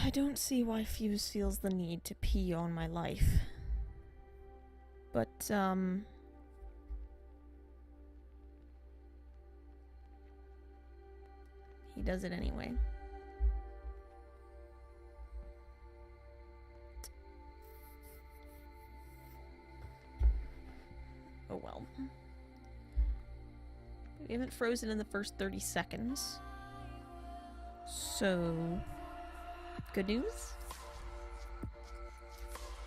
I don't see why Fuse feels the need to pee on my life. But, he does it anyway. Oh well. We haven't frozen in the first 30 seconds. So, good news?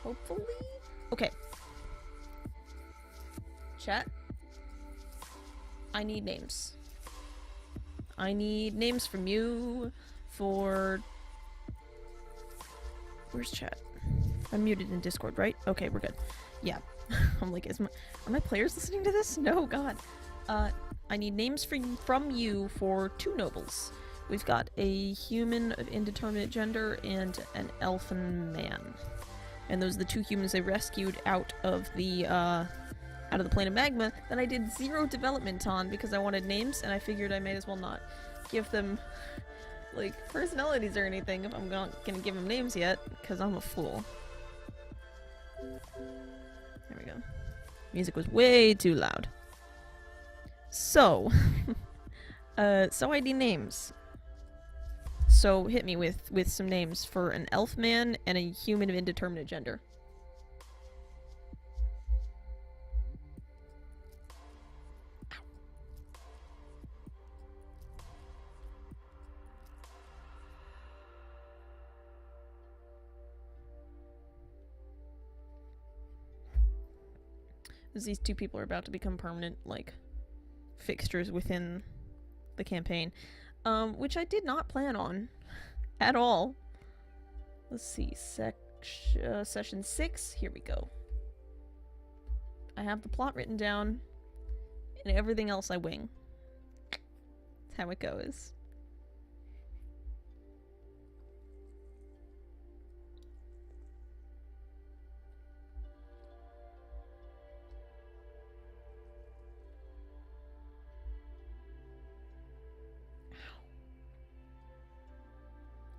Hopefully? Okay. Chat. I need names. I need names from you for... Where's chat? I'm muted in Discord, right? Okay, we're good. Yeah. I'm like, are my players listening to this? No, God. I need names from you for 2 nobles. We've got a human of indeterminate gender and an elfin man. And those are the 2 humans I rescued out of the plane of magma that I did 0 development on because I wanted names, and I figured I may as well not give them, like, personalities or anything if I'm not gonna give them names yet, because I'm a fool. There we go. Music was way too loud. So, so I need names. So hit me with some names for an elf man and a human of indeterminate gender. These 2 people are about to become permanent, like, fixtures within the campaign. Which I did not plan on. At all. Let's see. Session 6. Here we go. I have the plot written down, and everything else I wing. That's how it goes.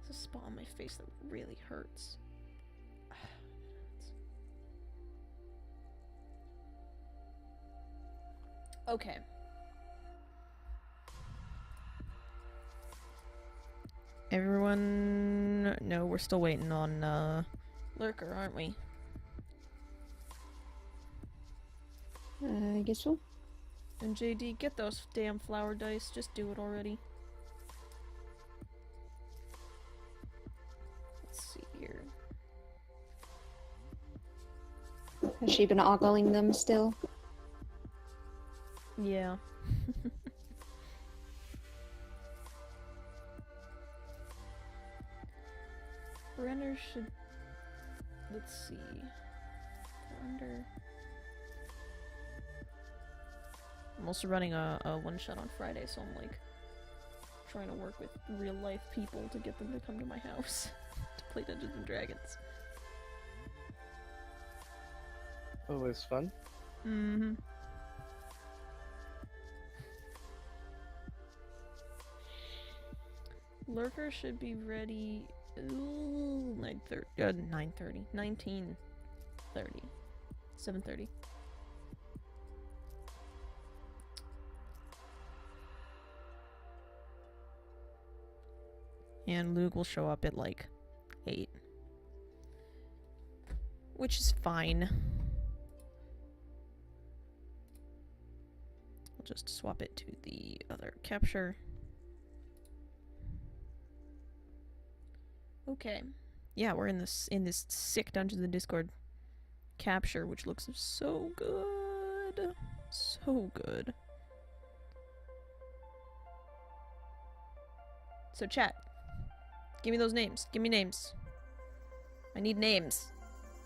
There's a spot on my face that really hurts. Okay. Everyone... No, we're still waiting on, Lurker, aren't we? I guess so. And JD, get those damn flower dice. Just do it already. Let's see here. Has she been ogling them still? Yeah. Brenner should... Let's see. Under... I'm also running a one-shot on Friday, so I'm like trying to work with real-life people to get them to come to my house to play Dungeons and Dragons. Always fun. Mm-hmm. Lurker should be ready. Ooh, 9:30. 9:30. 19:30. 7:30. And Luke will show up at like 8. Which is fine. I'll just swap it to the other capture. Okay. Yeah, we're in this sick Dungeons and Discord capture, which looks so good. So good. So chat. Give me those names. Give me names. I need names.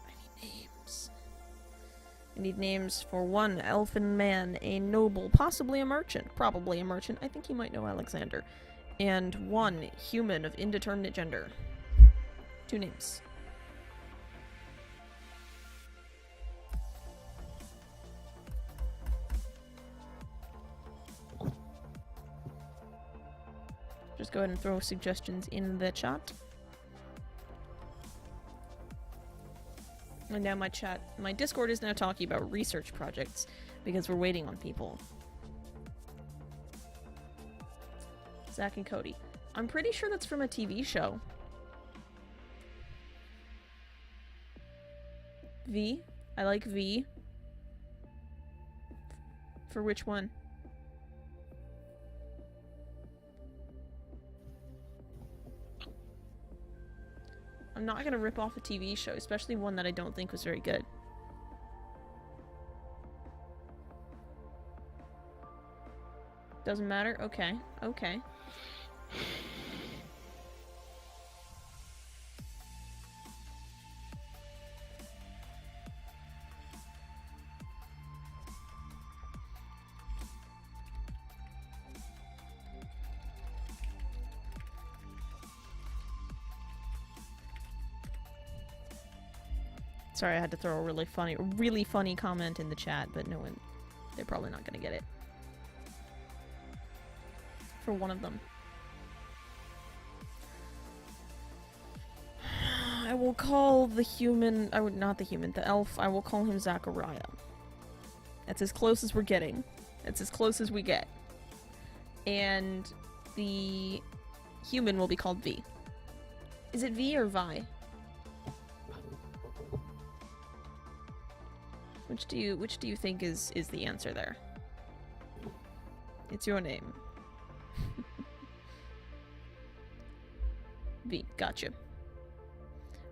I need names. I need names for 1 elfin man, a noble, possibly a merchant, probably a merchant. I think he might know Alexander. And 1 human of indeterminate gender. 2 names. Just go ahead and throw suggestions in the chat. And now my Discord is now talking about research projects because we're waiting on people. Zach and Cody. I'm pretty sure that's from a TV show. V? I like V. For which one? I'm not gonna rip off a TV show, especially one that I don't think was very good. Doesn't matter? Okay. Okay. Sorry, I had to throw a really funny comment in the chat, but no one, they're probably not gonna get it. For one of them. I will call the human, not the human, the elf, I will call him Zachariah. That's as close as we're getting. That's as close as we get. And the human will be called V. Is it V or Vi? Which do you think is the answer there? It's your name. V, gotcha.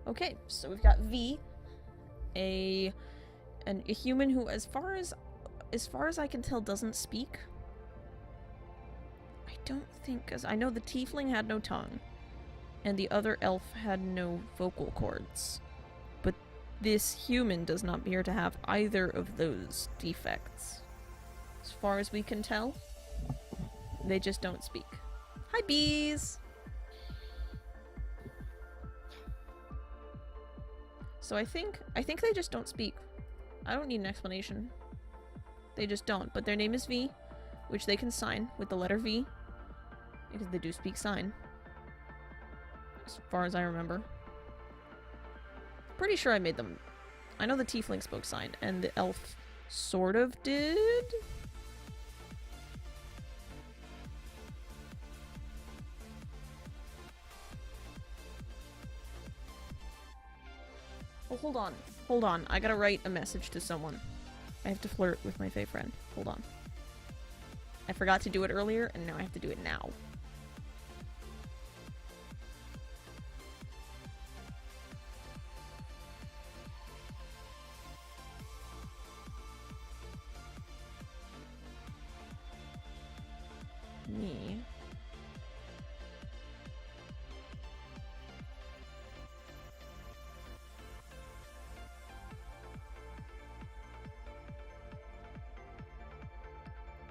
Okay, so we've got V, a human who, as far as I can tell, doesn't speak. I don't think, because I know the tiefling had no tongue, and the other elf had no vocal cords. But this human does not appear to have either of those defects. As far as we can tell, they just don't speak. Hi, bees! So I think they just don't speak. I don't need an explanation. They just don't. But their name is V, which they can sign with the letter V, because they do speak sign. As far as I remember. Pretty sure I made them. I know the tiefling spoke sign, and the elf sort of did. Oh, hold on. Hold on. I gotta write a message to someone. I have to flirt with my fae friend. Hold on. I forgot to do it earlier, and now I have to do it now. Me.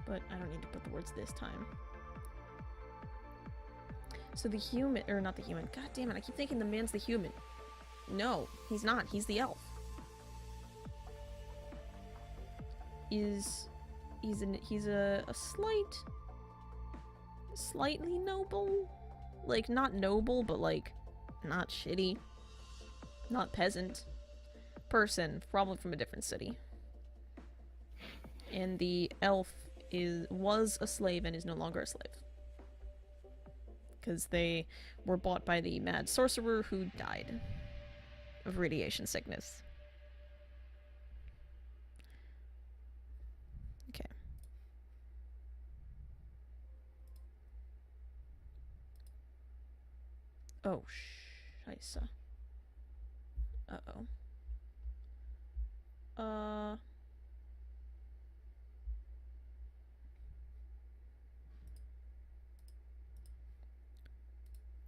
But I don't need to put the words this time. So the human, or not the human, god damn it, I keep thinking the man's the human. No, he's not, he's the elf. He's a slightly noble? Like, not noble, but like, not shitty. Not peasant. Person, probably from a different city. And the elf was a slave and is no longer a slave. Because they were bought by the mad sorcerer who died of radiation sickness. Okay. Oh, scheisse. Uh-oh.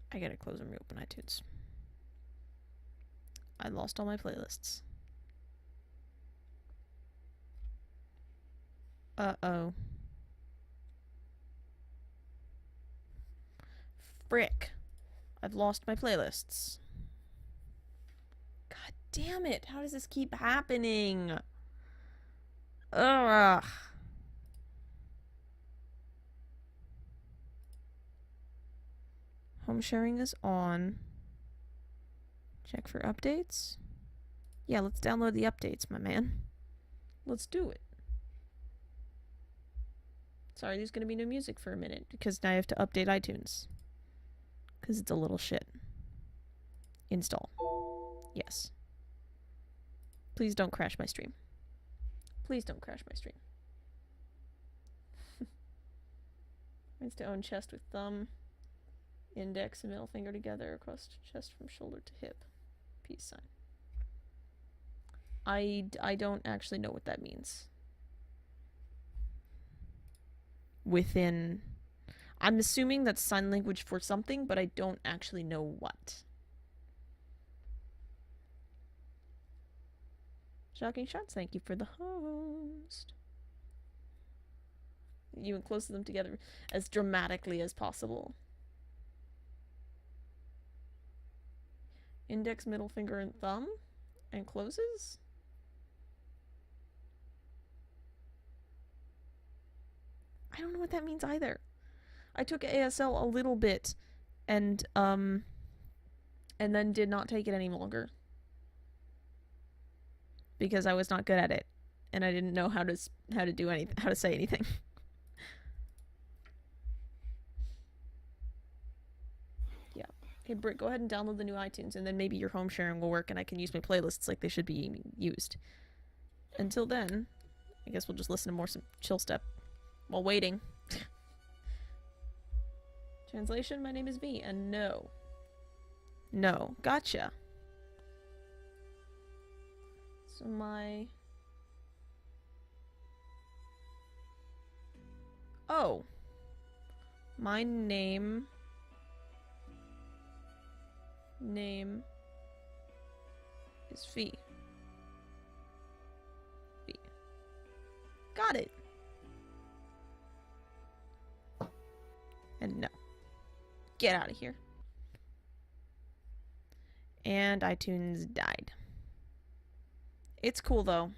I gotta close and reopen iTunes. I lost all my playlists. Uh-oh. Frick. I've lost my playlists. God damn it. How does this keep happening? Ugh. Home sharing is on. Check for updates. Yeah, let's download the updates, my man. Let's do it. Sorry, there's gonna be no music for a minute because now I have to update iTunes. Because it's a little shit. Install. Yes. Please don't crash my stream. Please don't crash my stream. Means to own chest with thumb, index, and middle finger together across chest from shoulder to hip. Peace sign. I don't actually know what that means. Within... I'm assuming that's sign language for something, but I don't actually know what. Shocking shots, thank you for the host. You enclose them together as dramatically as possible. Index, middle finger, and thumb. And closes? I don't know what that means either. I took ASL a little bit and then did not take it any longer. Because I was not good at it. And I didn't know how to do anything, how to say anything. Yeah. Hey Britt, go ahead and download the new iTunes and then maybe your home sharing will work and I can use my playlists like they should be used. Until then, I guess we'll just listen to more some chill step while waiting. Translation, my name is V, and no. No. Gotcha. So my... Oh. My name is V. V. Got it. And no. Get out of here. And iTunes died. It's cool though.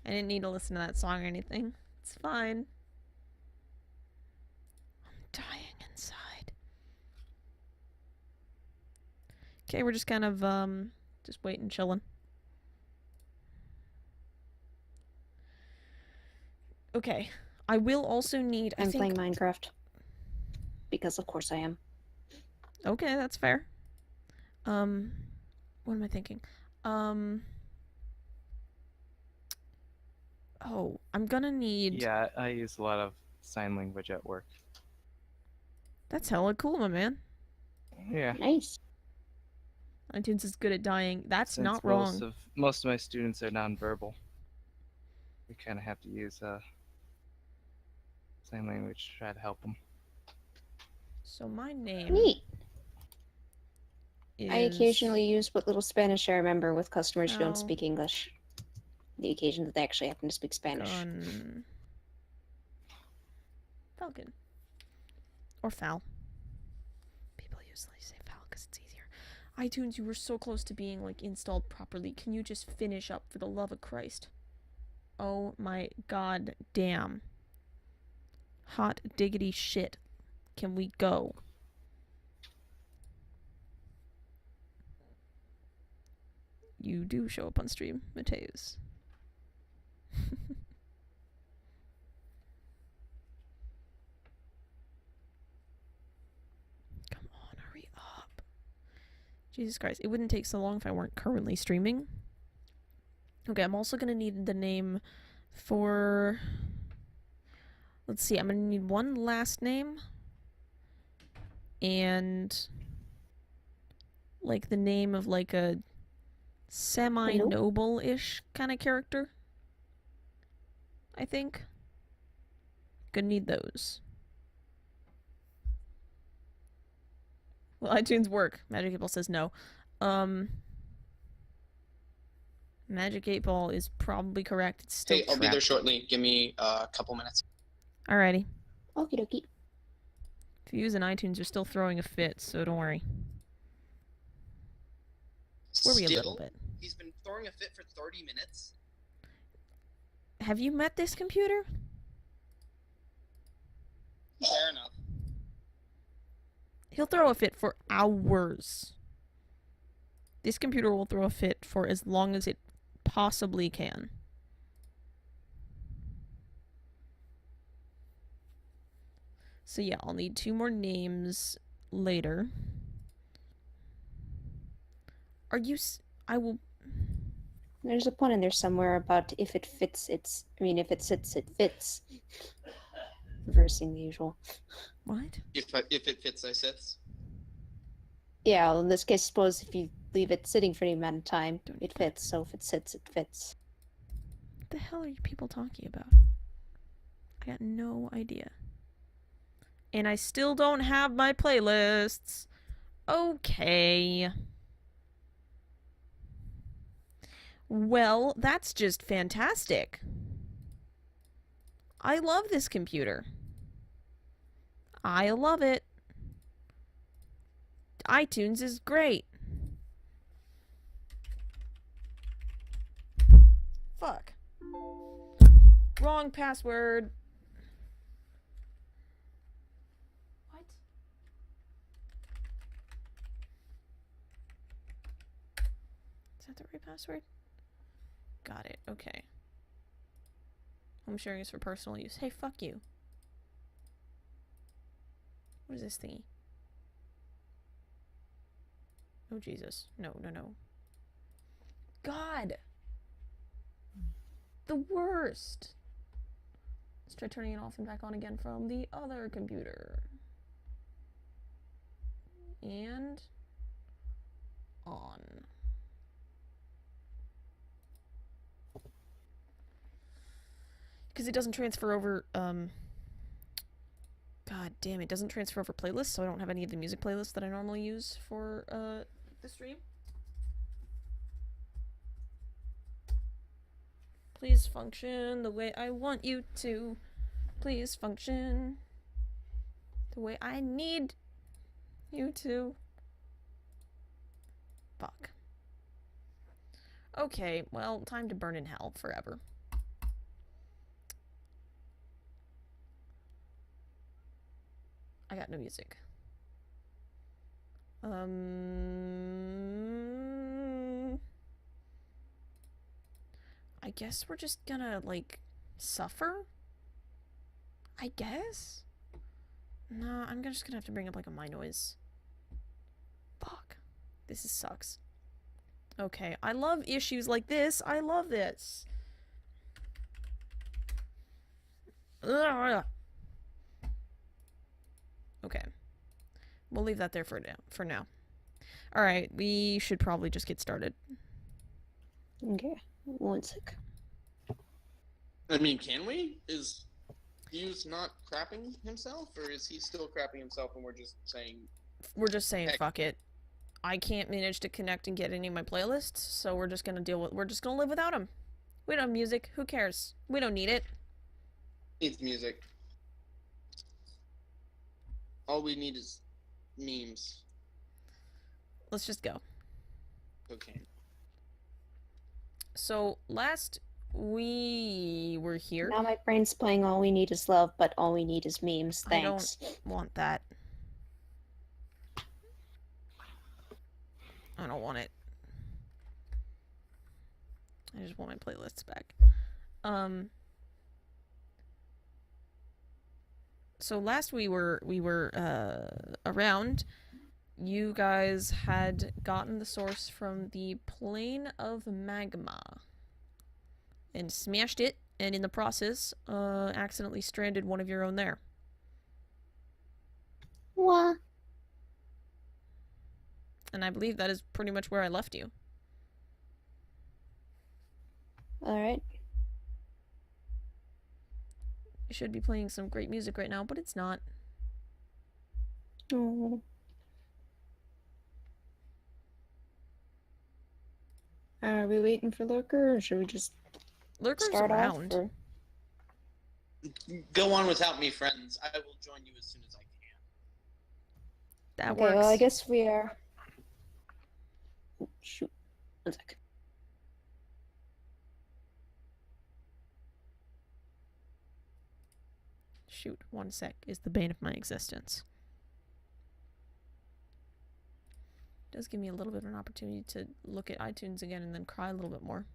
I didn't need to listen to that song or anything. It's fine. I'm dying inside. Okay, we're just kind of just waiting, chilling. Okay. I will also need I'm playing Minecraft. Because of course I am. Okay, that's fair. What am I thinking? Oh, I'm gonna need... Yeah, I use a lot of sign language at work. That's hella cool, my man. Yeah. Nice. iTunes is good at dying. That's Since not wrong. Most of my students are nonverbal. We kind of have to use sign language to try to help them. So my name Neat. is... I occasionally use what little Spanish I remember with customers who don't Oh. speak English. The occasion that they actually happen to speak Spanish. Falcon. Or Fal. People usually say Fal because it's easier. iTunes, you were so close to being like installed properly. Can you just finish up for the love of Christ? Oh my god damn. Hot diggity shit. Can we go? You do show up on stream, Mateus. Come on, hurry up. Jesus Christ, it wouldn't take so long if I weren't currently streaming. Okay, I'm also gonna need the name for... Let's see, I'm gonna need one last name. And... like the name of like a semi-noble-ish kind of character. I think. Gonna need those. Will iTunes work? Magic 8 Ball says no. Magic 8 Ball is probably correct. It's still Hey, I'll be there shortly. Give me a couple minutes. Alrighty. Okie dokie. If you use an iTunes, you're still throwing a fit, so don't worry. Worry a little bit. He's been throwing a fit for 30 minutes. Have you met this computer? Fair enough. He'll throw a fit for hours. This computer will throw a fit for as long as it possibly can. So yeah, I'll need 2 more names later. Are you I will... There's a pun in there somewhere about if it fits, it's... I mean, if it sits, it fits. Reversing the usual. What? If it fits, I sits. Yeah, well, in this case, suppose if you leave it sitting for any amount of time, it fits. So if it sits, it fits. What the hell are you people talking about? I got no idea. And I still don't have my playlists. Okay. Well, that's just fantastic. I love this computer. I love it. iTunes is great. Fuck. Wrong password. What? Is that the right password? Got it. Okay. Home sharing is for personal use. Hey, fuck you. What is this thingy? Oh, Jesus. No, no, no. God! The worst! Let's try turning it off and back on again from the other computer. And... on. Because it doesn't transfer over, God damn, it doesn't transfer over playlists, so I don't have any of the music playlists that I normally use for, the stream. Please function the way I want you to. Please function the way I need you to. Fuck. Okay, well, time to burn in hell forever. I got no music. I guess we're just gonna, like, suffer? I guess? Nah, I'm just gonna have to bring up, like, a my noise. Fuck. This sucks. Okay, I love issues like this. I love this. Ugh. Okay. We'll leave that there for now. Alright, we should probably just get started. Okay, 1 sec. I mean, can we? Is Hughes not crapping himself, or is he still crapping himself and we're just saying... We're just saying Heck. fuck it. I can't manage to connect and get any of my playlists, so we're just gonna we're just gonna live without him. We don't have music. Who cares? We don't need it. Needs music. All we need is memes. Let's just go. Okay. So, last we were here... Now my brain's playing All We Need Is Love, but all we need is memes. Thanks. I don't want that. I don't want it. I just want my playlists back. So last we were around, you guys had gotten the source from the plane of magma and smashed it, and in the process, accidentally stranded one of your own there. What? And I believe that is pretty much where I left you. Alright. You should be playing some great music right now, but it's not. Oh. Are we waiting for Lurker, or should we just Lurker's start around. off? Or... Go on without me, friends. I will join you as soon as I can. That Okay, works. well, I guess we are... Oh, shoot. 1 sec. Shoot, 1 sec is the bane of my existence. does give me a little bit of an opportunity to look at iTunes again and then cry a little bit more.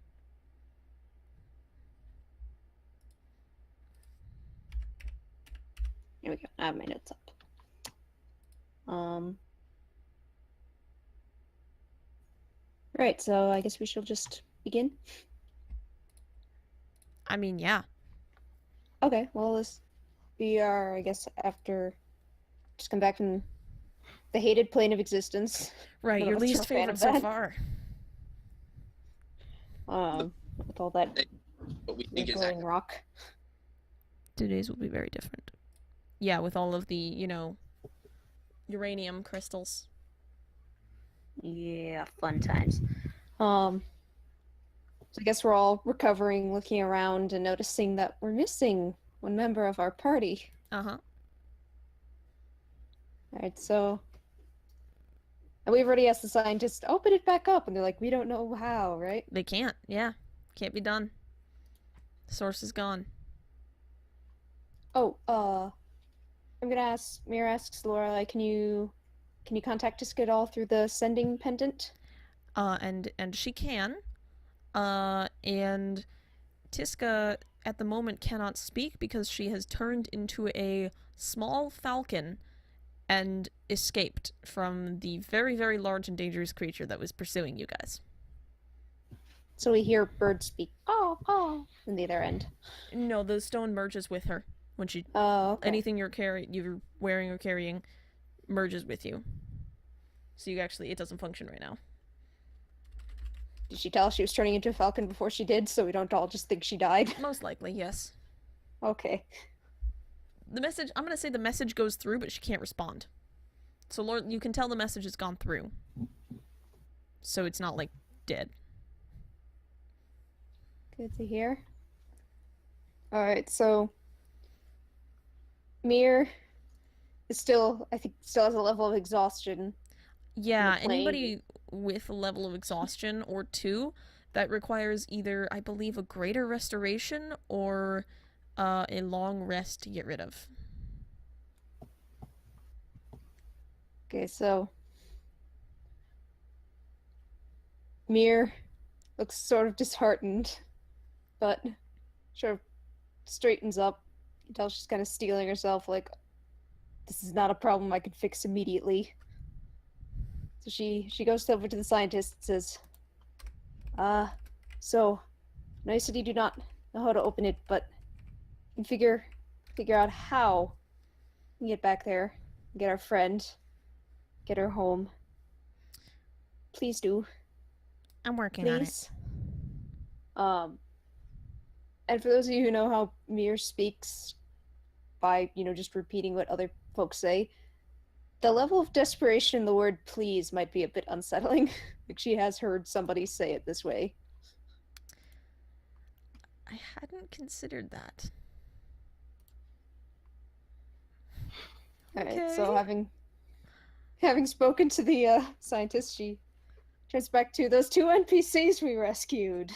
Here we go. I have my notes up. Right, so I guess we shall just begin. I mean, yeah. Okay, well, we are, I guess, after just come back from the hated plane of existence. Right, None your of us are least a fan favorite of so that. far. With all that But we think is glowing accurate. rock. Today's will be very different. Yeah, with all of the, you know, uranium crystals. Yeah, fun times. So I guess we're all recovering, looking around, and noticing that we're missing one member of our party. Uh-huh. Alright, so... And we've already asked the scientists to open it back up, and they're like, we don't know how, right? They can't, yeah. Can't be done. The source is gone. Oh, I'm gonna ask... Mir asks Lorelei, can you contact us at all through the sending pendant? And she can. And Tiska at the moment cannot speak because she has turned into a small falcon and escaped from the very, very large and dangerous creature that was pursuing you guys. So we hear birds speak, oh, in the other end. No, the stone merges with her when she... Oh, okay. Anything you're wearing or carrying merges with you. So you actually... It doesn't function right now. Did she tell us she was turning into a falcon before she did, so we don't all just think she died? Most likely, yes. Okay. The message... I'm gonna say the message goes through, but she can't respond. So Lord, you can tell the message has gone through. So it's not, like, dead. Good to hear. Alright, so... Mir is still, I think, still has a level of exhaustion. Yeah, plane. anybody with a level of exhaustion or 2 that requires either, I believe, a greater restoration or a long rest to get rid of. Okay, so... Mir looks sort of disheartened, but sort of straightens up. You can tell she's kind of steeling herself, like, this is not a problem I can fix immediately. So she goes over to the scientist and says, so, I know you said you do not know how to open it, but you can figure out how we can get back there, get our friend, get her home. Please do. I'm working on it. Please. And for those of you who know how Mir speaks by, just repeating what other folks say, the level of desperation in the word please might be a bit unsettling. Like she has heard somebody say it this way. I hadn't considered that. Alright, so having spoken to the scientist, she turns back to those 2 NPCs we rescued.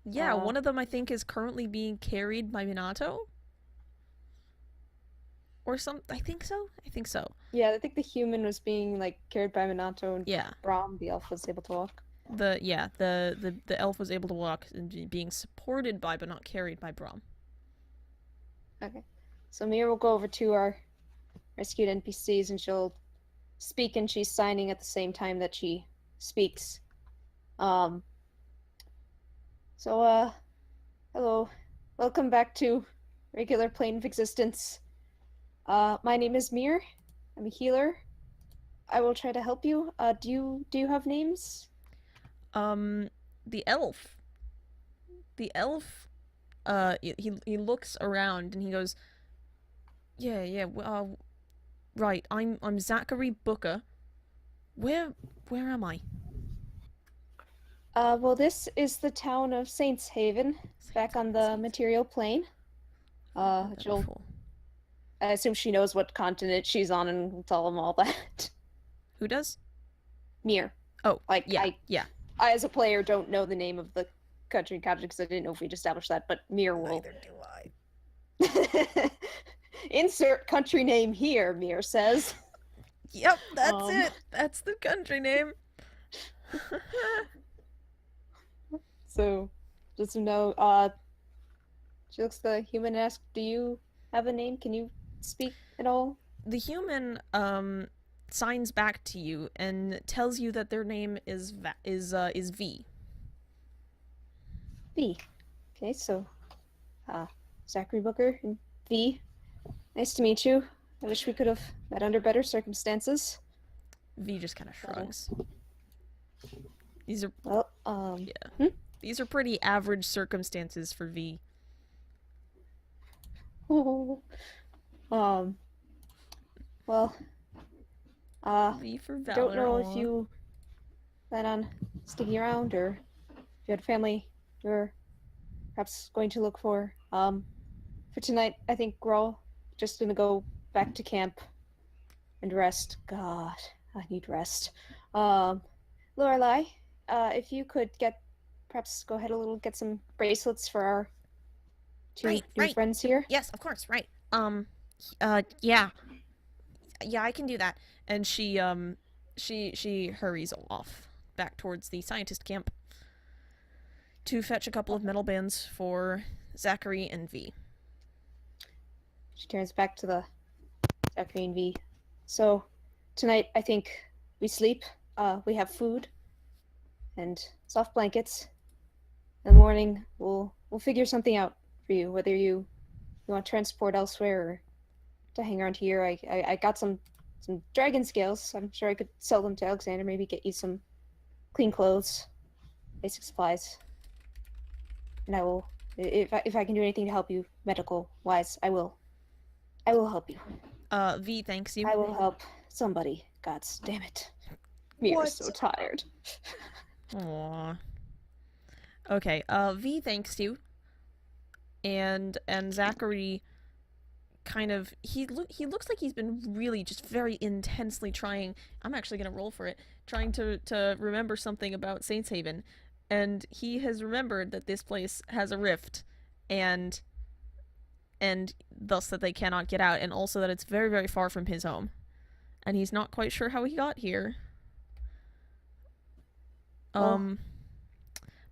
Yeah, one of them I think is currently being carried by Minato. Or I think so. Yeah, I think the human was being carried by Minato, and Yeah. Brahm, the elf, was able to walk. The elf was able to walk and being supported by but not carried by Brahm. Okay. So Mir will go over to our rescued NPCs and she'll speak, and she's signing at the same time that she speaks. Hello. Welcome back to regular plane of existence. My name is Mir. I'm a healer. I will try to help you. Do you have names? The elf, he looks around and he goes, yeah, right, I'm Zachary Booker. Where am I? Well, this is the town of Saints Haven, back on the material plane. I assume she knows what continent she's on and will tell them all that. Who does? Mir. Oh, yeah. I, I, as a player, don't know the name of the country because I didn't know if we'd established that, but Mir will. Neither do I. Insert country name here, Mir says. Yep, that's Um, it. That's the country name. So, just to know, she looks at the human and asks, "Do you have a name? Can you speak at all?" The human signs back to you and tells you that their name is V. V. Okay, so, Zachary Booker and V. Nice to meet you. I wish we could have met under better circumstances. V just kind of shrugs. These are Well, these are pretty average circumstances for V. well, V for Valor. don't know if aw. you plan on sticking around or if you had family you're perhaps going to look for. For tonight, I think we're all just gonna go back to camp and rest. God, I need rest. Lorelai, if you could perhaps go ahead a little, get some bracelets for our two new Right. friends here. Yes, of course, right. Yeah. Yeah, I can do that. And she hurries off back towards the scientist camp to fetch a couple of metal bands for Zachary and V. She turns back to the Zachary and V. So, tonight, I think we sleep. We have food and soft blankets. In the morning, we'll figure something out for you. Whether you want transport elsewhere or to hang around here. I got some dragon scales. I'm sure I could sell them to Alexander. Maybe get you some clean clothes, basic supplies. And I will, if I can do anything to help you medical wise, I will help you. V thanks you. I will help somebody. God damn it. Mira's What? so tired. Aww. Okay, V thanks you. And Zachary kind of he looks like he's been really just very intensely trying. I'm actually gonna roll for it, trying to remember something about Saints Haven, and he has remembered that this place has a rift, and thus that they cannot get out, and also that it's very, very far from his home, and he's not quite sure how he got here.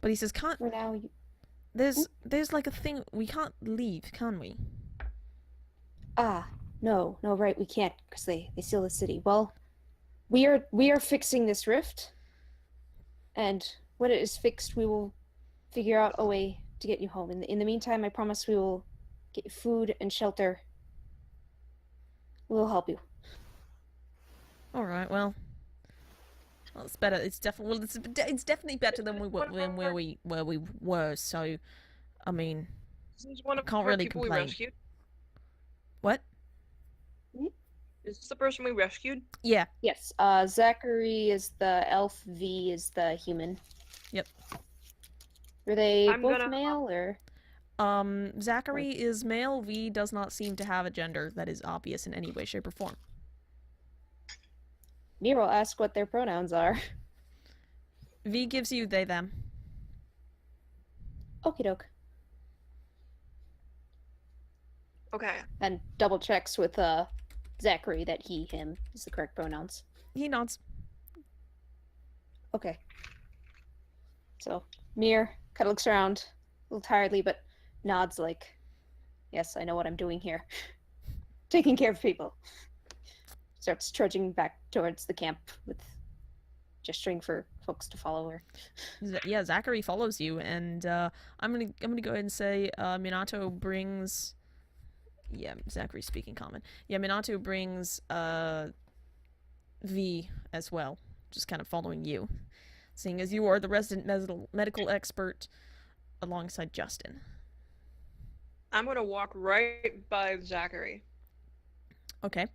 But he says, "Can't For now, there's like a thing, we can't leave, can we?" no, right, we can't because they seal the city. Well, we are fixing this rift, and when it is fixed, we will figure out a way to get you home. In the meantime, I promise we will get you food and shelter. We'll help you. All right, well, it's better. It's definitely better than where we were. So, I mean, This is one of Can't our really people complain. we rescued. what? Is this the person we rescued? Yeah, Yes. Zachary is the elf. V is the human. Yep. Were they I'm both gonna- male or? Zachary is male. V does not seem to have a gender that is obvious in any way, shape, or form. Nero asked what their pronouns are. V gives you they them. Okie doke. Okay. And double checks with Zachary that he, him is the correct pronouns. He nods. Okay. So Mir kind of looks around a little tiredly, but nods like, yes, I know what I'm doing here. Taking care of people. Starts trudging back towards the camp with gesturing for folks to follow her. Yeah, Zachary follows you, and I'm gonna go ahead and say Minato brings. Yeah, Zachary's speaking common. Yeah, Minato brings V as well, just kind of following you, seeing as you are the resident medical expert alongside Justin. I'm gonna walk right by Zachary. Okay.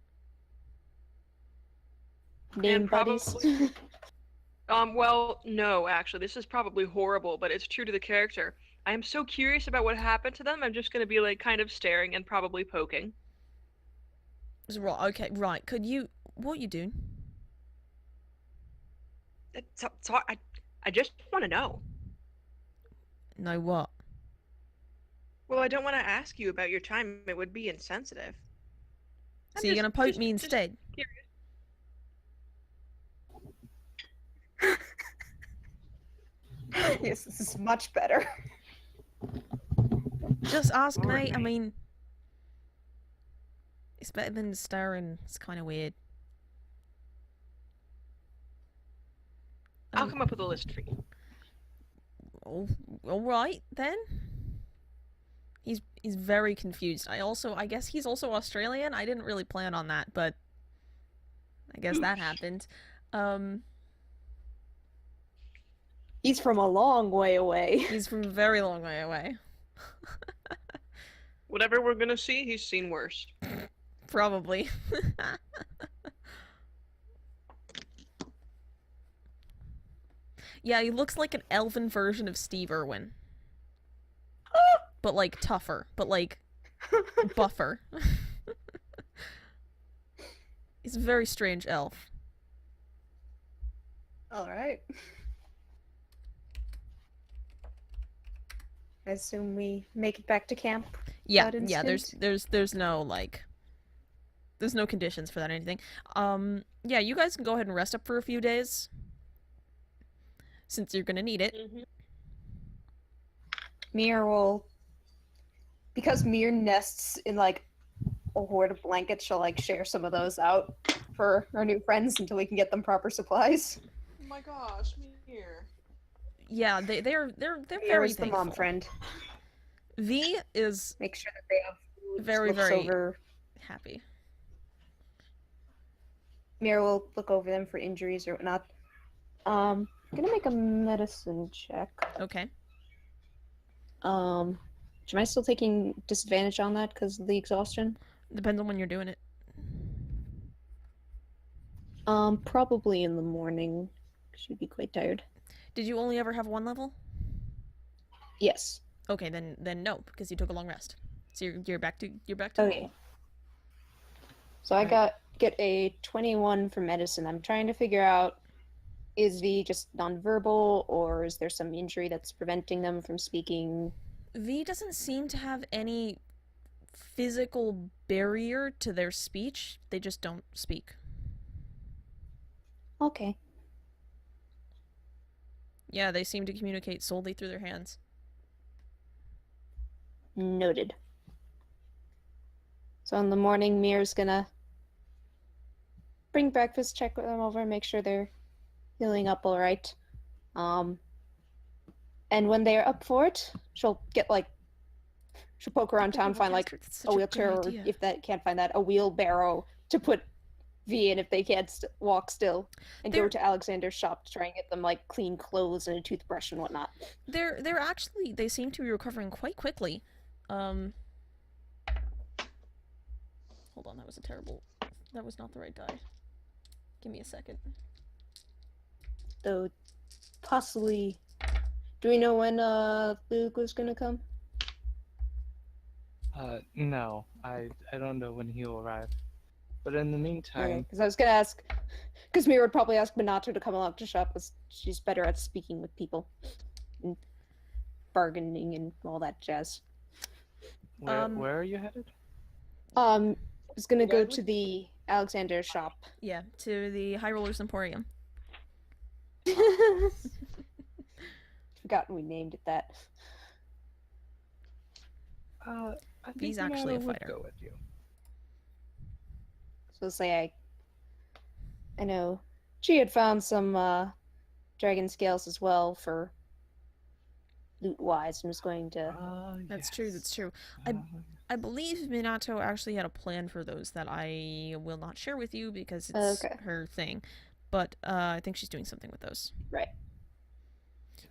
Name And buddies. probably- Well, no, actually, this is probably horrible, but it's true to the character. I am so curious about what happened to them, I'm just gonna be like kind of staring and probably poking. Right. Okay. Right. Could you? What you doing? It's hard. I just want to know. No. What? Well, I don't want to ask you about your time. It would be insensitive. So you're gonna poke me instead? Curious. Yes, this is much better. Just ask, Alright, mate. I mate. mean, it's better than staring. It's kind of weird. I'll come up with a list for you. All right then. He's very confused. I guess he's also Australian. I didn't really plan on that, but I guess that Oops. happened. He's from a long way away. He's from a very long way away. Whatever we're gonna see, he's seen worse. Probably. Yeah, he looks like an elven version of Steve Irwin. But like tougher, but like buffer. He's a very strange elf. Alright. I assume we make it back to camp. Yeah, without yeah, incident? there's no like there's no conditions for that or anything. Yeah, you guys can go ahead and rest up for a few days. Since you're gonna need it. Mir will, because Mir nests in like a hoard of blankets, she'll like share some of those out for our new friends until we can get them proper supplies. Oh my gosh, Mir. Yeah, they're Mir very is the mom thankful. friend. V is Make sure that they have food. Very, looks very- over. happy. Mir will look over them for injuries or whatnot. I'm gonna make a medicine check. Okay. Am I still taking disadvantage on that because of the exhaustion? Depends on when you're doing it. Probably in the morning. She'd be quite tired. Did you only ever have one level? Yes. Okay, then no, because you took a long rest. So you're back to Okay. So I get a 21 for medicine. I'm trying to figure out, is V just nonverbal, or is there some injury that's preventing them from speaking? V doesn't seem to have any physical barrier to their speech. They just don't speak. Okay. Yeah, they seem to communicate solely through their hands. Noted. So in the morning, Mir's gonna bring breakfast, check them over, make sure they're healing up all right. And when they're up for it, she'll poke around town, find like a wheelchair, or if that can't find that, a wheelbarrow to put V in if they can't walk still, and go They're- to Alexander's shop to try and get them like clean clothes and a toothbrush and whatnot. They're actually, they seem to be recovering quite quickly. Hold on, that was not the right die. Give me a second. Though, possibly, do we know when Luke was gonna come? No, I don't know when he'll arrive. But in the meantime, Because I was gonna ask, because Mira would probably ask Minato to come along to shop, because she's better at speaking with people, and bargaining and all that jazz. where are you headed? I was gonna go Yardley? to the Alexander shop. Yeah, to the High Rollers Emporium. Forgotten we named it that. I think He's actually a Minato would fighter. go with you. So say I know she had found some dragon scales as well for loot wise, and was going to. That's true, that's true. Uh, I believe Minato actually had a plan for those that I will not share with you because it's Okay. her thing. But I think she's doing something with those. Right.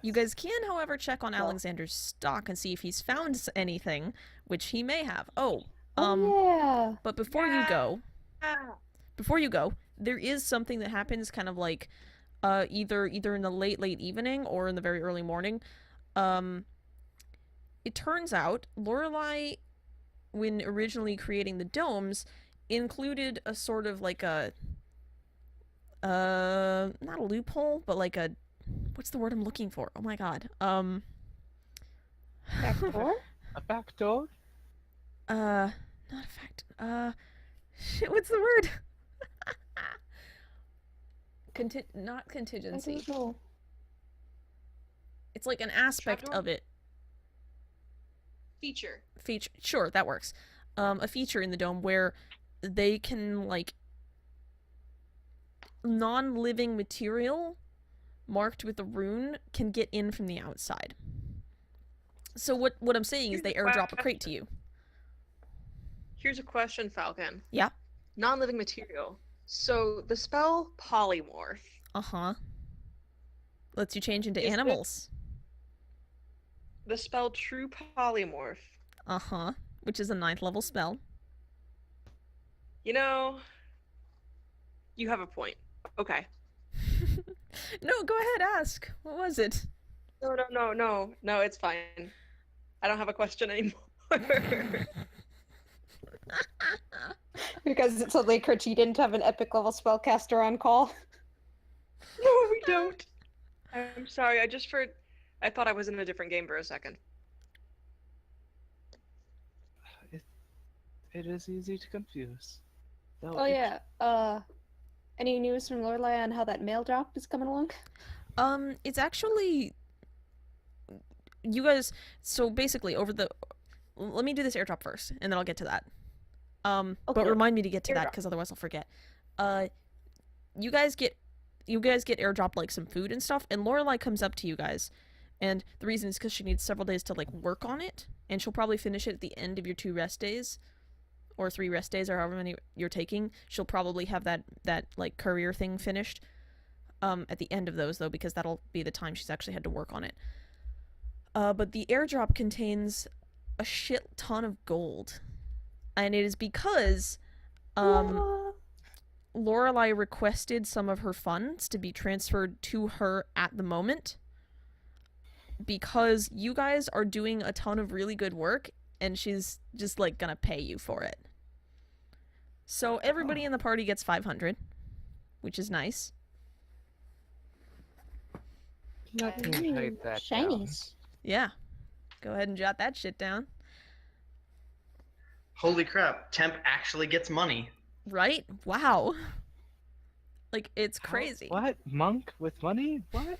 You guys can, however, check on Well- Alexander's stock and see if he's found anything, which he may have. Oh yeah. But before you go, there is something that happens kind of like either in the late evening or in the very early morning. It turns out Lorelei, when originally creating the domes, included a sort of like a not a loophole, but like a, what's the word I'm looking for? Oh my god. Back door? a back door? Not a fact. Shit, what's the word? Not I contingency. don't know. It's like an aspect Trapdoor? of it. Feature. Feature, sure, that works. A feature in the dome where they can, like, non-living material marked with a rune can get in from the outside. So what I'm saying is they airdrop a crate to you. Here's a question, Falcon. Yeah. Non-living material. So the spell polymorph. Uh-huh. Lets you change into Is it- animals. The spell true polymorph. Uh-huh. Which is a 9th level spell. You know, you have a point. Okay. No, go ahead, ask. What was it? No, it's fine. I don't have a question anymore. Because it suddenly occurred to you didn't have an epic level spellcaster on call. No, we don't. I'm sorry, I thought I was in a different game for a second. It is easy to confuse. Though Oh it- yeah. Any news from Lorelei on how that mail drop is coming along? It's actually... You guys... So basically, let me do this airdrop first, and then I'll get to that. But Okay. remind me to get to that, Airdrop. because otherwise I'll forget. You guys get airdropped, like, some food and stuff, and Lorelei comes up to you guys, and the reason is because she needs several days to, like, work on it, and she'll probably finish it at the end of your 2 rest days, or 3 rest days, or however many you're taking. She'll probably have that like, courier thing finished, at the end of those, though, because that'll be the time she's actually had to work on it. But the airdrop contains a shit ton of gold. And it is because Lorelei requested some of her funds to be transferred to her at the moment. Because you guys are doing a ton of really good work, and she's just, like, gonna pay you for it. So everybody in the party gets 500, which is nice. Let me write that down. Shinies. Yeah. Go ahead and jot that shit down. Holy crap, Temp actually gets money. Right? Wow. Like, it's How- crazy. What? Monk with money? What?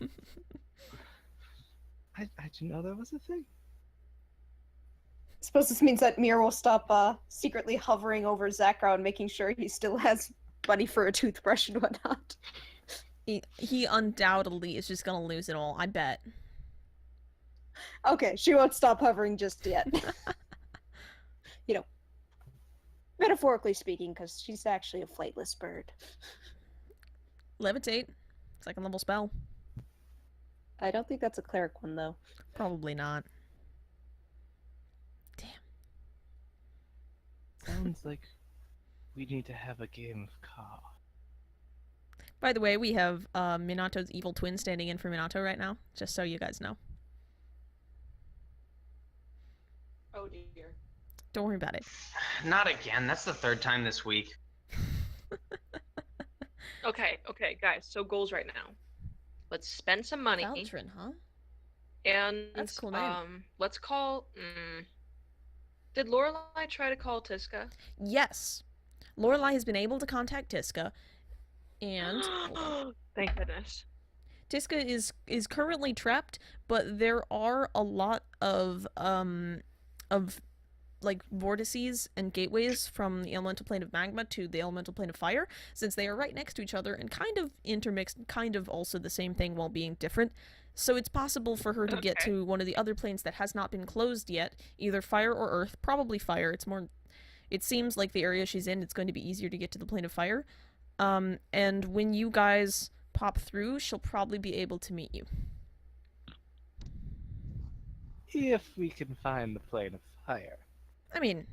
I didn't know that was a thing. Suppose this means that Mir will stop secretly hovering over Zakro and making sure he still has money for a toothbrush and whatnot. He undoubtedly is just gonna lose it all, I bet. Okay, she won't stop hovering just yet. You know, metaphorically speaking, because she's actually a flightless bird. Levitate. 2nd level spell. I don't think that's a cleric one, though. Probably not. Damn. Sounds like we need to have a game of cards. By the way, we have Minato's evil twin standing in for Minato right now, just so you guys know. Oh dear. Don't worry about it. Not again. That's the 3rd time this week. Okay, guys. So goals right now. Let's spend some money, Faltrin, huh? and That's a cool name. let's call. Did Lorelei try to call Tiska? Yes. Lorelei has been able to contact Tiska, and hold on. Thank goodness. Tiska is currently trapped, but there are a lot of like vortices and gateways from the elemental plane of magma to the elemental plane of fire, since they are right next to each other and kind of intermixed, kind of also the same thing while being different. So it's possible for her to get Okay. to one of the other planes that has not been closed yet, either fire or earth, probably fire. It seems like the area she's in, it's going to be easier to get to the plane of fire. And when you guys pop through, she'll probably be able to meet you. If we can find the plane of fire. I mean,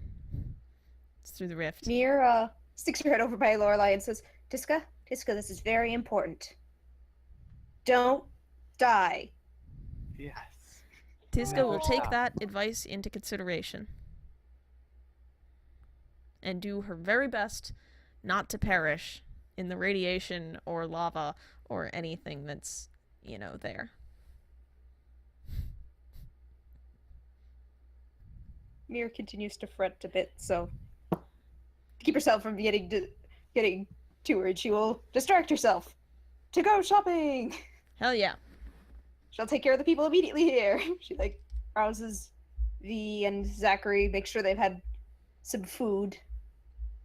it's through the rift. Mir sticks her head over by Lorelei and says, Tiska, this is very important. Don't die. Yes. Tiska Never will take stop. that advice into consideration and do her very best not to perish in the radiation or lava or anything that's, there. Mir continues to fret a bit, so to keep herself from getting too worried, she will distract herself to go shopping. Hell yeah. She'll take care of the people immediately here. She like rouses V and Zachary, make sure they've had some food.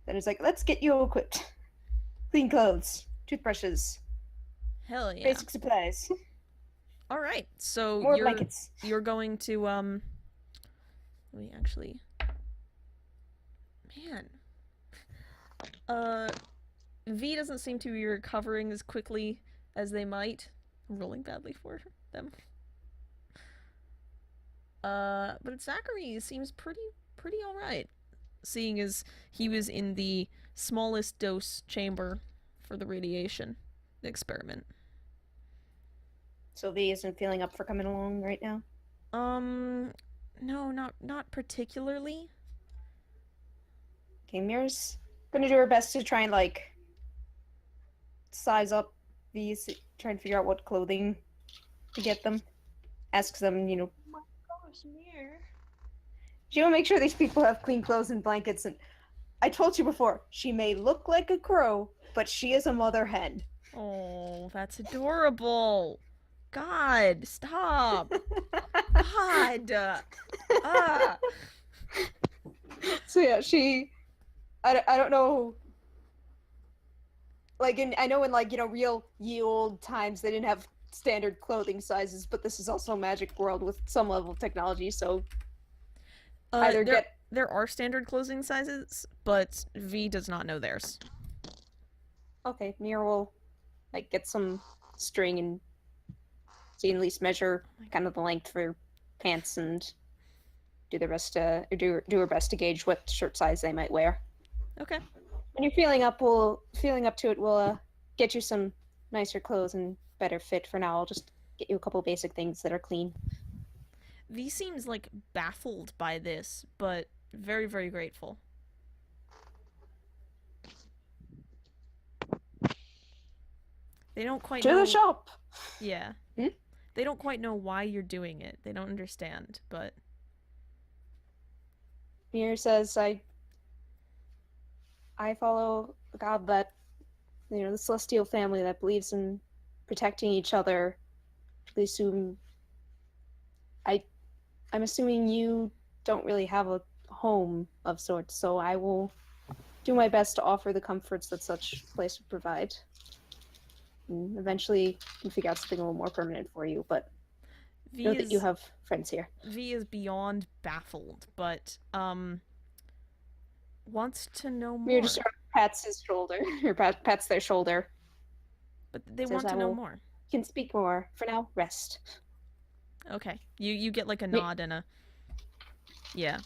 Then it's like, let's get you equipped. Clean clothes, toothbrushes, Hell yeah. basic supplies, All right. So more you're blankets. you're going to let me actually man. V doesn't seem to be recovering as quickly as they might. I'm rolling badly for them. But Zachary seems pretty all right, seeing as he was in the smallest dose chamber for the radiation experiment. So V isn't feeling up for coming along right now. No, not particularly. Okay, Mira's gonna do her best to try and like size up these, try and figure out what clothing to get them. Asks them, Oh my gosh, Mir. she will make sure these people have clean clothes and blankets. And I told you before, she may look like a crow, but she is a mother hen. Oh, that's adorable. God, stop. God. Ah. So yeah, I don't know. Like I know in like real ye old times they didn't have standard clothing sizes, but this is also a magic world with some level of technology. So either there are standard clothing sizes, but V does not know theirs. okay, Mira will like get some string and see at least measure kind of the length for pants and do the rest do her best to gauge what shirt size they might wear. Okay. When you're feeling up to it, we'll get you some nicer clothes and better fit. For now, I'll just get you a couple basic things that are clean. V seems like baffled by this, but very, very grateful. They don't quite To know. the shop. Yeah. Hmm? They don't quite know why you're doing it. They don't understand, but Mir says, I follow a god that, the celestial family that believes in protecting each other. I assume, I'm assuming you don't really have a home of sorts, so I will do my best to offer the comforts that such place would provide. And eventually, can figure out something a little more permanent for you, but V know is that you have friends here. V is beyond baffled, but wants to know more. Mir just sort of pats his shoulder, or pats their shoulder. But they Says, want to "I know will- more. Can speak more. For now, rest." Okay. You get like a Me- nod and a yeah.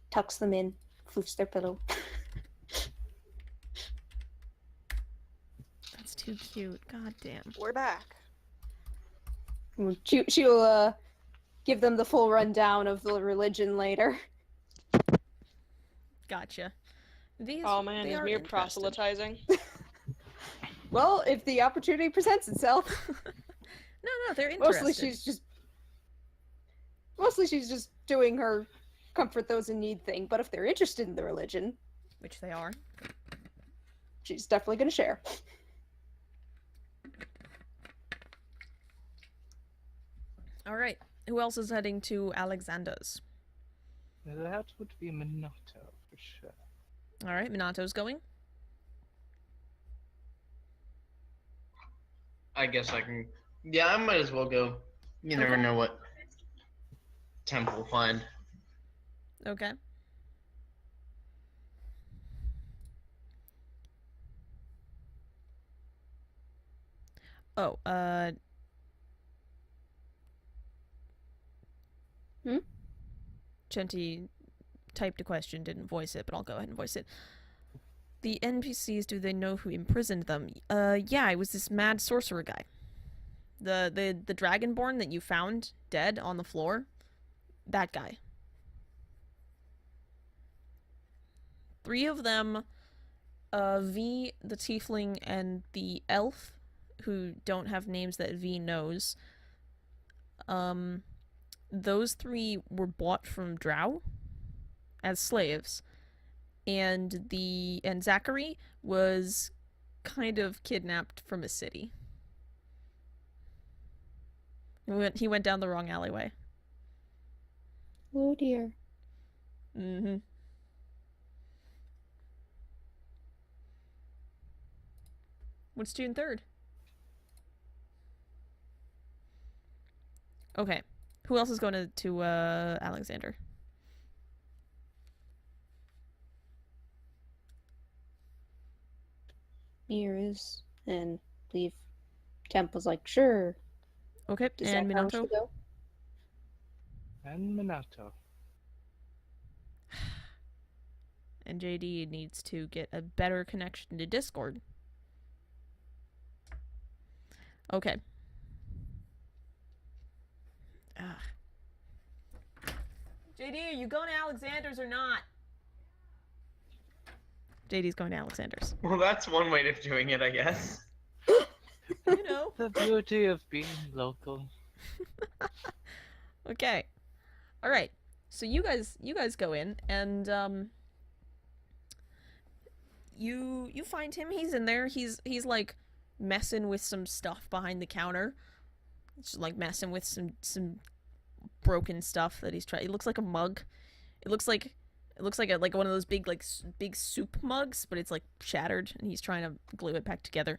Tucks them in, floofs their pillow. That's too cute. God damn. We're back. She'll give them the full rundown of the religion later. Gotcha. These Oh man, they is are Mir interested. proselytizing? Well, if the opportunity presents itself. No, they're interested. Mostly she's just doing her comfort those in need thing, but if they're interested in the religion, Which they are. she's definitely going to share. All right. Who else is heading to Alexander's? That would be Minato for sure. All right, Minato's going. I guess I can. Yeah, I might as well go. You never Okay. know what Temp will find. Okay. Oh, Chenti typed a question, didn't voice it, but I'll go ahead and voice it. The NPCs, do they know who imprisoned them? Yeah, it was this mad sorcerer guy. The dragonborn that you found dead on the floor. That guy. 3 of them, V, the tiefling, and the elf, who don't have names that V knows. Those 3 were bought from Drow as slaves, and Zachary was kind of kidnapped from a city. He went down the wrong alleyway. Oh dear. Mm-hmm. What's June 3rd? Okay. Who else is going to Alexander? Mir is, and I believe Temp was like, sure. Okay, Does and that how it Minato? should go? And Minato. And JD needs to get a better connection to Discord. Okay. JD, are you going to Alexander's or not? JD's going to Alexander's. Well, that's one way of doing it, I guess. You know. The beauty of being local. Okay. All right. So you guys go in and you find him. He's in there. He's like messing with some stuff behind the counter. Just like messing with some broken stuff that he's trying. It looks like a mug. It looks like like one of those big big soup mugs, but it's like shattered, and he's trying to glue it back together.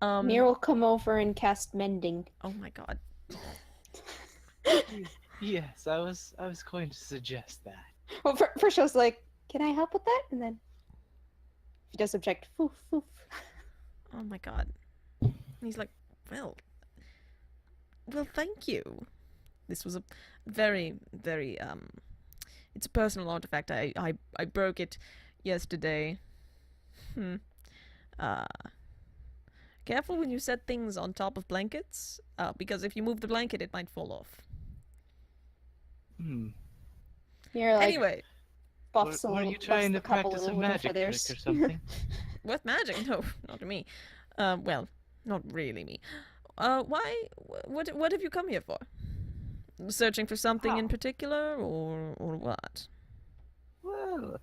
Mir will come over and cast mending. Oh my god. Yes, I was going to suggest that. Well, first I was like, can I help with that? And then if he does object, foof, foof. Oh my god. He's like, well, thank you. This was a very, very, it's a personal artifact. I broke it yesterday. Careful when you set things on top of blankets, because if you move the blanket, it might fall off. Mir like Anyway, buffs a Were little, you trying to buffs the couple practice a little magic trick feathers. or something? with magic? No, not me. Well, not really me. Why? What have you come here for? Searching for something in particular, or what? Well,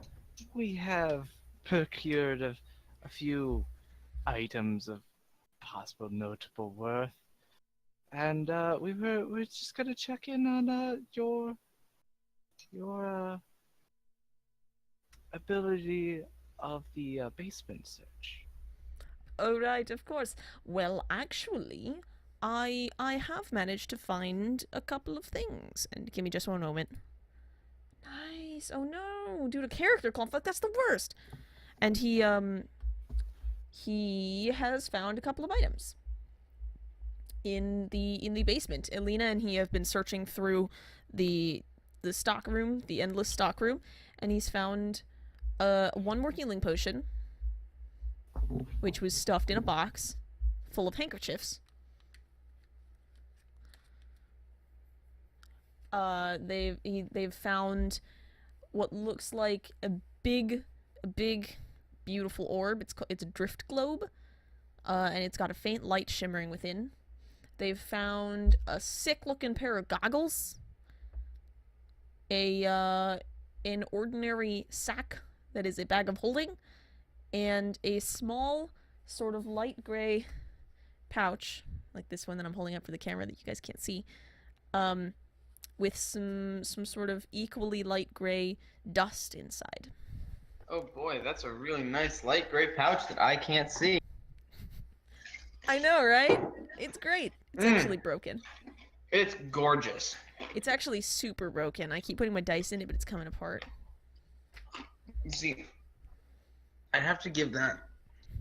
we have procured a few items of possible notable worth, and we're just gonna check in on your ability of the basement search. Oh right, of course. Well, actually, I have managed to find a couple of things. And give me just one moment. Nice. Oh no, due to character conflict, that's the worst. And he has found a couple of items in the basement. Elena and he have been searching through the stock room, the endless stock room, and he's found one more healing potion, which was stuffed in a box full of handkerchiefs. They've found what looks like a big beautiful orb. It's a drift globe, and it's got a faint light shimmering within. They've found a sick-looking pair of goggles, an ordinary sack that is a bag of holding, and a small, sort of light gray pouch, like this one that I'm holding up for the camera that you guys can't see, with some sort of equally light gray dust inside. Oh boy, that's a really nice light gray pouch that I can't see. I know, right? It's great. It's actually broken. It's gorgeous. It's actually super broken. I keep putting my dice in it, but it's coming apart. You see, I'd have to give that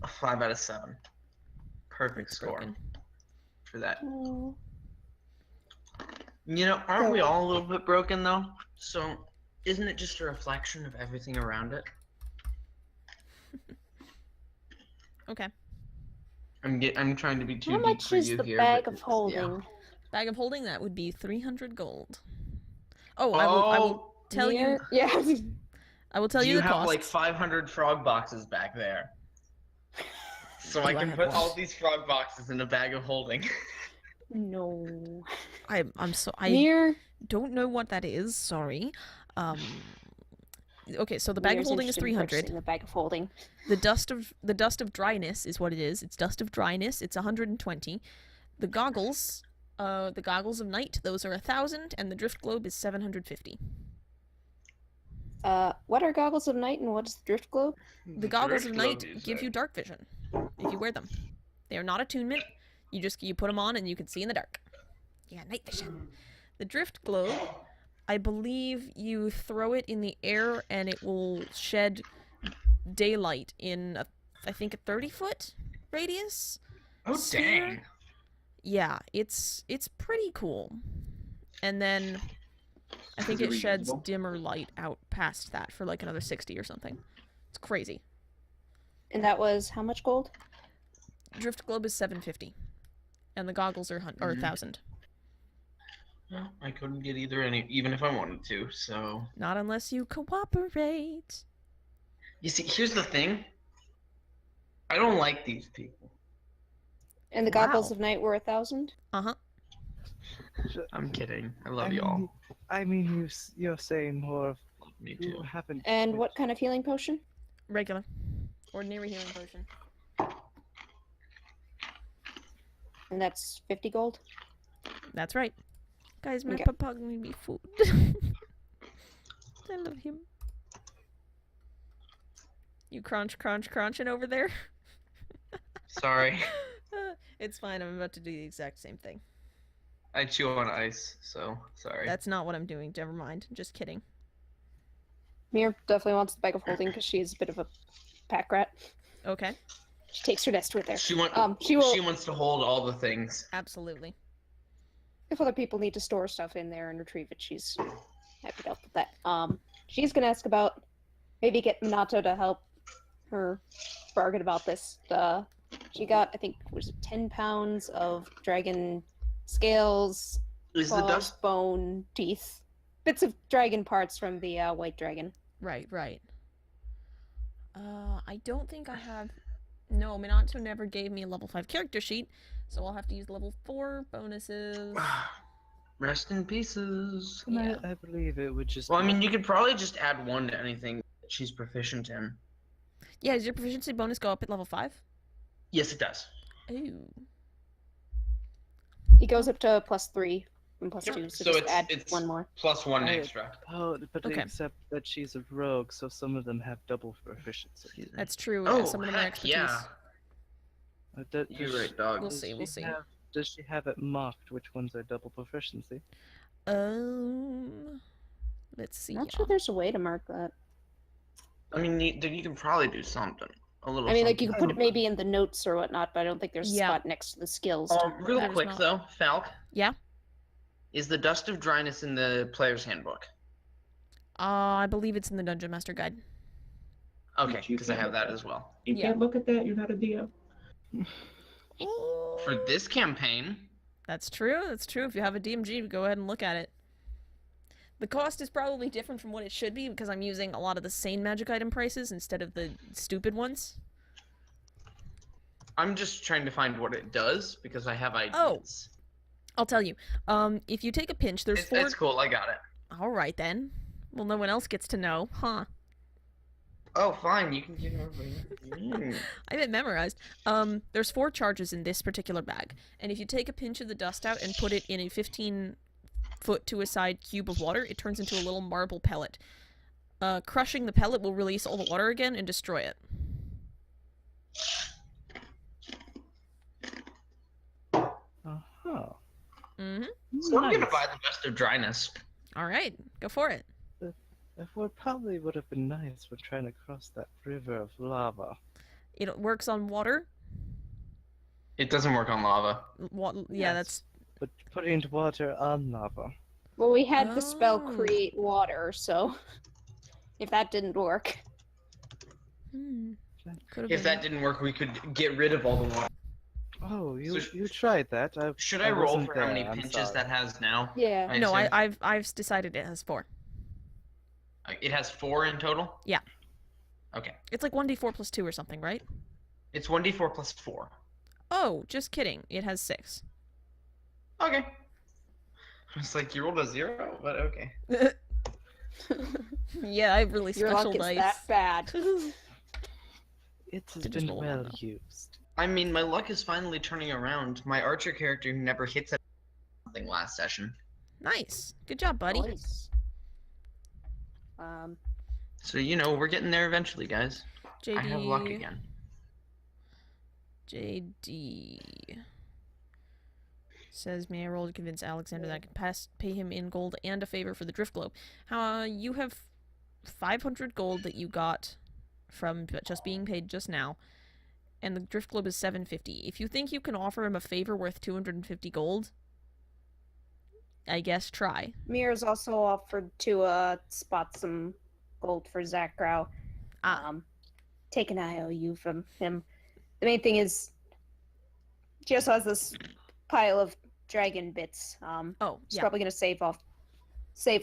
a 5 out of 7. Perfect It's score broken. for that. Oh. You know, aren't we all a little bit broken though? So, isn't it just a reflection of everything around it? Okay. I'm trying to be too How deep much for is you the here. bag but of it's- holding? yeah. Bag of holding, that would be 300 gold. Oh, I will tell you. Mir? Yeah. I will tell Do you you the have cost. like 500 frog boxes back there? So I Do I can have put one? all these frog boxes in a bag of holding. No. I Mir. don't know what that is. Sorry. Okay, so the bag of Mir's holding is interested in 300. purchasing The bag of holding. The dust of dryness is what it is. It's dust of dryness. It's 120. The goggles The goggles of night, those are 1,000, and the drift globe is 750. What are goggles of night and what's the drift globe? The goggles of night give you dark vision if you wear them. They are not attunement. You put them on and you can see in the dark. Yeah, night vision. The drift globe, I believe you throw it in the air and it will shed daylight in I think a 30-foot radius. Oh sphere. dang! Yeah, it's pretty cool. And then I think Is it it sheds reusable? dimmer light out past that for like another 60 or something. It's crazy. And that was how much gold? Drift globe is 750. And the goggles are 1,000. Well, I couldn't get either, even if I wanted to. So Not unless you cooperate. you see, here's the thing. I don't like these people. And the goggles Wow. of night were 1,000? Uh-huh. I'm kidding. I love y'all. I mean, you're saying more of Me who too. happened. And what kind of healing potion? Regular. Ordinary healing potion. And that's 50 gold? That's right. Guys, my Okay. papa gave me food. I love him. You crunching over there? Sorry, It's fine, I'm about to do the exact same thing. I chew on ice, so sorry. That's not what I'm doing, never mind. Just kidding. Mir definitely wants the bag of holding because she is a bit of a pack rat. Okay, She takes her nest with her. She wants. She will. She wants to hold all the things. absolutely. If other people need to store stuff in there and retrieve it, she's happy to help with that. She's gonna ask about maybe get Minato to help her bargain about this. She got, I think, was it 10 pounds of dragon scales, Is the claws, dust? bone, teeth, bits of dragon parts from the white dragon. Right. I don't think I have... No, Minato never gave me a level 5 character sheet, so I'll have to use level 4 bonuses. Rest in pieces. Yeah. I believe it would just. Well, I mean, you could probably just add one to anything that she's proficient in. Yeah, does your proficiency bonus go up at level 5? Yes, it does. Ooh. He goes up to +3 and +2, Yep, so so just it's- add it's- one more. Plus one Right. extra. Oh, but Okay. except that she's a rogue, so some of them have double proficiency. That's true. Oh, some of them are heck expertise. yeah. Does You're right, dog. We'll see, we'll see. Does she have it marked which ones are double proficiency? Let's see. Not sure there's a way to mark that. I mean, you can probably do something. A little. I mean, like you something. could put it maybe in the notes or whatnot, but I don't think there's a Yeah. spot next to the skills. to mark Real that. There's quick not. though, Falc. Yeah? Is the dust of dryness in the player's handbook? I believe it's in the Dungeon Master Guide. Okay, because I have that as well. You Yeah. can't look at that. You're not a DM. For this campaign, That's true. That's true. If you have a DMG, go ahead and look at it. The cost is probably different from what it should be because I'm using a lot of the sane magic item prices instead of the stupid ones. I'm just trying to find what it does because I have ideas. Oh. I'll tell you. If you take a pinch, there's four. It's cool. I got it. All right then. Well, no one else gets to know, huh? Oh, fine. You can get over it. I have it memorized. There's 4 charges in this particular bag, and if you take a pinch of the dust out and put it in a 15-foot to a side cube of water, it turns into a little marble pellet. Crushing the pellet will release all the water again and destroy it. Oh. Mm-hmm. So I'm gonna buy the dust of dryness. All right, go for it. What probably would have been nice when trying to cross that river of lava. It works on water. It doesn't work on lava. Yeah, Yes. that's... But putting water on lava. Well, we had the spell Oh. create water, so if that didn't work, Could have If that didn't work, we could get rid of all the water. Oh, you So- you tried that. Should I roll wasn't for how many there, I'm pinches sorry. that has now? yeah. I No, assume? I've decided it has 4. It has 4 in total? Yeah. Okay. It's like 1d4 plus 2 or something, right? It's 1d4 plus 4. Oh, just kidding. It has 6. Okay. It's like you rolled a 0, but okay. Yeah, I have really Your special luck is dice. that bad. It has To just been roll well them. used. I mean, my luck is finally turning around. My archer character who never hits it last session. Nice. Good job, buddy. Nice. So we're getting there eventually, guys. JD. I have luck again. JD says, may I roll to convince Alexander that I can pay him in gold and a favor for the Drift Globe. You have 500 gold that you got from just being paid just now, and the Drift Globe is 750. If you think you can offer him a favor worth 250 gold, I guess try. Mir's also offered to spot some gold for Zach Grau. Take an IOU from him. The main thing is, she also has this pile of dragon bits. She's probably gonna save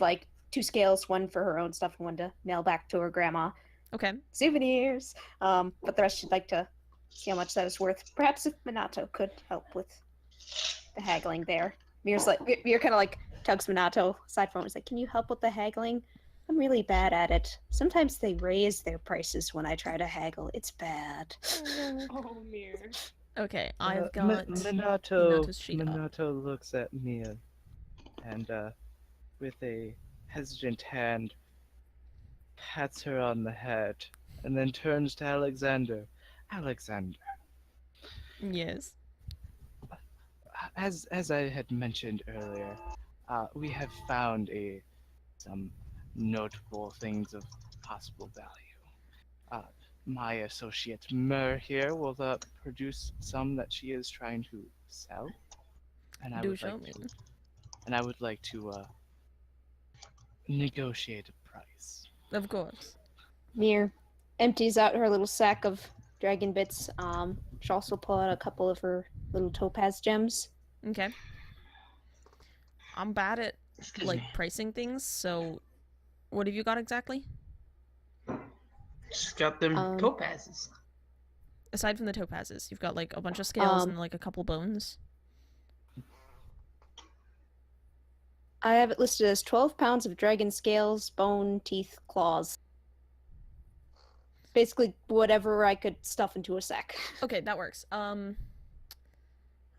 like 2 scales, one for her own stuff and one to mail back to her grandma. Okay. Souvenirs. But the rest she'd like to see how much that is worth. Perhaps if Minato could help with the haggling there. Mir kind of like tugs Minato aside from him. He's like, can you help with the haggling? I'm really bad at it. Sometimes they raise their prices when I try to haggle. It's bad. Oh, Mir. Okay, I've got Minato. Minato's sheet up. Minato looks at Mia, and with a hesitant hand, pats her on the head, and then turns to Alexander. Alexander, Yes. as I had mentioned earlier, we have found some notable things of possible value. My associate Mer here will produce some that she is trying to sell, and I would like to negotiate a price. Of course. Mir empties out her little sack of dragon bits. She'll also pull out a couple of her little topaz gems. Okay. I'm bad at Excuse like me. pricing things, so what have you got exactly? Just got them topazes. Aside from the topazes, you've got like a bunch of scales and like a couple bones. I have it listed as 12 pounds of dragon scales, bone, teeth, claws. Basically, whatever I could stuff into a sack. Okay, that works. I'm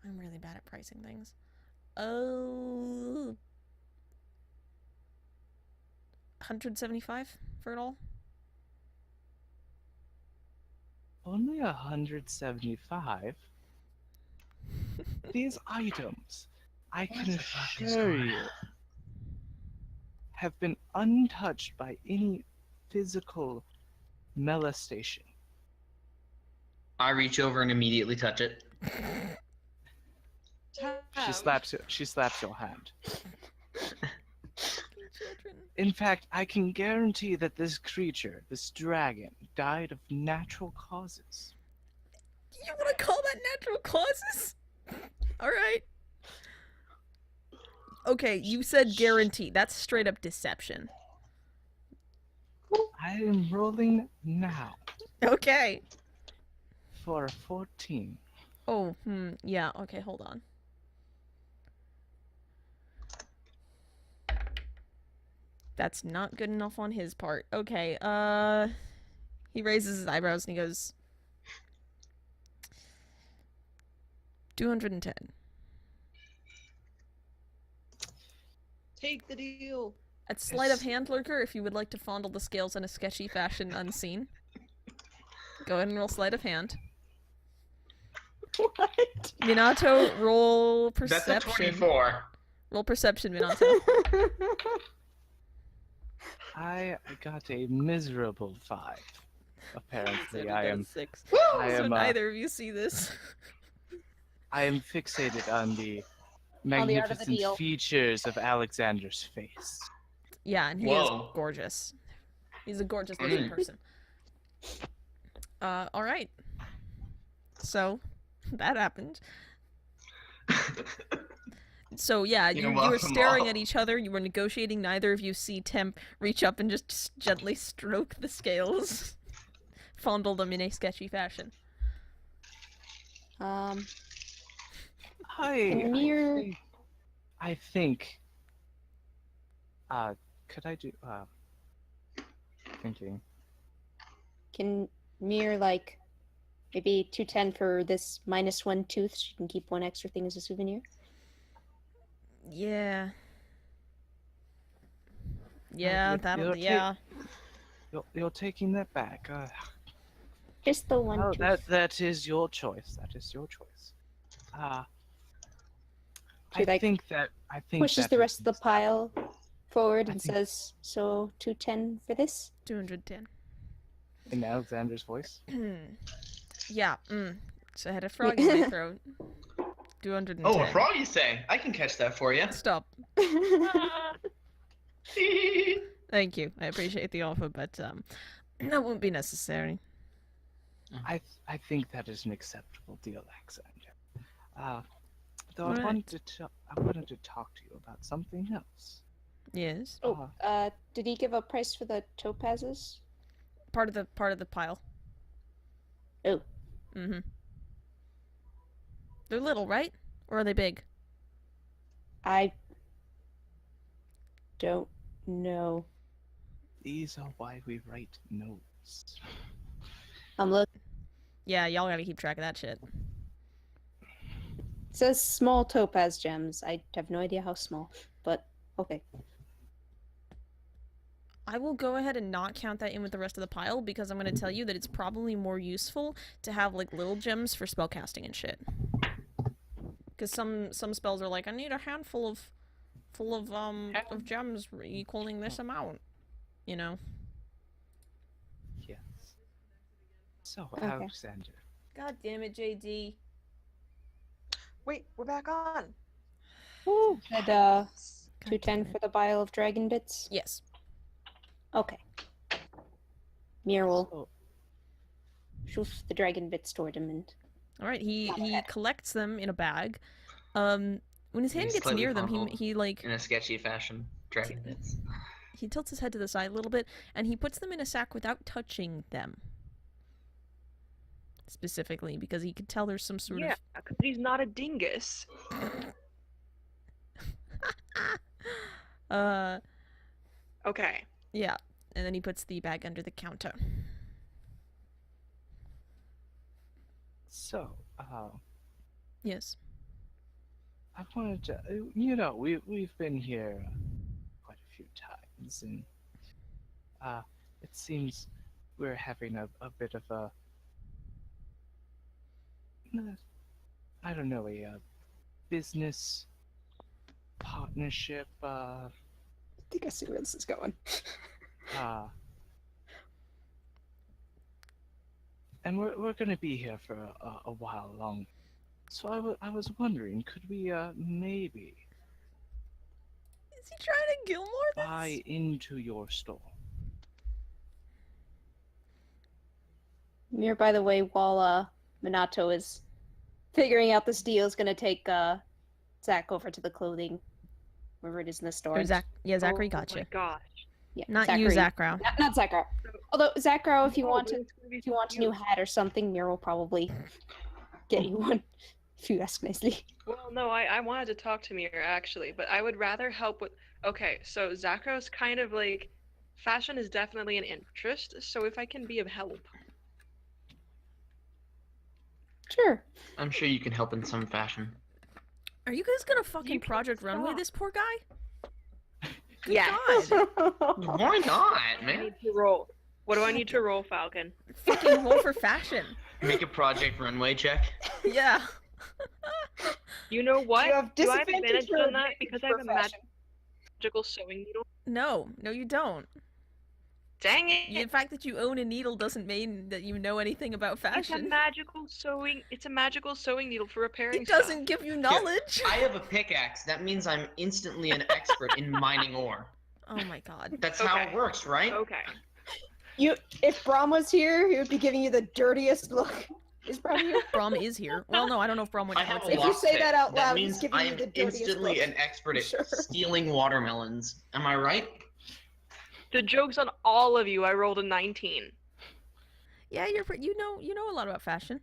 really bad at pricing things. Oh, 175 for it all? Only 175? These items, I can assure you, have been untouched by any physical molestation. I reach over and immediately touch it. She slaps your hand. Children. In fact, I can guarantee that this creature, this dragon, died of natural causes. You want to call that natural causes? Alright. Okay, you said guarantee. That's straight up deception. I am rolling now Okay. for a 14. Oh, yeah, okay, hold on. That's not good enough on his part. Okay, he raises his eyebrows and he goes, 210. Take the deal. At sleight of hand, Lurker, if you would like to fondle the scales in a sketchy fashion unseen. Go ahead and roll sleight of hand. What? Minato, roll perception. That's a 24. Roll perception, Minato. I got a miserable 5. Apparently, I am 6. I So am neither of you see this. I am fixated on the On the art of the magnificent deal. features of Alexander's face. Yeah, and he Whoa. is gorgeous. He's a gorgeous looking person. Alright. So, that happened. So yeah, you were welcome staring all. at each other, you were negotiating, neither of you see Temp reach up and just gently stroke the scales. Fondle them in a sketchy fashion. Um, I think could I do thinking. can Mir, like, maybe 210 for this -1 tooth? She can keep one extra thing as a souvenir. Yeah. Yeah, you're- that'll. you're Yeah. You're taking that back. Just the one Oh, tooth. that is your choice. That is your choice. She, like, I think pushes that the is rest of the pile forward I and think- says, "So 210 for this." 210. in Alexander's voice. Yeah. So I had a frog in my throat. 210. Oh, a frog, you say? I can catch that for you. Stop. Thank you. I appreciate the offer, but that won't be necessary. I think that is an acceptable deal, Alexander. Though Right. I wanted to talk to you about something else. Yes. Oh, did he give a price for the topazes? Part of the pile. Oh. Mm-hmm. They're little, right? Or are they big? I don't know. These are why we write notes. I'm looking. Yeah, y'all gotta keep track of that shit. It says small topaz gems. I have no idea how small, but okay. I will go ahead and not count that in with the rest of the pile because I'm going to tell you that it's probably more useful to have like little gems for spellcasting and shit. Because some spells are like, I need a handful of gems equaling this amount, you know. Yes. So, Okay. Alexander, God damn it, JD. Wait, we're back on. Woo! Said God 210 damn for it. the vial of dragon bits. Yes. Okay. Mir will Oh. shoot the dragon bits toward him and All right. He Okay. collects them in a bag. When his hand He's gets slightly near them, fumbled. he like In a sketchy fashion. Dragon bits. he tilts his head to the side a little bit and he puts them in a sack without touching them. Specifically, because he could tell there's some sort Yeah, because he's not a dingus. of Okay. yeah, and then he puts the bag under the counter. so, Yes. I wanted to, you know, we've been here quite a few times, and it seems we're having a bit of a, I don't know, a business partnership. I think I see where this is going. And we're gonna be here for a while long. So I was wondering, could we maybe Is he trying to Gilmore this? buy into your store? Mir, by the way, while Minato is figuring out this deal, is gonna take Zach over to the clothing, wherever it is in the store. Or Zach? Yeah, Zachary Oh got my you. gosh. Yeah, Not you, Zachary. Zachrow. Not Zachrow. Although Zachrow, if you No, want but to, it's gonna be if you want a new cute. hat or something, Mir will probably get you one. If you ask nicely. Well, no, I wanted to talk to Mir actually, but I would rather help with. Okay, so Zakro's kind of like, fashion is definitely an interest. So if I can be of help, Sure. I'm sure you can help in some fashion. Are you guys gonna fucking You can Project Runway stop. this poor guy? Good Yeah. God. Why not, I man? need to roll. What do I need to roll, Falcon? Fucking roll for fashion. Make a Project Runway check. Yeah. You know what? You have do I have disadvantage advantage or on that advantage because I for have a fashion? magical sewing needle? No, you don't. Dang it! The fact that you own a needle doesn't mean that you know anything about It's a fashion. magical sewing. It's a magical sewing needle for repairing It stuff. doesn't give you knowledge. I have a pickaxe. That means I'm instantly an expert in mining ore. Oh my god. That's how it Okay. works, right? Okay. If Brom was here, he would be giving you the dirtiest look. Is Brom here? Brom is here. Well, no, I don't know if Brom would I ever have a say If you that. say that out That loud, means he's giving I you am the dirtiest instantly look. an expert at Sure. stealing watermelons. Am I right? The joke's on all of you. I rolled a 19. Yeah, you know a lot about fashion.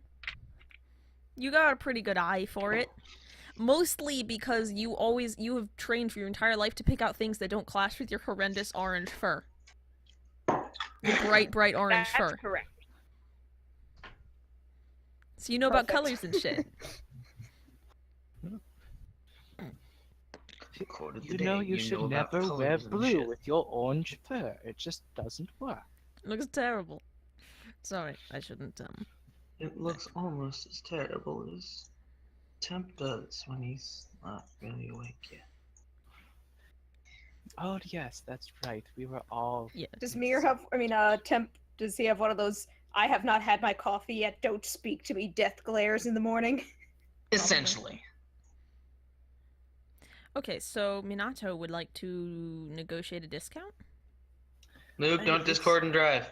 You got a pretty good eye for it. Mostly because you have trained for your entire life to pick out things that don't clash with your horrendous orange fur. Your bright orange That's fur. correct. So you know about Perfect. colors and shit. Quote of the You know day, you should about never wear colors and blue shit. with your orange fur. It just doesn't work. Looks terrible. Sorry, I shouldn't, It looks almost as terrible as Temp does when he's not really awake yet. Oh yes, that's right. We were all. Yeah. Does Mir have? I mean, Temp. Does he have one of those? I have not had my coffee yet. Don't speak to me. Death glares in the morning. Essentially. Okay, so Minato would like to negotiate a discount? Luke, don't It's- Discord and drive.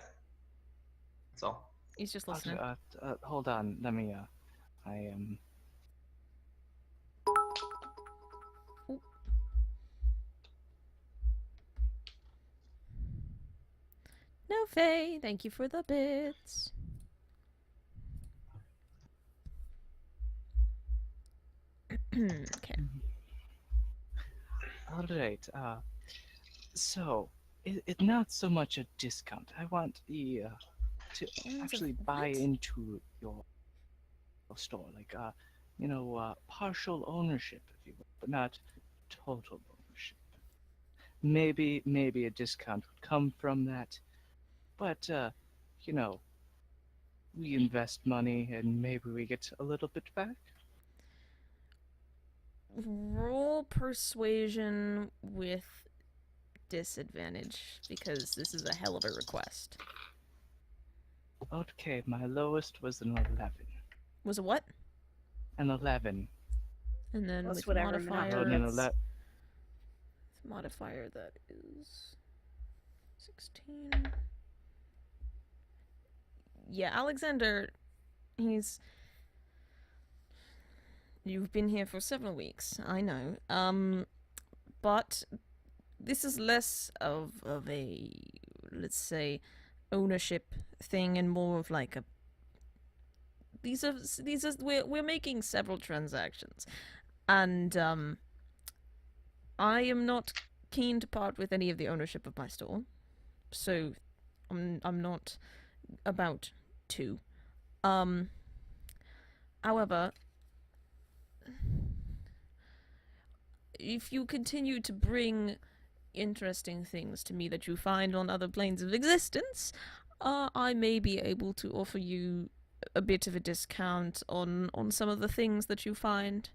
That's all. He's just I'll listening. hold on. Let me. I am. No, Faye, thank you for the bits. Okay. All right. So it's not so much a discount. I want the to Hands of actually buy what? into your store, like partial ownership, if you will, but not total ownership. Maybe a discount would come from that, but we invest money and maybe we get a little bit back. Roll persuasion with disadvantage because this is a hell of a request. Okay, my lowest was an 11. Was a what? An 11. And then Plus with whatever modifier, Minato an gets. modifier that is 16. Yeah, Alexander, you've been here for several weeks, I know. But this is less of a, let's say, ownership thing and more of like a we're making several transactions, and I am not keen to part with any of the ownership of my store, so I'm not about to. However, if you continue to bring interesting things to me that you find on other planes of existence, I may be able to offer you a bit of a discount on some of the things that you find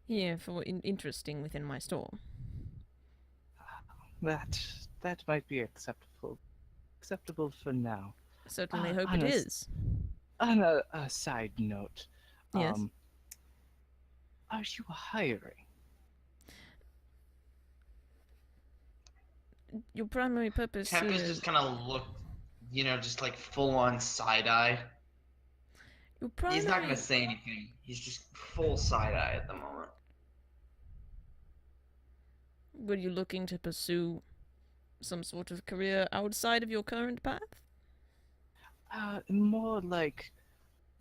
here for interesting within my store. That might be acceptable for now. I certainly hope on it a s- is. On a side note, Yes. Are you hiring? Your primary purpose Temp here is just kind of look, just like full on side eye. your He's not primary gonna say anything. He's just full side eye at the moment. were you looking to pursue some sort of career outside of your current path? More like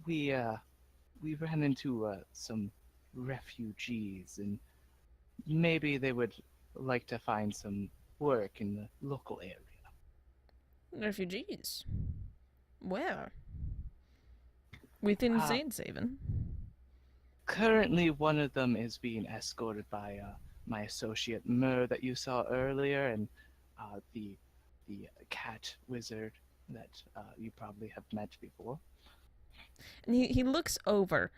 we ran into some refugees, and maybe they would like to find some work in the local area. Refugees? Where? Within Saintshaven? Currently, one of them is being escorted by my associate Mur that you saw earlier, and the cat wizard that you probably have met before. And he looks over,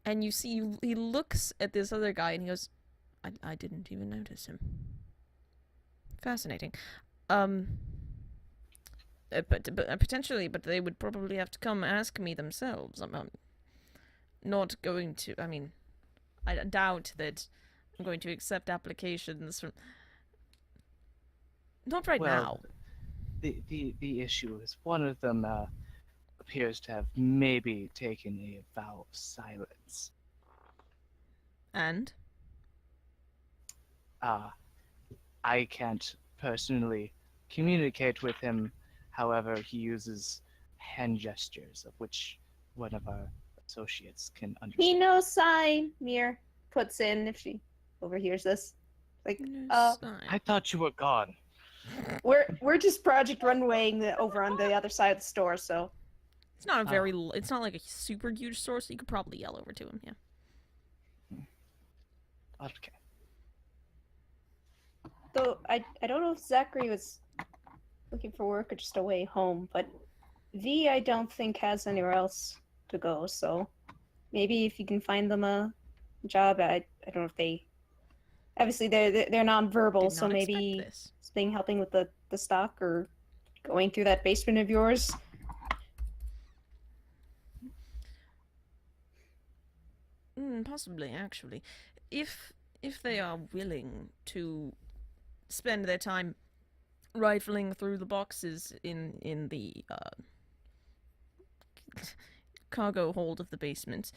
and you see he looks at this other guy, and he goes, I didn't even notice him. Fascinating. But potentially, but they would probably have to come ask me themselves. I'm not going to. I mean, I doubt that I'm going to accept applications from. Not right now. The issue is one of them appears to have maybe taken a vow of silence. And I can't personally communicate with him. However, he uses hand gestures, of which one of our associates can understand. He knows sign. Mir puts in if she overhears this. Like, no sign. I thought you were gone. we're just Project Runwaying over on the other side of the store, so It's not a very. It's not like a super huge store, so you could probably yell over to him. Yeah. Okay. So I don't know if Zachary was looking for work or just a way home, but V I don't think has anywhere else to go. So maybe if you can find them a job, I don't know if they. Obviously, they're non-verbal, Did so not maybe expect this. something helping with the stock or going through that basement of yours. Possibly, actually. If they are willing to spend their time rifling through the boxes in the cargo hold of the basement,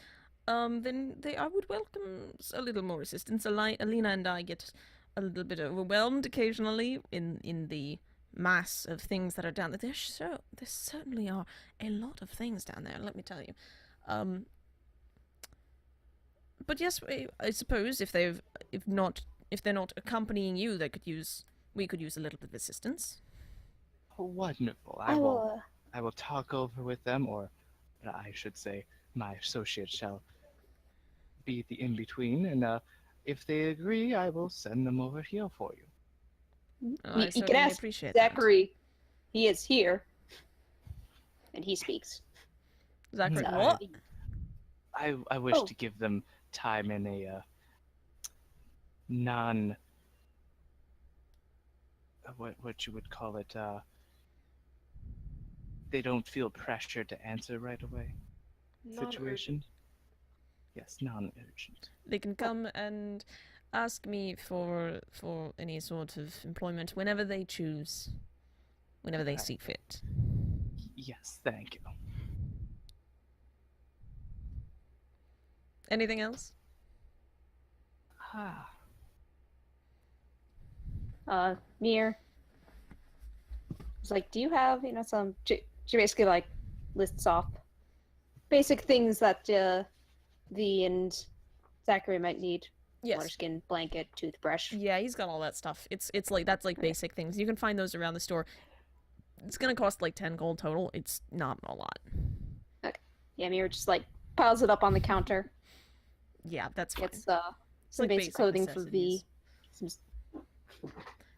then I would welcome a little more assistance. Alina and I get a little bit overwhelmed occasionally in the mass of things that are down there. There certainly are a lot of things down there, let me tell you. But yes, I suppose if they're not accompanying you, we could use a little bit of assistance. Oh, wonderful. I will. I will talk over with them, or I should say, my associate shall be the in-between, and if they agree, I will send them over here for you. Oh, You I can certainly ask appreciate that. Zachary. He is here, and he speaks. Zachary, I- what? I wish Oh. to give them time in a non what you would call it, they don't feel pressure to answer right away situation. Yes, non-urgent. They can come and ask me for any sort of employment whenever they choose, whenever they Okay. see fit. Yes, thank you. Anything else? Ah, Mir. It's like, do you have, some. She basically like lists off basic things that V and Zachary might need. Yes. Waterskin, blanket, toothbrush. Yeah, he's got all that stuff. It's like that's like basic things. You can find those around the store. It's gonna cost like 10 gold total. It's not a lot. Yeah, Mir just like piles it up on the counter. Yeah, that's fine. Gets some like basic basic clothing for V. necessities.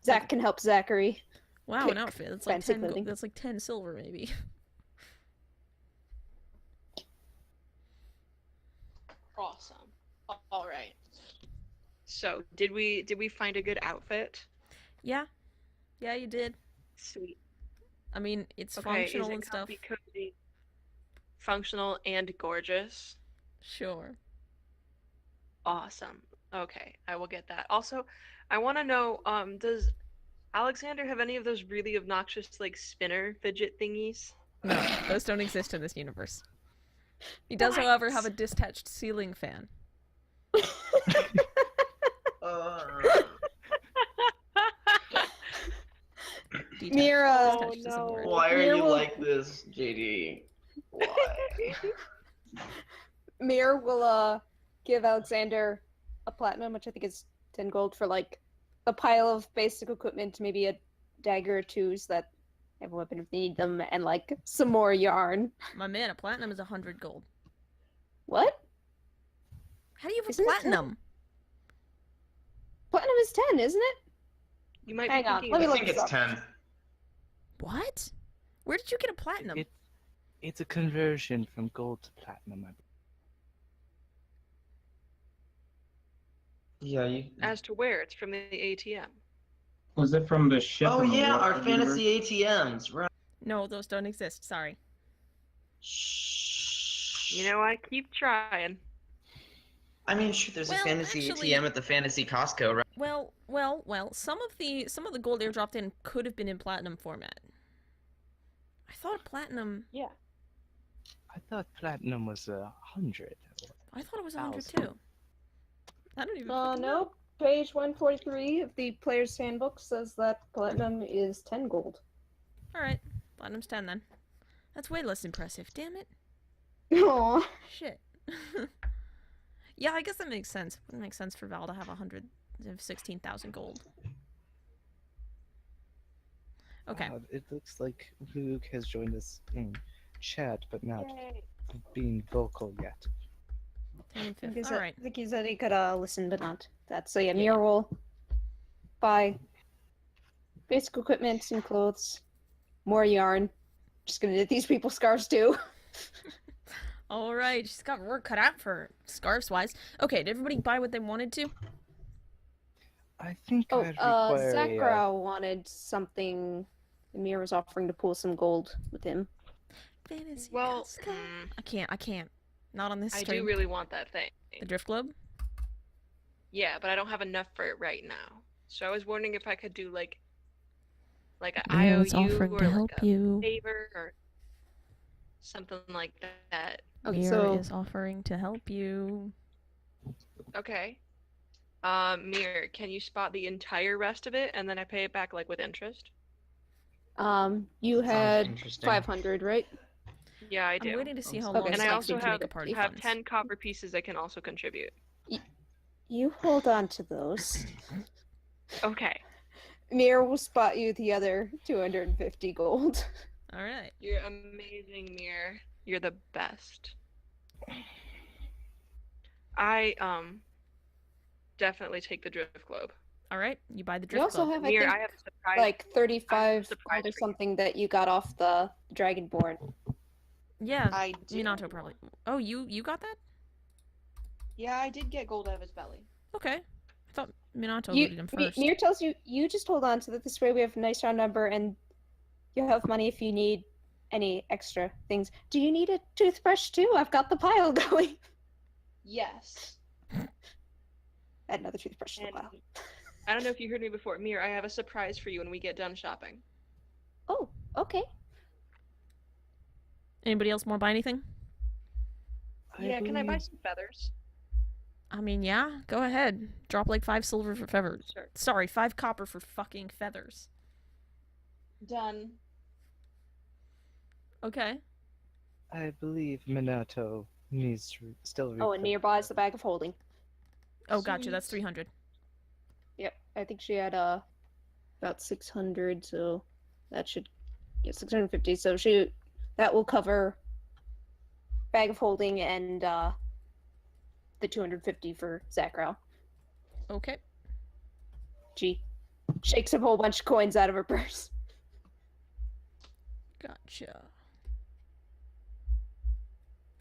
Zach can help Zachary. Wow, pick an outfit. That's like fancy 10 clothing. that's like 10 silver maybe. Awesome. All right. So, did we find a good outfit? Yeah. Yeah, you did. Sweet. I mean, it's Okay, functional is it and stuff. comfy, cozy, functional, and gorgeous? Sure. Awesome. Okay, I will get that. Also, I want to know, does Alexander have any of those really obnoxious, like, spinner fidget thingies? No, those don't exist in this universe. He does, however, have a detached ceiling fan. Detached. Mira. Detached is a Oh, word. no. Why are Mir you will- like this, JD? Why? Mir will give Alexander a platinum, which I think is 10 gold for like a pile of basic equipment, maybe a dagger or two so that they have a weapon if they need them, and like some more yarn. My man, a platinum is 100 gold. What? How do you have a Isn't it platinum? Platinum is 10, isn't it? You might Hang be on, thinking let me I of- look think this it's up. 10. What? Where did you get a platinum? It's a conversion from gold to platinum. Yeah, you. as to where it's from the ATM. Was it from the ship? Oh in the yeah, War our of the Universe? fantasy ATMs, right? No, those don't exist. Sorry. Shh. You know, I keep trying. I mean, sure, there's Well, a fantasy actually- ATM at the fantasy Costco, right? Well. Some of the gold airdropped in could have been in platinum format. I thought platinum. Yeah. I thought platinum was 100. I thought it was 100 1,000. too. I don't even. fucking know. No. Page 143 of the player's handbook says that platinum is 10 gold. All right, platinum's 10 then. That's way less impressive. Damn it. Aww. Shit. Yeah, I guess that makes sense. Wouldn't make sense for Val to have 16,000 gold. Okay. It looks like Luke has joined us in chat, but not being vocal yet. 10 and I 5. think All right. he said he could listen, but not that. So yeah, Yeah. Mir will buy Basic equipment and clothes. More yarn. Just gonna knit these people scarves too. Alright, she's got work cut out for her, scarves-wise. Okay, did everybody buy what they wanted to? I think Oh, I'd require a, Zakra wanted something. Emir was offering to pull some gold with him. Fantasy Well, Casca. I can't. Not on this I stream. do really want that thing. The Drift Globe? Yeah, but I don't have enough for it right now. So I was wondering if I could do like an Mira is IOU offering or to like help a you. favor or something like that. Okay, Mira so is offering to help you. Okay. Mir, can you spot the entire rest of it and then I pay it back like with interest? you Sounds had interesting. 500, right? Yeah, I I'm do. waiting to see how Okay, long And it's I taking also to have, make a party have funds. 10 copper pieces I can also contribute. You hold on to those. Okay. Mir will spot you the other 250 gold. Alright. You're amazing, Mir. You're the best. I definitely take the drift globe. Alright, you buy the You Drift also Globe. have, I Mir, think, I have a surprise. like 35 surprise gold or for you. something that you got off the Dragonborn. Yeah, I do. Minato probably. Oh, you got that? Yeah, I did get gold out of his belly. Okay. I thought Minato You, looted him first. Mir tells you, you just hold on to that. This way we have a nice round number and you have money if you need any extra things. Do you need a toothbrush too? I've got the pile going. Yes. Add another toothbrush to the And pile. I don't know if you heard me before. Mir, I have a surprise for you when we get done shopping. Oh, okay. Anybody else want to buy anything? Yeah, can I buy some feathers? I mean, yeah, go ahead. Drop like 5 silver for feathers. Sure. Sorry, 5 copper for fucking feathers. Done. Okay. I believe Minato needs to still Oh, and replenish nearby is her. the bag of holding. Oh, gotcha. That's Sweet. 300. Yep, I think she had about 600, so that should, yeah, 650. So that will cover bag of holding and the 250 for Zakrow. Okay. She shakes a whole bunch of coins out of her purse. Gotcha.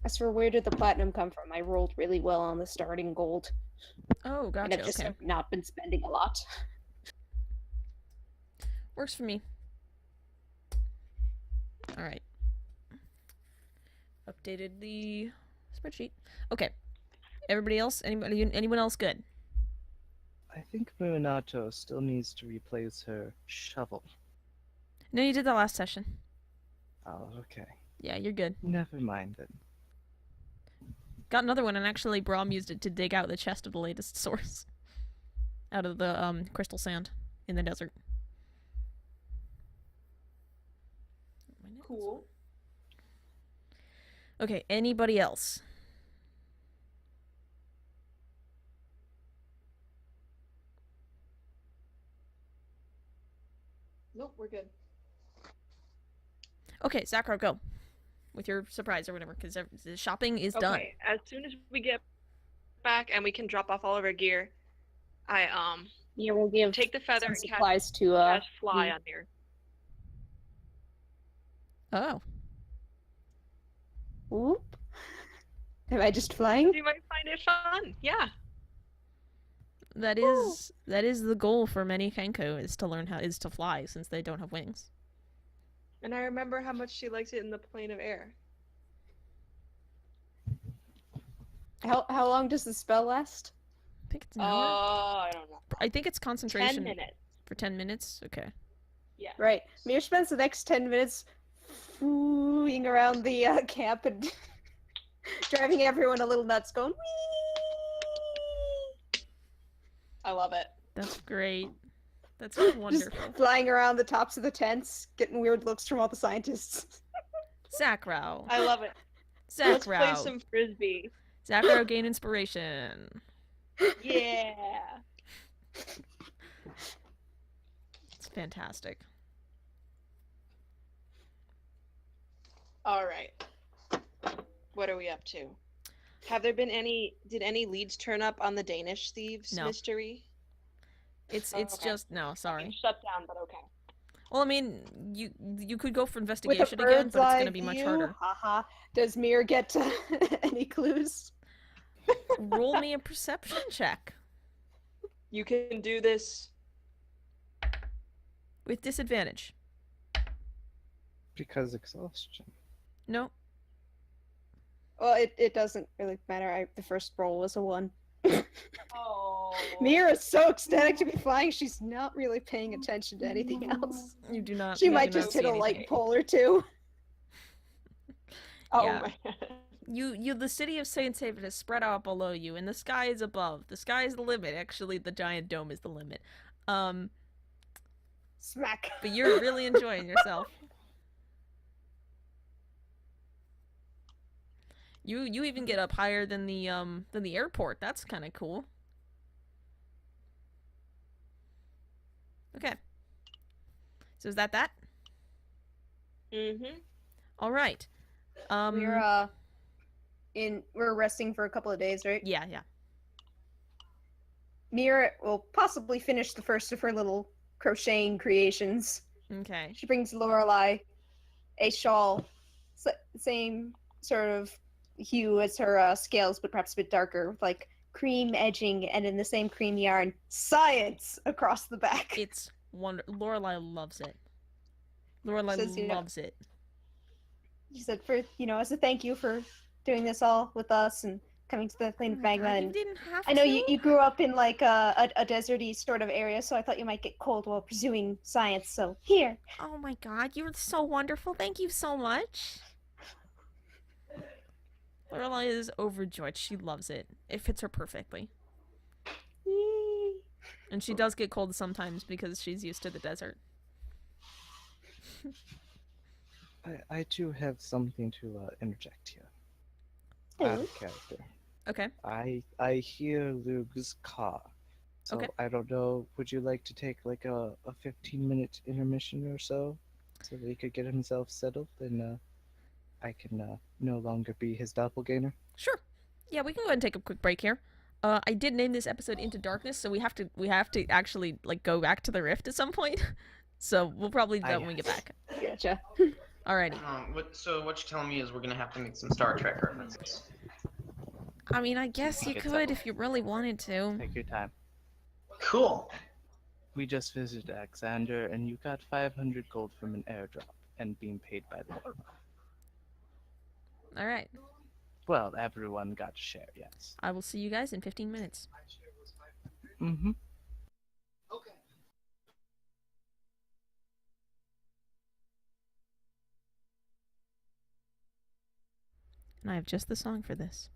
As for where did the platinum come from, I rolled really well on the starting gold, Oh, and gotcha. I've just Okay. not been spending a lot. Works for me. Alright. Updated the spreadsheet. Okay. Everybody else? Anyone else good? I think Minato still needs to replace her shovel. No, you did that last session. Oh, okay. Yeah, you're good. Never mind then. Got another one, and actually Braum used it to dig out the chest of the latest source. Out of the crystal sand in the desert. Cool. Okay, anybody else? Nope, we're good. Okay, Zakro, go. With your surprise or whatever, because the shopping is done. Okay, as soon as we get back and we can drop off all of our gear, I Yeah, we'll give take the feather some and supplies to cast fly me. on Mir. Oh. Whoop. Am I just flying? You might find it fun. Yeah. That is the goal for many Kenko, is to learn how to fly, since they don't have wings. And I remember how much she likes it in the plane of air. How long does the spell last? I think it's an hour. I don't know. I think it's 10 concentration minutes. for 10 minutes. Okay. Yeah. Right. Mir spends the next 10 minutes fooing around the camp and driving everyone a little nuts, going whee! I love it. That's great. That's Just wonderful. flying around the tops of the tents, getting weird looks from all the scientists. Zakro. I love it. Let's play Zakro. some frisbee. Zakro gain inspiration. Yeah. It's fantastic. All right. What are we up to? Have there been did any leads turn up on the Danish thieves No. mystery? It's Okay. just no, sorry. Shut down, but okay. Well, I mean, you could go for With a investigation again, bird's but it's eye gonna be much view, harder. haha. Does Mir get any clues? Roll me a perception check You can do this. with disadvantage. Because exhaustion. No. Well, it doesn't really matter. The first roll was a 1. Oh. Mir is so ecstatic to be flying, she's not really paying attention to anything else. You do not. She you might do not just see hit a anything. light pole or two. Oh Yeah. my. The city of Saint David is spread out below you, and the sky is above. The sky is the limit. Actually, the giant dome is the limit. Smack. But you're really enjoying yourself. You even get up higher than the airport. That's kind of cool. Okay. So is that? Mm-hmm. All right. We're resting for a couple of days, right? Yeah. Mir will possibly finish the first of her little crocheting creations. Okay. She brings Lorelei a shawl, same sort of hue as her scales, but perhaps a bit darker, with like cream edging, and in the same cream yarn, science across the back. It's wonderful. Lorelei loves it. Lorelei Says, loves it. She said, as a thank you for doing this all with us and coming to the Plain of Magma. God, you And didn't have I know to. you grew up in like a deserty sort of area, so I thought you might get cold while pursuing science. So here. Oh my God, you're so wonderful. Thank you so much. Lorelei is overjoyed. She loves it. It fits her perfectly. Yay. And she does get cold sometimes because she's used to the desert. I do have something to interject here. Out of character. Okay. I hear Luke's car. So Okay. I don't know, would you like to take like a 15-minute intermission or so that he could get himself settled and I can no longer be his doppelganger? Sure. Yeah, we can go ahead and take a quick break here. I did name this episode Into Darkness, so we have to actually like go back to the rift at some point. So we'll probably do that when we get back. Gotcha. Alrighty. So what you're telling me is we're gonna have to make some Star Trek references. I mean, I guess you Okay, could if you really wanted to. Take your time. Cool. We just visited Alexander and you got 500 gold from an airdrop and being paid by the government. Alright. Well, everyone got a share, yes. I will see you guys in 15 minutes. Mm-hmm. And I have just the song for this.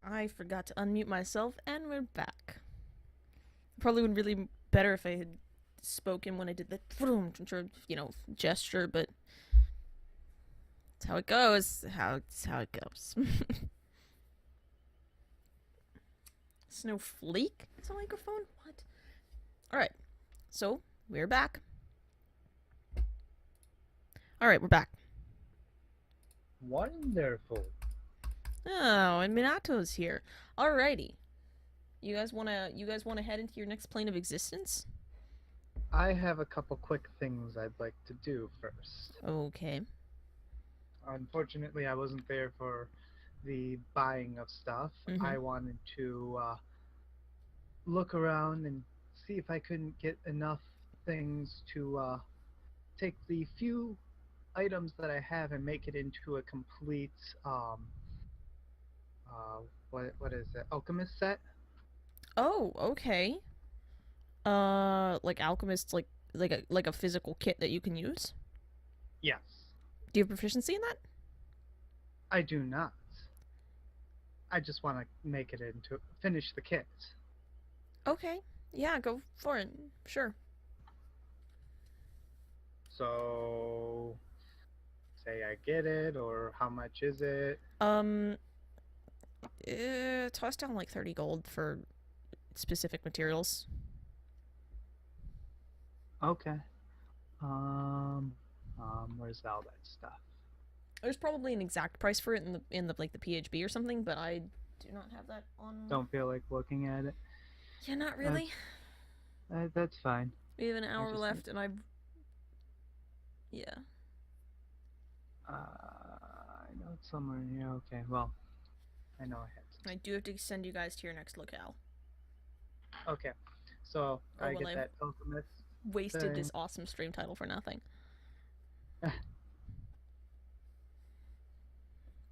I forgot to unmute myself, and we're back. Probably would really better if I had spoken when I did the gesture, but that's how it goes. It's how it goes. Snowflake? It's a microphone? What? Alright, so we're back. Alright, we're back. Wonderful. Oh, and Minato's here. Alrighty. You guys wanna head into your next plane of existence? I have a couple quick things I'd like to do first. Okay. Unfortunately, I wasn't there for the buying of stuff. I wanted to look around and see if I couldn't get enough things to take the few items that I have and make it into a complete what is it? Alchemist set? Oh, okay. Like alchemist, like a physical kit that you can use? Yes. Do you have proficiency in that? I do not. I just want to make it into finish the kit. Okay. Yeah, go for it. Sure. So, say I get it, or how much is it? Toss down like 30 gold for specific materials. Okay. Where's all that stuff? There's probably an exact price for it in the like the PHB or something, but I do not have that on. Don't feel like looking at it. Yeah, not really. That's fine. We have an hour left, and yeah. I know it's somewhere in here. Okay, well, I know I had to. I do have to send you guys to your next locale. Okay, so Oh, I well, get that alchemist. Wasted thing. this awesome stream title for nothing.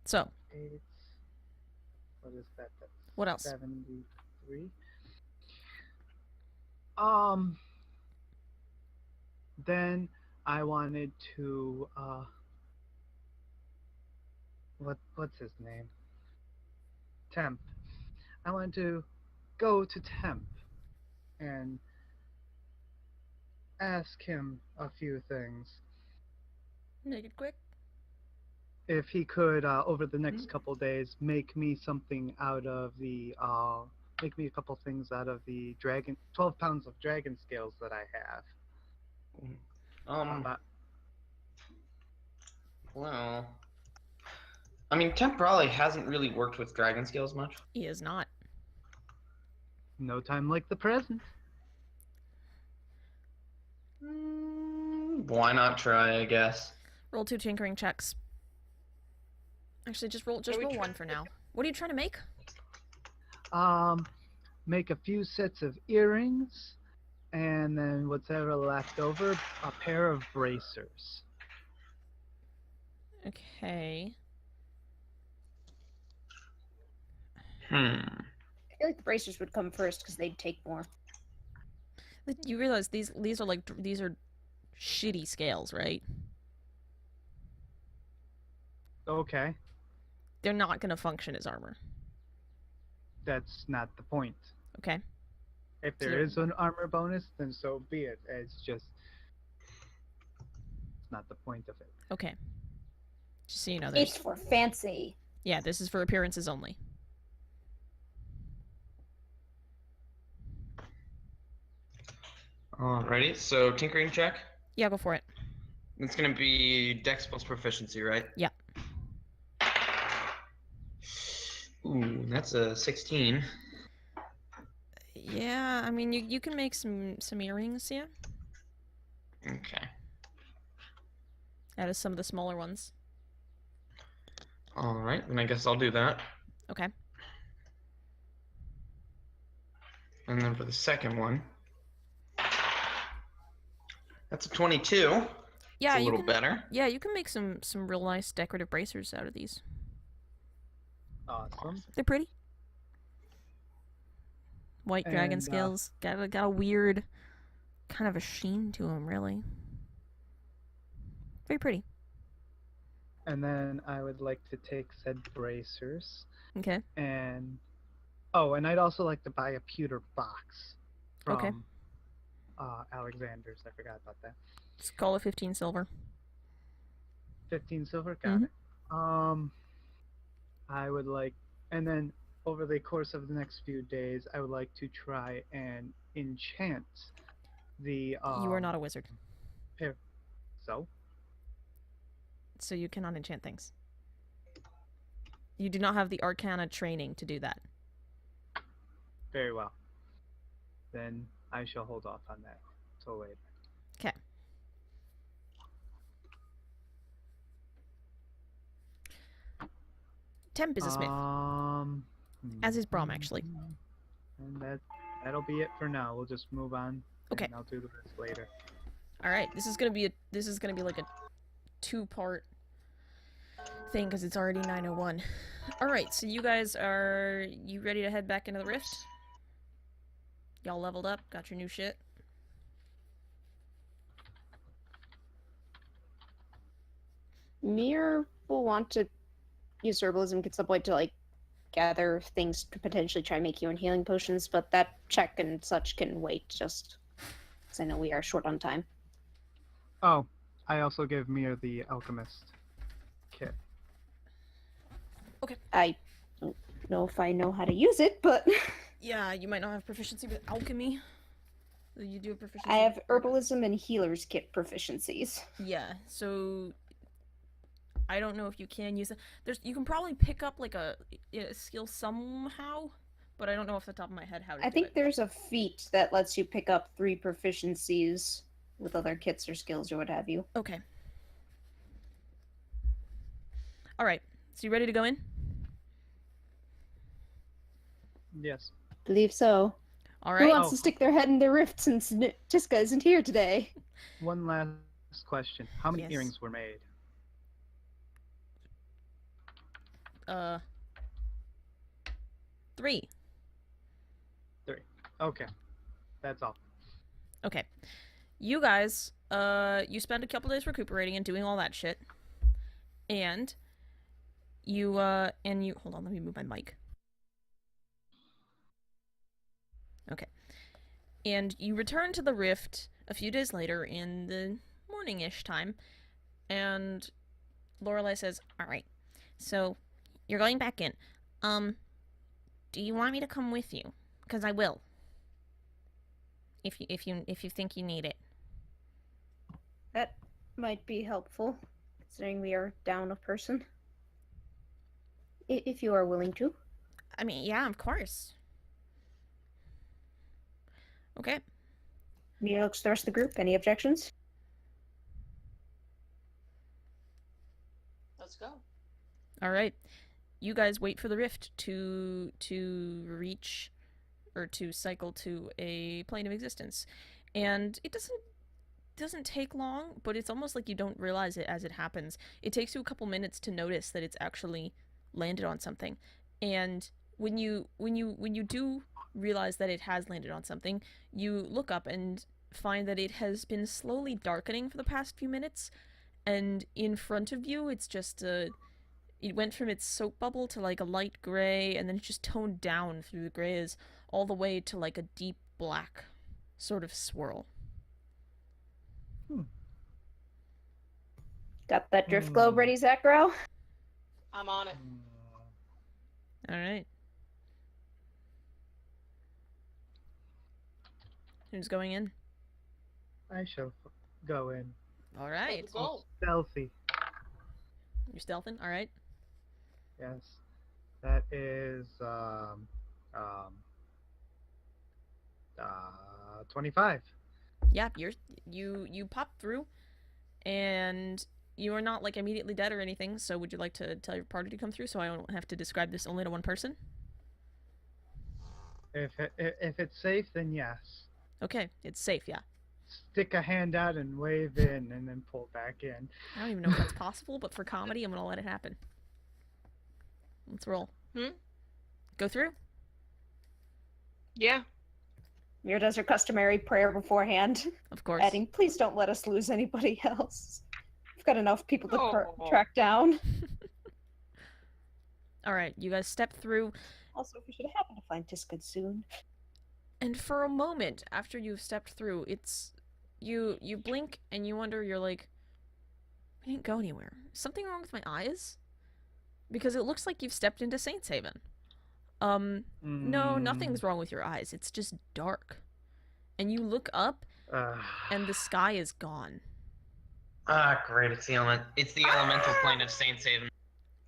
So, What is that? That's what else? 73. Then I wanted to what's his name? Temp. I wanted to go to Temp and ask him a few things. Make it quick. If he could, over the next couple days, make me something out of the, make me a couple things out of the 12 pounds of dragon scales that I have. Well, I mean, Temp probably hasn't really worked with dragon scales much. He is not. No time like the present. Why not try, I guess? Roll 2 tinkering checks. Actually, just roll one for now. What are you trying to make? Make a few sets of earrings, and then whatever left over, a pair of bracers. Okay. I feel like the bracers would come first because they'd take more. You realize these are shitty scales, right? Okay, They're not gonna function as armor. that's not the point. Okay. If So there is an armor bonus, then so be it. It's just not the point of it. Okay. Just so you know, It's for fancy. yeah, this is for appearances only. Alrighty, so tinkering check. Yeah, go for it. It's gonna be Dex plus proficiency, right? Yeah. Ooh, that's a 16. Yeah, I mean, you can make some earrings, yeah, Okay. out of some of the smaller ones. Alright, then I guess I'll do that. Okay. And then for the second one, that's a 22. Yeah, It's a you little can. better. Yeah, you can make some real nice decorative bracers out of these. Awesome. They're pretty. White dragon And, scales got a weird kind of a sheen to them, really. Very pretty. And then I would like to take said bracers. Okay. And and I'd also like to buy a pewter box from Okay. Alexander's. I forgot about that. Just call it 15 silver. 15 silver, got it. I would like, and then over the course of the next few days, I would like to try and enchant the. You are not a wizard. So? So you cannot enchant things. You do not have the Arcana training to do that. Very well. Then I shall hold off on that till later. Okay. Temp is a smith. As is Brom, actually. And that'll be it for now. We'll just move on. Okay. And I'll do the rest later. All right. This is gonna be like a 2-part thing because it's already 9:01. All right. So you guys are ready to head back into the rift? Y'all leveled up, got your new shit. Mir will want to use herbalism at some point to like gather things to potentially try and make healing potions, but that check and such can wait just because I know we are short on time. Oh, I also gave Mir the alchemist kit. Okay. I don't know if I know how to use it, but Yeah, you might not have proficiency with alchemy. You do have proficiency. I have herbalism and healer's kit proficiencies. Yeah, so I don't know if you can use it. You can probably pick up like a skill somehow, but I don't know off the top of my head how to I do think it. there's a feat that lets you pick up 3 proficiencies with other kits or skills or what have you. Okay. All right. So you ready to go in? Yes. Believe so. All Who right. wants to stick their head in their rift since Tiska isn't here today? One last question. How many Yes. earrings were made? 3. 3. Okay. That's all. Okay. You guys, you spend a couple days recuperating and doing all that shit. And you hold on, let me move my mic. Okay. And you return to the rift a few days later in the morning-ish time, and Lorelei says, "All right, so you're going back in. Do you want me to come with you? Because I will. If you think you need it." That might be helpful, considering we are down a person. If you are willing to. I mean, yeah, of course. Okay. Mir looks to the rest of the group. Any objections? Let's go. All right. You guys wait for the rift to reach or to cycle to a plane of existence. And it doesn't take long, but it's almost like you don't realize it as it happens. It takes you a couple minutes to notice that it's actually landed on something. And when you do realize that it has landed on something, you look up and find that it has been slowly darkening for the past few minutes, and in front of you it's just it went from its soap bubble to like a light gray, and then it just toned down through the grays all the way to like a deep black sort of swirl. Got that drift globe ready, Zachrow? I'm on it. All right. Who's going in? I shall go in. All right. Let's go. Stealthy. You're stealthing? All right. Yes. That is 25. Yeah, you pop through, and you are not like immediately dead or anything. So would you like to tell your party to come through so I don't have to describe this only to one person? If it's safe, then yes. Okay, it's safe, yeah. Stick a hand out and wave in, and then pull back in. I don't even know if that's possible, but for comedy, I'm gonna let it happen. Let's roll. Go through? Yeah. Mir does her customary prayer beforehand, Of course. adding, "Please don't let us lose anybody else." I've got enough people to Oh. track down. Alright, you guys step through, Also, if we should happen to find Tiskud soon. and for a moment after you've stepped through, it's... You blink, and you wonder, you're like... I didn't go anywhere. Is something wrong with my eyes? Because it looks like you've stepped into Saints Haven. No, nothing's wrong with your eyes. It's just dark. And you look up, and the sky is gone. Great. It's the elemental plane of Saints Haven.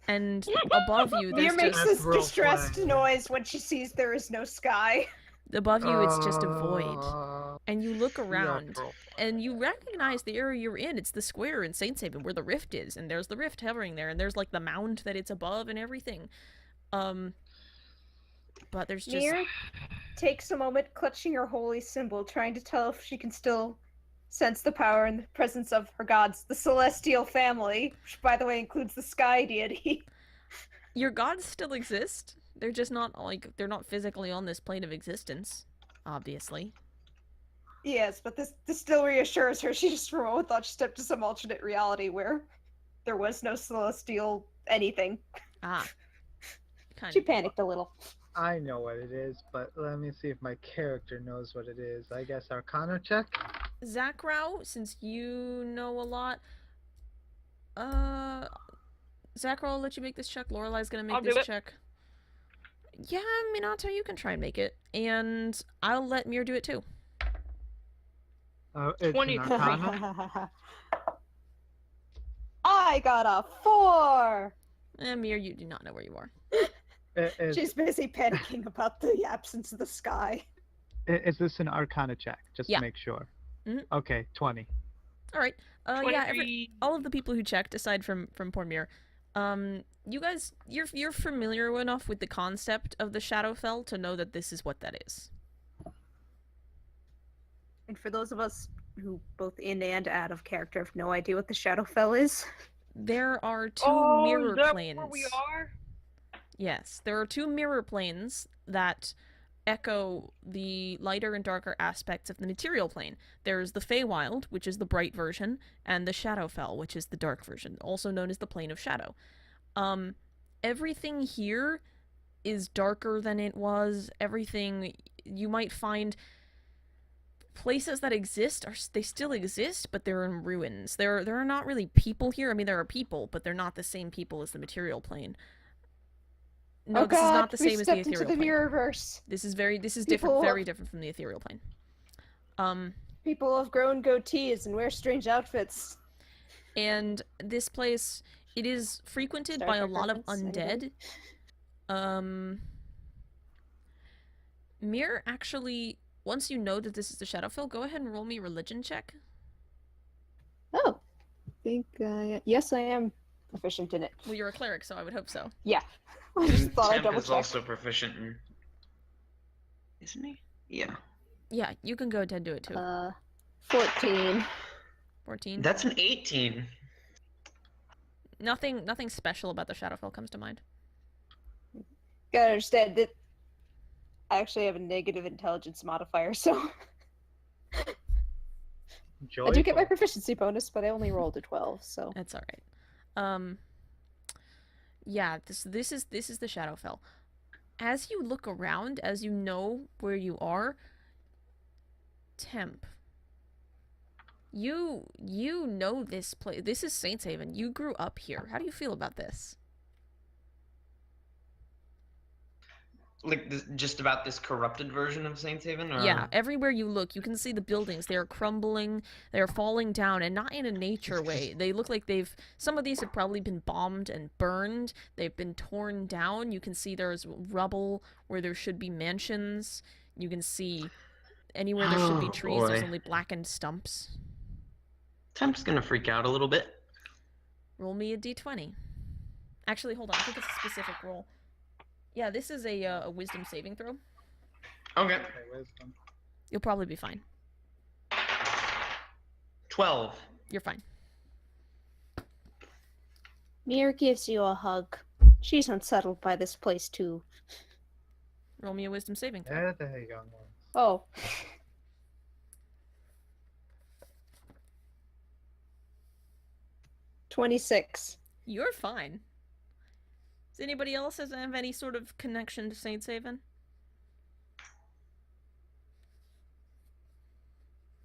And above you, there's Mir makes just... this distressed noise when she sees there is no sky. Above you, it's just a void. And you look around, and you recognize the area you're in. It's the square in Saints Haven where the rift is, and there's the rift hovering there, and there's, like, the mound that it's above and everything. But there's just... Mir takes a moment, clutching her holy symbol, trying to tell if she can still sense the power and the presence of her gods, the celestial family, which, by the way, includes the sky deity. Your gods still exist. They're just not, like, they're not physically on this plane of existence, obviously. Yes, but this still reassures her. She just for a moment thought she stepped to some alternate reality where there was no celestial anything. Ah. Kind She of. panicked a little. I know what it is, but let me see if my character knows what it is. I guess Arcana check? Zakrau, since you know a lot, Zakrau, I'll let you make this check. Lorelai's gonna make I'll do this it. check. Yeah, Minato, you can try and make it. And I'll let Mir do it too. It's 20. an Arcana? I got a 4! Mir, you do not know where you are. She's busy panicking about the absence of the sky. Is this an Arcana check? Just Yeah. to make sure. Mhm. Okay, 20. Alright. Yeah, 23. all of the people who checked, aside from poor Mir, you guys, you're familiar enough with the concept of the Shadowfell to know that this is what that is. And for those of us who both in and out of character have no idea what the Shadowfell is, There are two Oh, mirror is that planes. where we are? Yes, there are two mirror planes that echo the lighter and darker aspects of the material plane. There's the Feywild, which is the bright version, and the Shadowfell, which is the dark version, also known as the Plane of Shadow. Everything here is darker than it was. Everything you might find places that exist they still exist, but they're in ruins. There are not really people here. I mean, there are people, but they're not the same people as the material plane. No, oh this god, is not the we same as the stepped into ethereal the plane. mirrorverse. This is different, People- very different from the ethereal plane. People have grown goatees and wear strange outfits. And this place, it is frequented Star by a Trek lot of reference, undead. anybody? Mir, actually, once you know that this is the Shadowfell, go ahead and roll me a religion check. Oh, yes, I am proficient in it. Well, you're a cleric, so I would hope so. Yeah, I just thought I'd Temp double is check. also proficient in... Isn't he? Yeah. Yeah, you can go ahead and do it too. 14. 14. That's an 18. Nothing special about the Shadowfell comes to mind. Gotta understand that I actually have a negative intelligence modifier, so I do get my proficiency bonus, but I only rolled a 12, so That's all right. Yeah, this is the Shadowfell. As you look around, as you know where you are, Temp, you know this place. This is Saints Haven. You grew up here. How do you feel about this? Like, just about this corrupted version of Saints Haven? Or... Yeah, everywhere you look, you can see the buildings. They are crumbling, they are falling down, and not in a nature way. They look like some of these have probably been bombed and burned. They've been torn down. You can see there's rubble where there should be mansions. You can see anywhere there should be trees, there's boy. only blackened stumps. Temp's gonna freak out a little bit. Roll me a d20. Actually, hold on, I think it's a specific roll. Yeah, this is a wisdom saving throw. Okay. Wisdom. You'll probably be fine. 12. You're fine. Mir gives you a hug. She's unsettled by this place too. Roll me a wisdom saving throw. There you go. Oh. 26. You're fine. Does anybody else have any sort of connection to Saints Haven?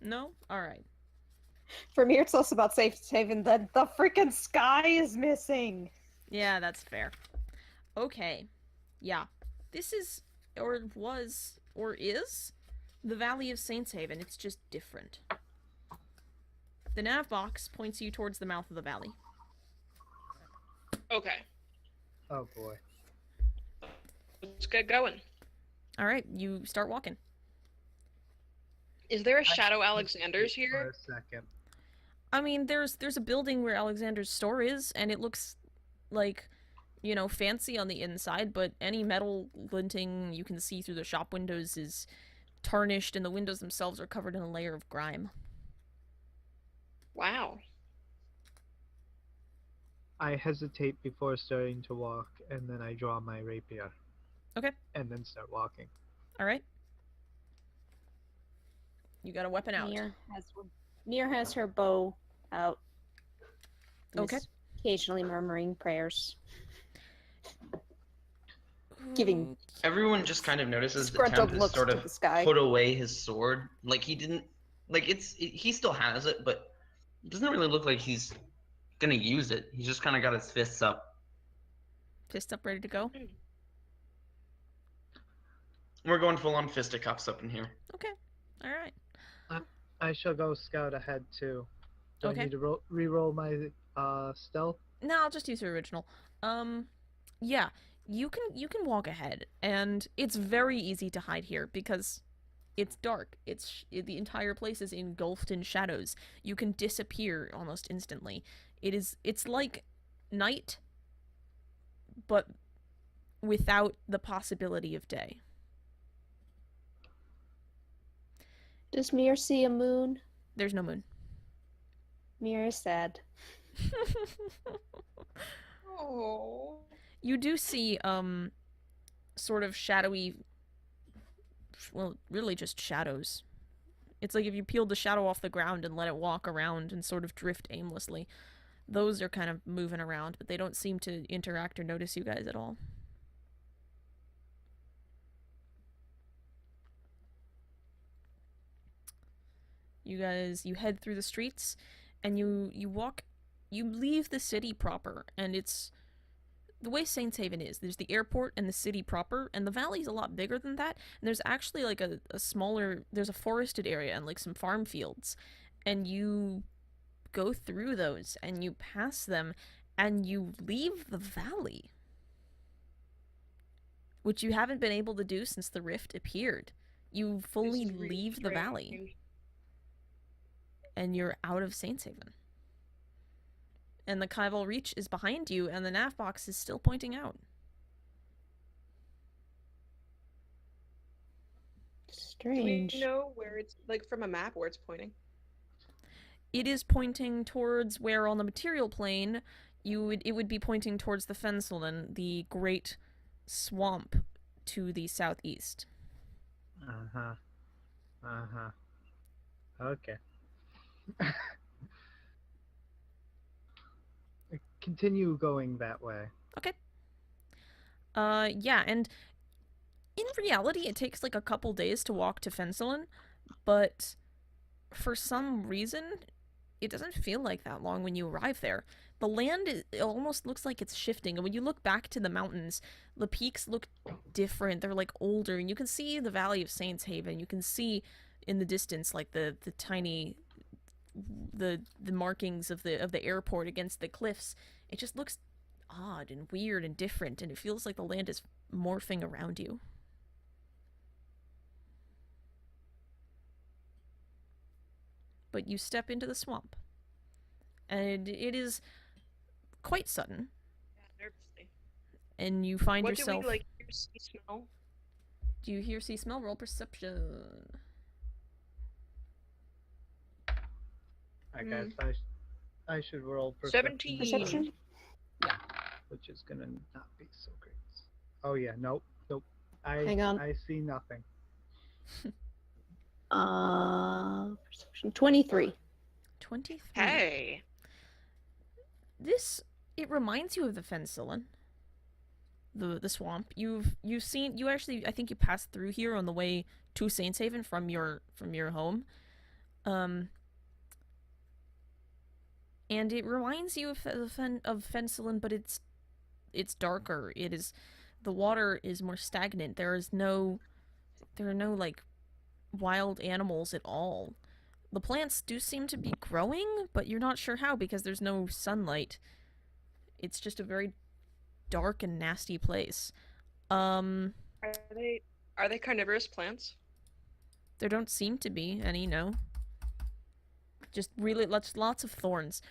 No? Alright. For me, it's less about Safe Haven than the freaking sky is missing. Yeah, that's fair. Okay. Yeah. This is, or was, or is, the Valley of Saints Haven. It's just different. The nav box points you towards the mouth of the valley. Okay, Oh boy. let's get going. Alright, you start walking. Is there a Shadow For Alexander's here? a second. I mean, there's a building where Alexander's store is, and it looks like, you know, fancy on the inside, but any metal glinting you can see through the shop windows is tarnished, and the windows themselves are covered in a layer of grime. Wow. I hesitate before starting to walk, and then I draw my rapier. Okay. And then start walking. Alright. You got a weapon out. Mir has her bow out. and Okay. is occasionally murmuring prayers. Giving Everyone just kind of notices that disgruntled Temp has looks sort to of the sky. put away his sword. Like he didn't, like he still has it, but it doesn't really look like he's gonna use it. He's just kind of got his fists up. Fist up, ready to go? We're going full on fisticuffs up in here. Okay. Alright. I shall go scout ahead too. Do Okay. I need to re-roll my stealth? No, I'll just use the original. Yeah, you can walk ahead, and it's very easy to hide here because it's dark. The entire place is engulfed in shadows. You can disappear almost instantly. It's like night, but without the possibility of day. Does Mir see a moon? There's no moon. Mir is sad. Oh. You do see sort of shadowy, well, really just shadows. It's like if you peeled the shadow off the ground and let it walk around and sort of drift aimlessly. Those are kind of moving around, but they don't seem to interact or notice you guys at all. You guys, you head through the streets, and you leave the city proper, and it's the way Saints Haven is. There's the airport and the city proper, and the valley's a lot bigger than that, and there's actually like a smaller, there's a forested area and like some farm fields, and you go through those, and you pass them, and you leave the valley, which you haven't been able to do since the rift appeared. You fully This is really leave the valley, strange. and you're out of Saints Haven. And the Kaival Reach is behind you, and the nav box is still pointing out. Strange. Do we know where it's, like, from a map where it's pointing? It is pointing towards where on the material plane it would be pointing towards the Fenselin, the great swamp to the southeast. Uh-huh. Uh-huh. Okay. Continue going that way. Okay. Yeah, and in reality, it takes like a couple days to walk to Fenselin, but for some reason, it doesn't feel like that long when you arrive there. The land, it almost looks like it's shifting, and when you look back to the mountains, the peaks look different. They're like older, and you can see the Valley of Saints Haven. You can see in the distance like the tiny the markings of the airport against the cliffs. It just looks odd and weird and different, and it feels like the land is morphing around you. But you step into the swamp, and it is quite sudden, Yeah, nervously. and you find What yourself... do we, like, hear, see, smell? Do you hear, see, smell? Roll perception. I guess I should roll perception. 17. Perception? Which is gonna not be so great. Oh yeah, nope. Hang on. I see nothing. Perception 23. 23. Hey. it reminds you of the Fensilin. The swamp. You actually, I think you passed through here on the way to Saints Haven from your home. And it reminds you of Fensilin, but it's darker. The water is more stagnant. There are no like wild animals at all. The plants do seem to be growing, but you're not sure how because there's no sunlight. It's just a very dark and nasty place. Are they carnivorous plants? There don't seem to be any, no. Just really lots of thorns.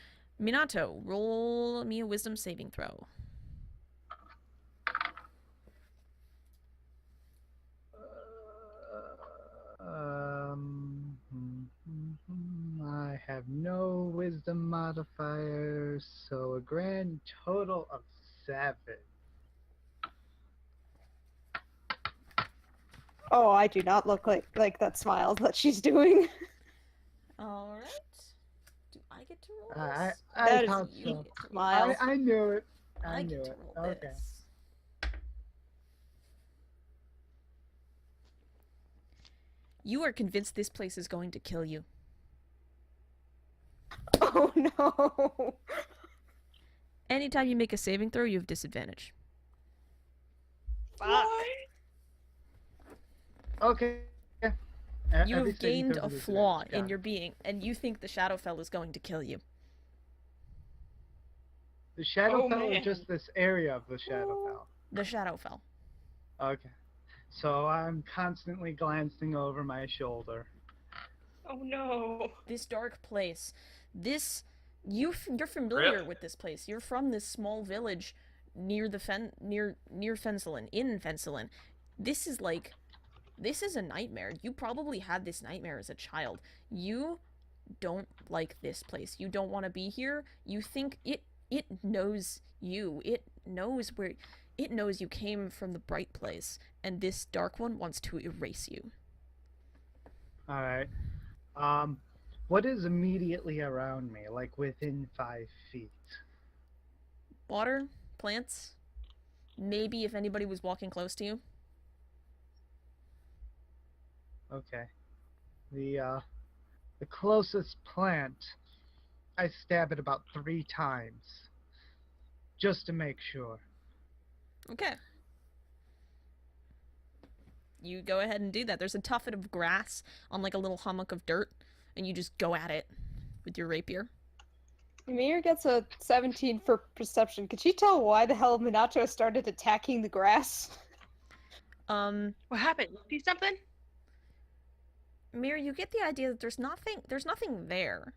Minato, roll me a wisdom saving throw. I have no wisdom modifiers, so a grand total of 7. Oh, I do not look like that smile that she's doing. Alright. Do I get to roll I this? That is thought you so. smile. I knew it. I knew get to it. roll Okay. this. You are convinced this place is going to kill you. Oh no. Anytime you make a saving throw, you have disadvantage. Fuck. Okay. You Every have saving gained throw a is flaw disadvantage. Got in it. your being, and you think the Shadowfell is going to kill you. The Shadowfell or man. just this area of the Shadowfell? The Shadowfell. Okay. So I'm constantly glancing over my shoulder. Oh no. This dark place. You're familiar Really? with this place. You're from this small village near near Fensilin, in Fensilin. This is a nightmare. You probably had this nightmare as a child. You don't like this place. You don't want to be here. You think it knows you. It knows you came from the bright place, and this dark one wants to erase you. Alright. What is immediately around me, like within 5 feet? Water, plants, maybe if anybody was walking close to you. Okay. The closest plant, I stab it about 3 times. Just to make sure. Okay. You go ahead and do that. There's a tuffet of grass on like a little hummock of dirt, and you just go at it with your rapier. Ymir gets a 17 for perception. Could she tell why the hell Minato started attacking the grass? What happened? See something? Mir, you get the idea that there's nothing there.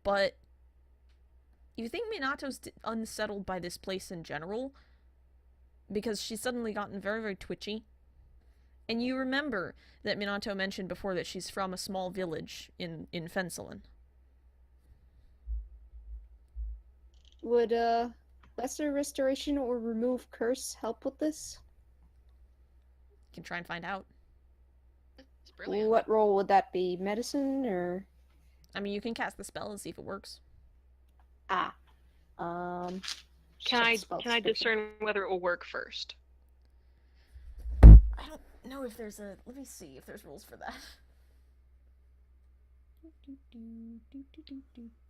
But you think Minato's unsettled by this place in general, because she's suddenly gotten very, very twitchy. And you remember that Minato mentioned before that she's from a small village in Fensilin. Would lesser restoration or remove curse help with this? You can try and find out. It's brilliant. What role would that be? Medicine or I mean, you can cast the spell and see if it works. Can Can I discern whether it will work first? I don't know if there's a... Let me see if there's rules for that.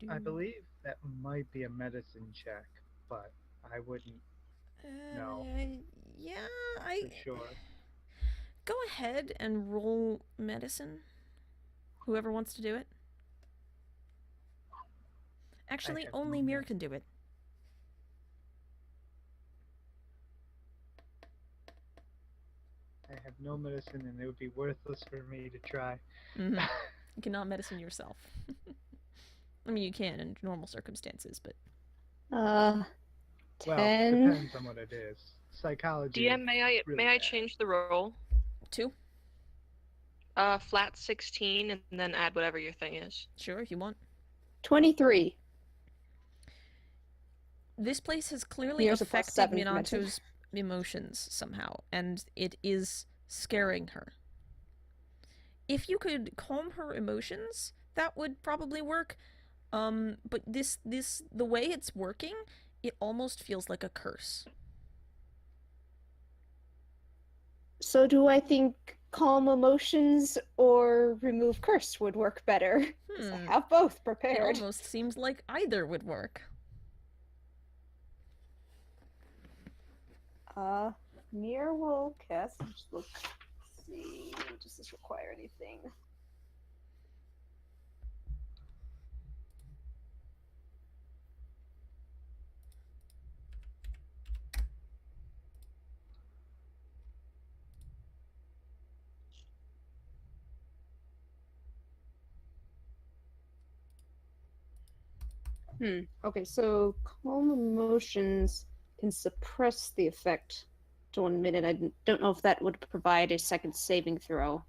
I believe that might be a medicine check, but I wouldn't No. Yeah, for sure. Go ahead and roll medicine. Whoever wants to do it. Actually, have only no Mir can do it. I have no medicine and it would be worthless for me to try. Mm-hmm. You cannot medicine yourself. I mean, you can in normal circumstances, but... Well, 10. depends on what it is. Psychology. DM, may I really may I bad. change the roll? 2? Flat 16, and then add whatever your thing is. Sure, if you want. 23. This place has clearly Mir's a plus affected 7 for medicine. Minato's emotions somehow, and it is scaring her. If you could calm her emotions, that would probably work. But the way it's working, it almost feels like a curse. So do I think calm emotions or remove curse would work better? 'Cause I have both It prepared. almost seems like either would work. Mir will cast. Just look. See, does this require anything? Okay, so calm emotions can suppress the effect to 1 minute. I don't know if that would provide a second saving throw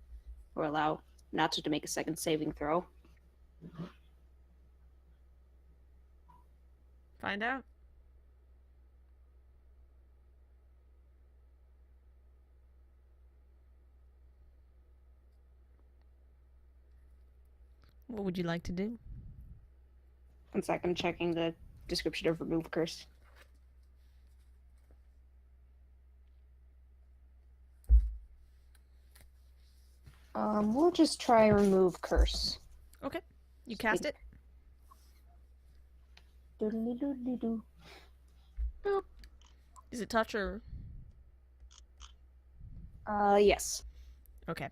or allow Minato to make a second saving throw. Find out. What would you like to do? 1 second, checking the description of remove curse. We'll just try remove curse. Okay. You cast it? Doodly-doodly-doo. Is it touch or... Yes. Okay.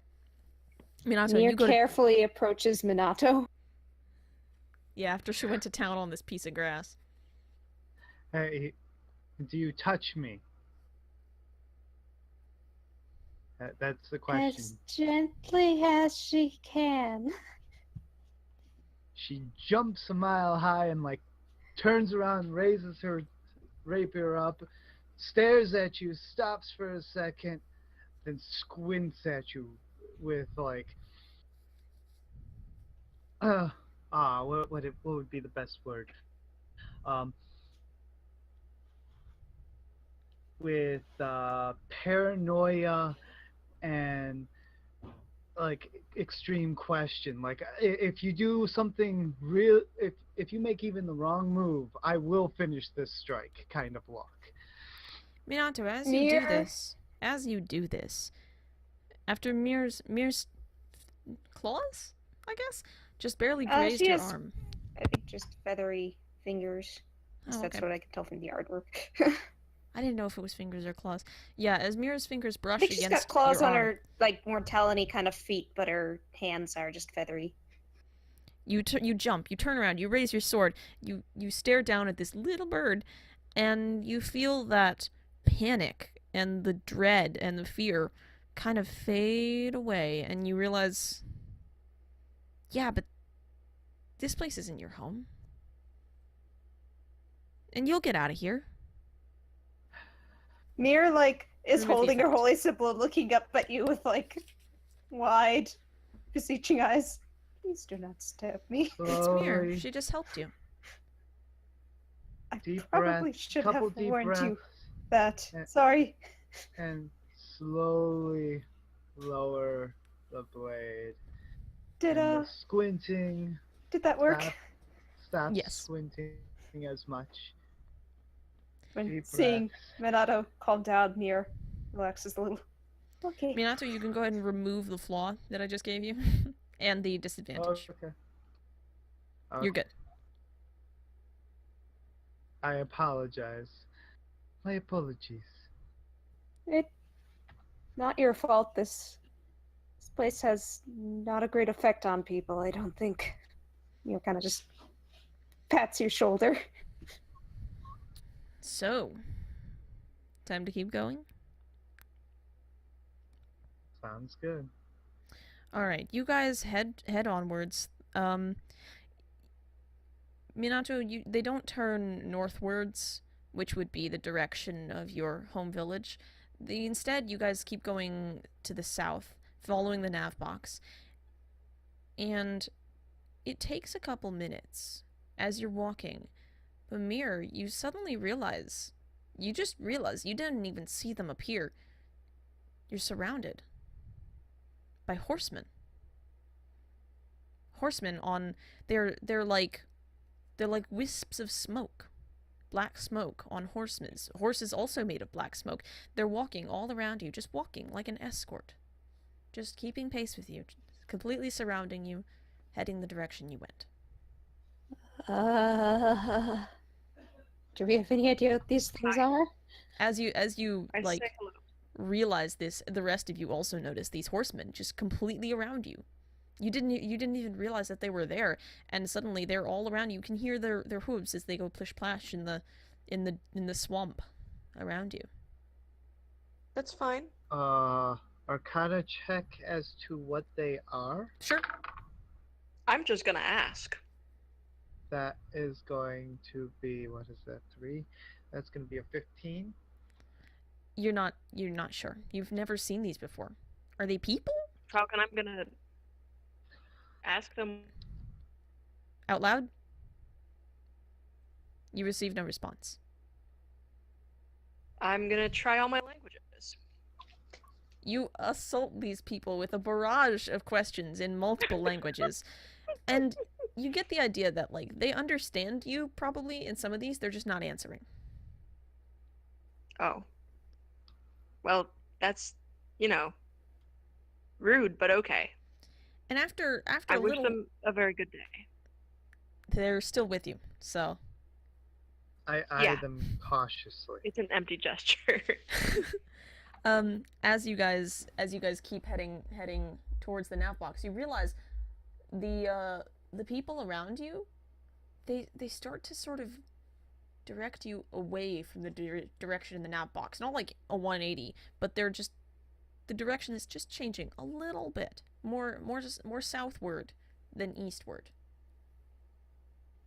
Minato, Mir you go to... carefully approaches Minato. Yeah, after she went to town on this piece of grass. Hey, do you touch me? That's the question. As gently as she can. She jumps a mile high and like turns around, raises her rapier up, stares at you, stops for a second, then squints at you with like, what would be the best word? With paranoia and like extreme question. Like if you do something real, if you make even the wrong move, I will finish this strike kind of look. Minato, as you do this, after Mir's claws, I guess, just barely grazed she your has- arm. I think just feathery fingers. Oh, That's okay. what I can tell from the artwork. I didn't know if it was fingers or claws. Yeah, as Mira's fingers I brush think she's against got claws your on arm, her like mortality kind of feet, but her hands are just feathery. you jump, you turn around, you raise your sword, you stare down at this little bird, and you feel that panic and the dread and the fear kind of fade away, and you realize, yeah, but this place isn't your home. And you'll get out of here. Mir like is Remove the holding her effect. holy symbol and looking up at you with like wide, beseeching eyes. Please do not stab me. It's Mir. Slowly, She just helped you. I deep probably breath, should couple have deep warned breaths, you that. Yeah. Sorry. and slowly lower the blade. Did And the squinting did that work? stops Yes. squinting as much. When Deep seeing breaths. Minato calm down, Mir relaxes a little. Okay. Minato, you can go ahead and remove the flaw that I just gave you. And the Oh, disadvantage. okay. You're good. I apologize. My apologies. It not your fault. This place has not a great effect on people, I don't think. Kind of just pats your shoulder. So, time to keep going? Sounds good. Alright, you guys head onwards. Minato, they don't turn northwards, which would be the direction of your home village. Instead, you guys keep going to the south, following the nav box. And it takes a couple minutes as you're walking. But Mir, you suddenly realize, you didn't even see them appear. You're surrounded by horsemen. Horsemen on, they're like They're like wisps of smoke. Black smoke on horsemen. Horses also made of black smoke. They're walking all around you, just walking like an escort. Just keeping pace with you, completely surrounding you, heading the direction you went. Do we have any idea what these things are? As you I like say hello. realize this, the rest of you also notice these horsemen just completely around you. You didn't even realize that they were there, and suddenly they're all around you. You can hear their hooves as they go plish plash in the swamp around you. That's fine. Arcana check as to what they are. Sure. I'm just gonna ask. That is going to be, what is that, 3? That's going to be a 15. You're not sure. You've never seen these before. Are they people? Falcon, I'm gonna ask them. Out loud? You receive no response. I'm gonna try all my languages. You assault these people with a barrage of questions in multiple languages. And you get the idea that, like, they understand you, probably, in some of these, they're just not answering. Oh. Well, that's, rude, but okay. And after I a wish little... them a very good day. They're still with you, so... I eye them cautiously. It's an empty gesture. As you guys keep heading towards the nav box, you realize the people around you, they start to sort of direct you away from the direction in the nav box. Not like a 180, but the direction is just changing a little bit, more southward than eastward.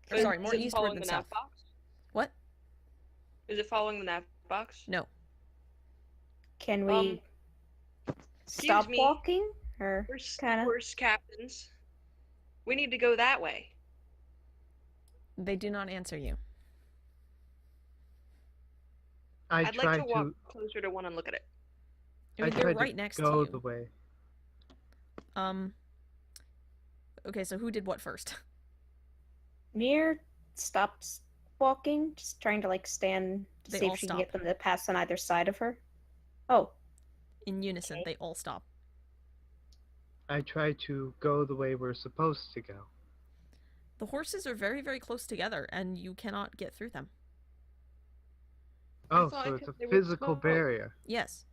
Sorry, more eastward than south. Box? What? Is it following the nav box? No. Can we stop me. walking? Or kind of? Horse captains. We need to go that way. They do not answer you. I'd like to walk closer to one and look at it. I mean, they're right next to you. Go the way. Okay, so who did what first? Mir stops walking, just trying to like stand to They see all if she can stop. get them to pass on either side of her. Oh. In unison, Okay. they all stop. I try to go the way we're supposed to go. The horses are very, very close together, and you cannot get through them. Oh, thought so it's a they would physical smoke. barrier. Yes.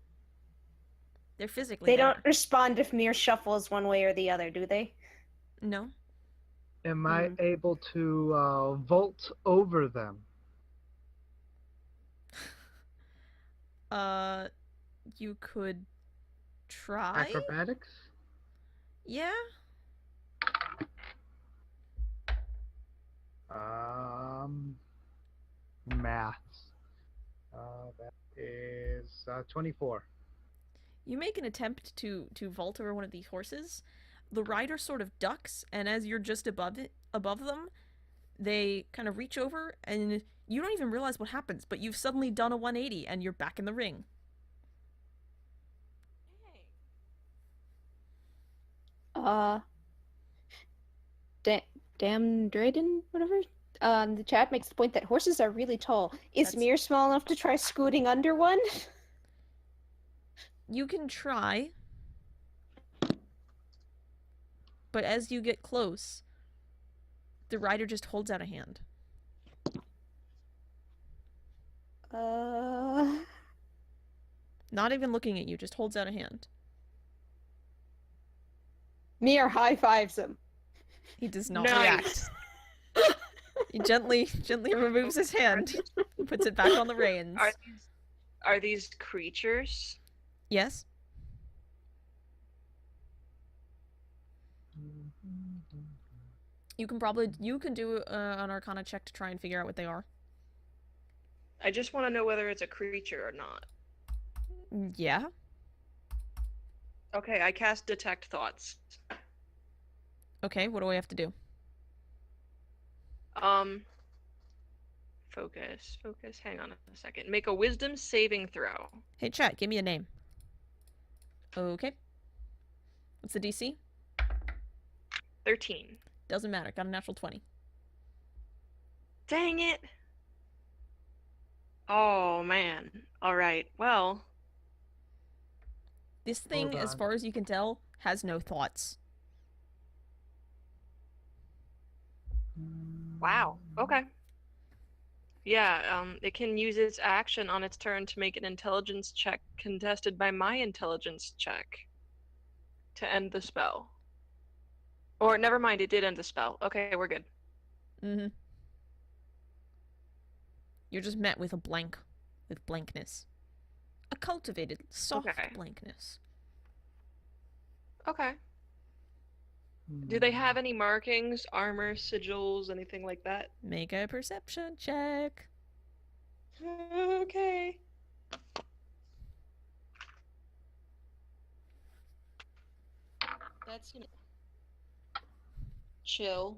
They're physically They there. don't respond if Mir shuffles one way or the other, do they? No. Am I able to vault over them? You could try? Acrobatics? Yeah? Maths. That is 24. You make an attempt to vault over one of these horses. The rider sort of ducks, and as you're just above them, they kind of reach over, and you don't even realize what happens, but you've suddenly done a 180, and you're back in the ring. Damn Drayden, whatever. The chat makes the point that horses are really tall. Is That's- Mir small enough to try scooting under one? You can try, but as you get close, the rider just holds out a hand. Not even looking at you, just holds out a hand. Mir high fives him. He does not Nice. react. He gently removes his hand, puts it back on the reins. Are these creatures? Yes? You can do an Arcana check to try and figure out what they are. I just want to know whether it's a creature or not. Yeah? Okay, I cast Detect Thoughts. Okay, what do I have to do? Focus. Hang on a second. Make a Wisdom saving throw. Hey chat, give me a name. Okay. What's the DC? 13. Doesn't matter, got a natural 20. Dang it. Oh man. All right. Well, This thing, Hold as on. far as you can tell, has no thoughts. wow. Okay. Yeah, it can use its action on its turn to make an intelligence check contested by my intelligence check to end the spell. Or never mind, it did end the spell. Okay, we're good. Mm-hmm. You're just met with a blank. With blankness. A cultivated, soft Okay. blankness. Okay. Do they have any markings, armor, sigils, anything like that? Make a perception check. Okay. That's gonna chill.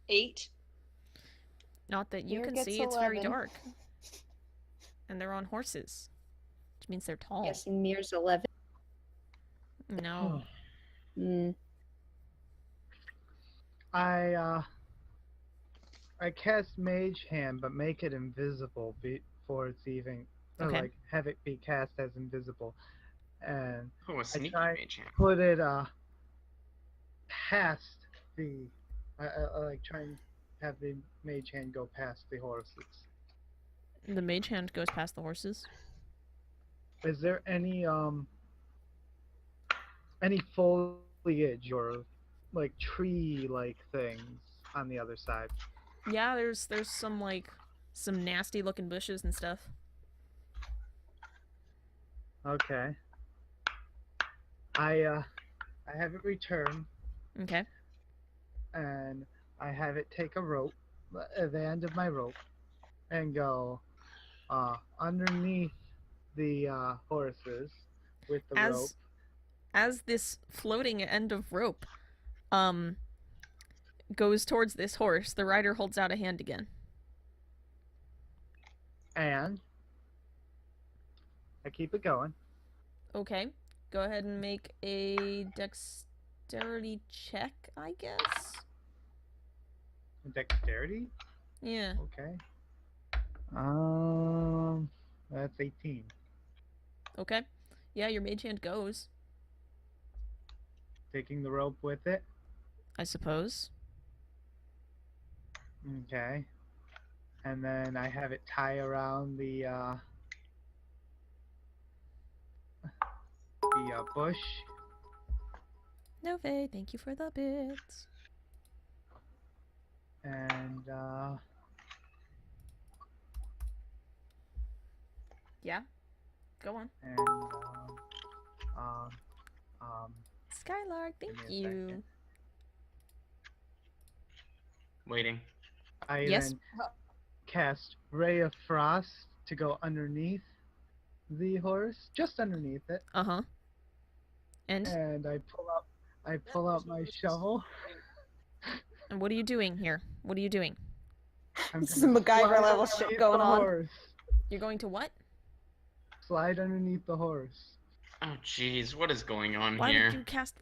8. Not that you Here can gets see, it's very 11. dark. And they're on horses. Which means they're tall. Yes, Mir's 11. No. I cast Mage Hand, but make it invisible before it's even, or Okay. like have it be cast as invisible, and Oh, a sneaky try- mage hand. put it past the, I like try and have the Mage Hand go past the horses. The mage hand goes past the horses. Is there any foliage or like tree like things on the other side? Yeah, there's some like some nasty looking bushes and stuff. Okay. I have it return, Okay. and I have it take a rope, the end of my rope, and go underneath the horses with the rope. As this floating end of rope goes towards this horse, the rider holds out a hand again. And I keep it going. Okay. Go ahead and make a dexterity check, I guess. Dexterity? Yeah. Okay. That's 18. Okay. Yeah, your mage hand goes, Taking the rope with it. I suppose. Okay. And then I have it tie around the bush. No, Faye, thank you for the bits. And Yeah. Go on. and Skylark, thank Give me a you. second. Waiting. I Yes? then cast Ray of Frost to go underneath the horse, just underneath it, Uh-huh. And and I pull out my shovel. and what are you doing here? What are you doing? I'm This is gonna a MacGyver slide level shit underneath going the on. horse. You're going to what? Slide underneath the horse. Oh, jeez, what is going on Why here? would you cast...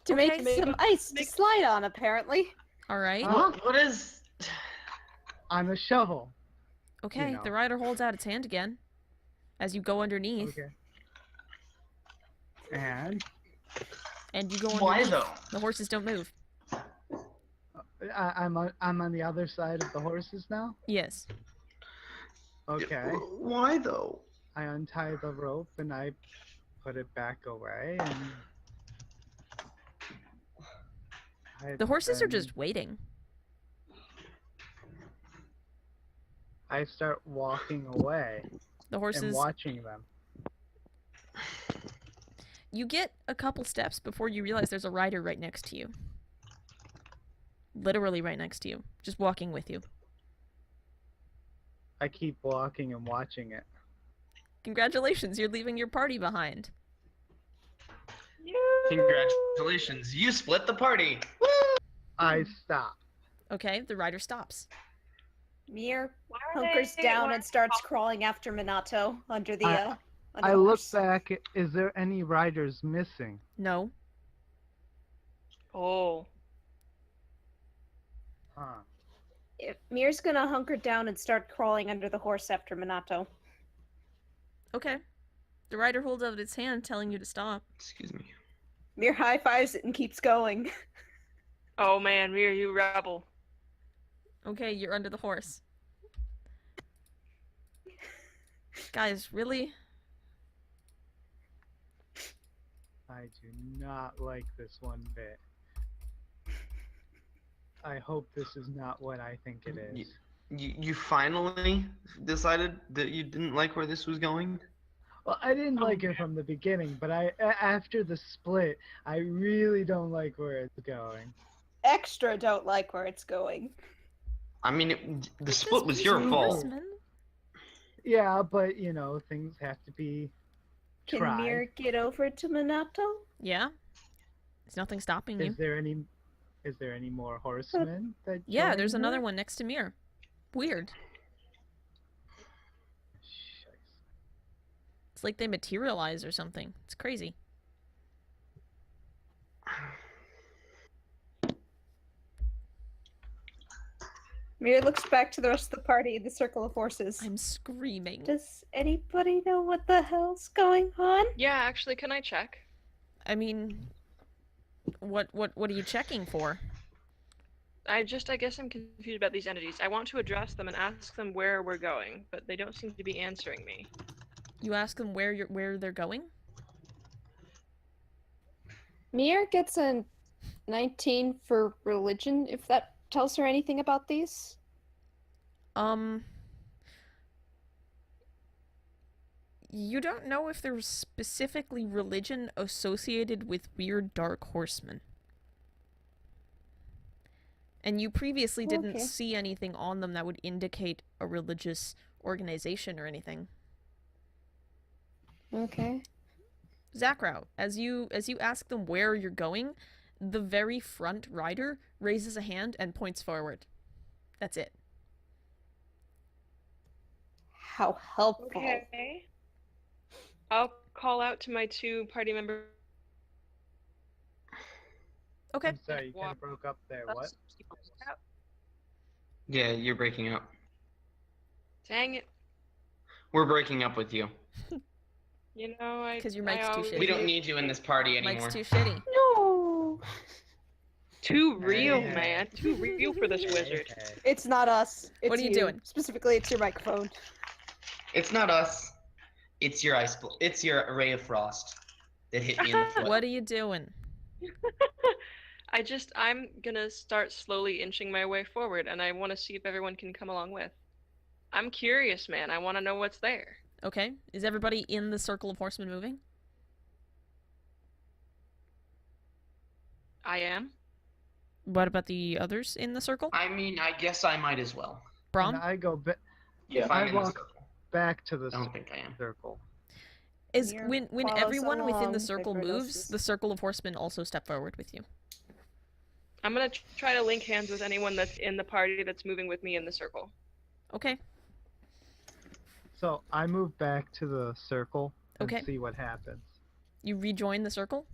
To Okay. make some ice to slide on, apparently. Alright. What is? On a shovel. Okay, know. the rider holds out its hand again. As you go underneath. Okay. And And you go Why underneath. though? The horses don't move. I'm on the other side of the horses now. Yes. Okay. Why though? I untie the rope and I put it back away, and The horses are then just waiting. I start walking away The and horses... watching them. You get a couple steps before you realize there's a rider right next to you. Literally right next to you. Just walking with you. I keep walking and watching it. Congratulations, you're leaving your party behind. Congratulations, you split the party. I stop. Okay, the rider stops. Mir Why are hunkers they- down why- and starts crawling after Minato under the under I the look horse. back. Is there any riders missing? No. Oh. Huh. Mir's gonna hunker down and start crawling under the horse after Minato. Okay. The rider holds out its hand, telling you to stop. Excuse me. Mir high fives it and keeps going. Oh man, Mir, you rebel. Okay, you're under the horse. Guys, really? I do not like this one bit. I hope this is not what I think it is. You finally decided that you didn't like where this was going? Well, I didn't like it from the beginning, but after the split, I really don't like where it's going. Extra don't like where it's going. I mean, the split was your fault. Yeah, but you know, things have to be Can tried. Mir get over to Minato? Yeah. There's nothing stopping you. Is there any more horsemen that Yeah, join there's her? another one next to Mir. Weird. It's like they materialize or something. It's crazy. Mir looks back to the rest of the party in the circle of horses. I'm screaming. Does anybody know what the hell's going on? Yeah, actually, can I check? I mean, what are you checking for? I guess I'm confused about these entities. I want to address them and ask them where we're going, but they don't seem to be answering me. You ask them where they're going? Mir gets a 19 for religion, if that tells her anything about these. You don't know if there's specifically religion associated with weird dark horsemen. And you previously didn't Okay. see anything on them that would indicate a religious organization or anything. Okay. Zakrow, as you ask them where you're going, the very front rider raises a hand and points forward. That's it. How helpful. Okay. I'll call out to my two party members. Okay. I'm sorry, you kind of broke up there. What? Yeah, you're breaking up. Dang it. We're breaking up with you. You know, I... 'Cause your mic's too shitty. We don't need you in this party anymore. Mike's too shitty. No. Too real, Yeah. man. Too real for this wizard. Okay. It's not us. It's What are you doing? Specifically, it's your microphone. It's not us. It's your it's your ray of frost that hit me in the foot. What are you doing? I'm gonna start slowly inching my way forward, and I want to see if everyone can come along with. I'm curious, man. I want to know what's there. Okay. Is everybody in the circle of horsemen moving? I am. What about the others in the circle? I mean, I guess I might as well. Braun? And I go If I I'm in the walk circle. back to the I don't think I am. circle. Is Mir when follows everyone within the along, circle everyone else moves, is- the circle of horsemen also step forward with you. I'm gonna try to link hands with anyone that's in the party that's moving with me in the circle. Okay. So I move back to the circle and Okay. see what happens. You rejoin the circle?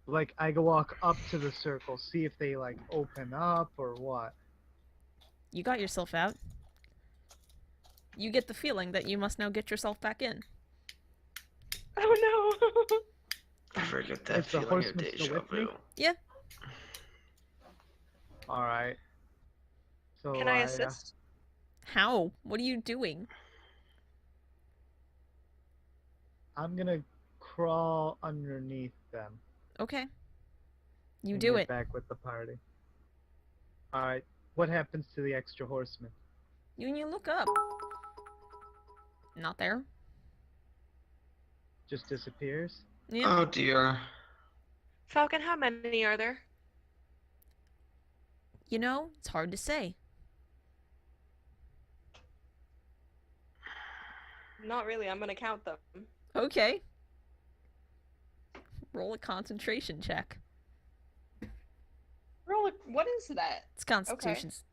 Like I go walk up to the circle, see if they like open up or what. You got yourself out. You get the feeling that you must now get yourself back in. Oh no! I forget that Is the feeling of horseman deja still with me? vu. Yeah. All right. So Can I assist? How? What are you doing? I'm gonna crawl underneath them. Okay. You and do get it. back with the party. All right. What happens to the extra horseman? You look up. Not there. Just disappears? Yeah. Oh dear. Falcon, how many are there? You know, it's hard to say. Not really. I'm gonna count them. Okay. Roll a concentration check. Roll. What is that? It's Constitution's.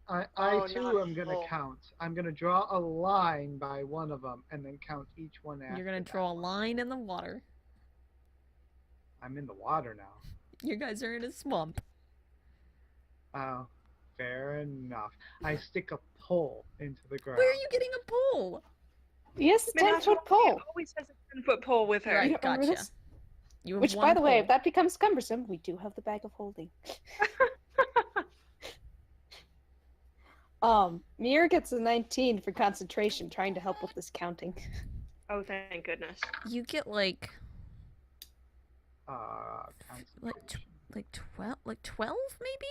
I Oh, too not am gonna full. count. I'm gonna draw a line by one of them and then count each one after. You're gonna that draw a one. line in the water. I'm in the water now. You guys are in a swamp. Oh, Fair enough. I stick a pole into the ground. Where are you getting a pole? Yes, Minato 10-foot pole. always has a 10-foot pole with her. Right, You don't remember gotcha. this? You have Which, one by the way, pole. if that becomes cumbersome, we do have the bag of holding. Mir gets a 19 for concentration, trying to help with this counting. Oh, thank goodness. You get like Concentration. like 12 maybe?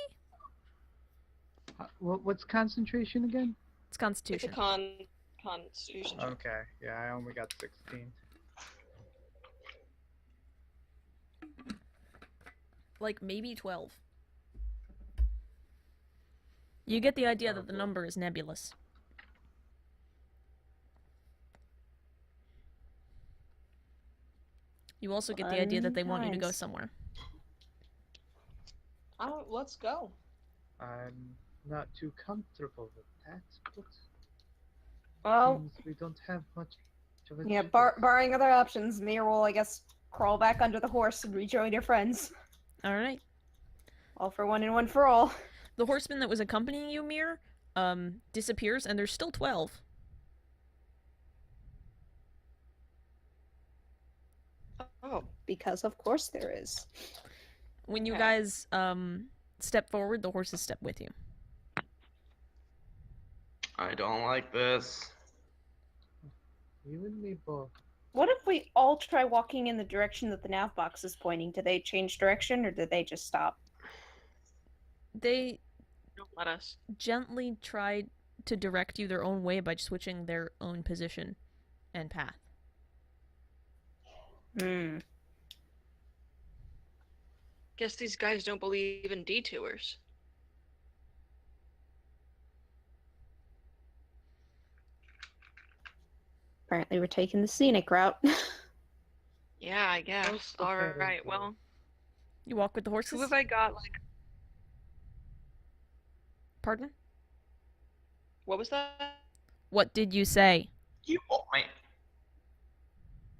What's concentration again? It's It's a Constitution. constitution. check. Okay, yeah, I only got 16. Like maybe 12. You get the idea that the number is nebulous. You also get the idea that they want you to go Nice. somewhere. Oh, let's go. I'm not too comfortable with that, but Well, seems we don't have much of a yeah, choice. barring other options, Mir will, I guess, crawl back under the horse and rejoin your friends. Alright. All for one and one for all. The horseman that was accompanying you, Mir, disappears, and there's still 12. Oh, Because of course there is. When you Okay. guys, step forward, the horses step with you. I don't like this. You and me both. What if we all try walking in the direction that the nav box is pointing? Do they change direction or do they just stop? They Don't let us. gently try to direct you their own way by switching their own position and path. Hmm. Guess these guys don't believe in detours. Apparently we're taking the scenic route. Yeah, I guess. Most of All it right. is, Well, You walk with the horses? who have I got? Like, Pardon? what was that? What did you say? You oh man.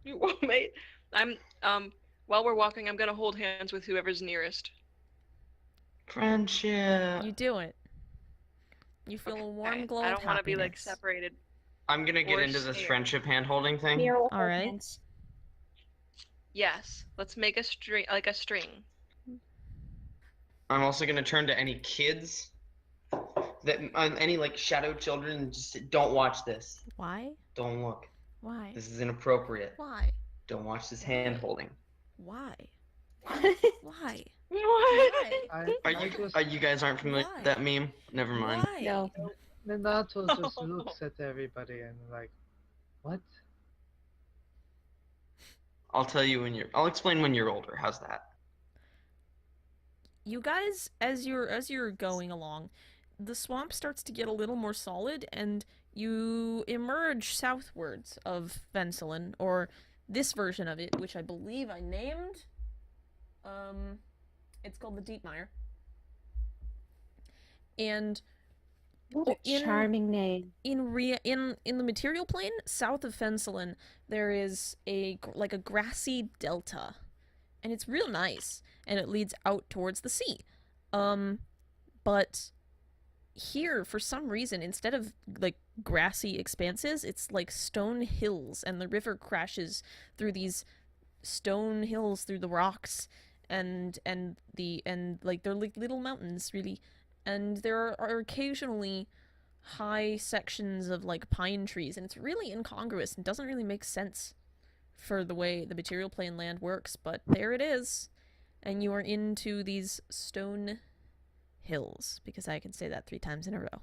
You mate. I'm While we're walking, I'm gonna hold hands with whoever's nearest. Friendship. You do it. You feel a warm Okay, glow I of don't want to be like happiness. separated. I'm gonna get Or into this stare. friendship hand holding thing. Mir will hold Alright. hands. Yes. Let's make a string, like a string. I'm also gonna turn to any kids that any like shadow children and just don't watch this. Why? Don't look. Why? This is inappropriate. Wly? Don't watch this hand holding. Why? Why? What? Why? Are you guys aren't familiar Why? with that meme? Never mind. Why? No. Minato just looks at everybody and like, what? I'll explain when you're older. How's that? You guys, as you're going along, the swamp starts to get a little more solid, and you emerge southwards of Venselin, or this version of it, which I believe I named. It's called the Deepmire. And What a in- charming name. in the material plane south of Venselin, there is a grassy delta, and it's real nice, and it leads out towards the sea. But here, for some reason, instead of like grassy expanses, it's like stone hills, and the river crashes through these stone hills through the rocks, and like they're like little mountains, really. And there are occasionally high sections of like pine trees, and it's really incongruous and doesn't really make sense for the way the material plane land works, but there it is. And you are into these stone hills, because I can say that 3 times in a row.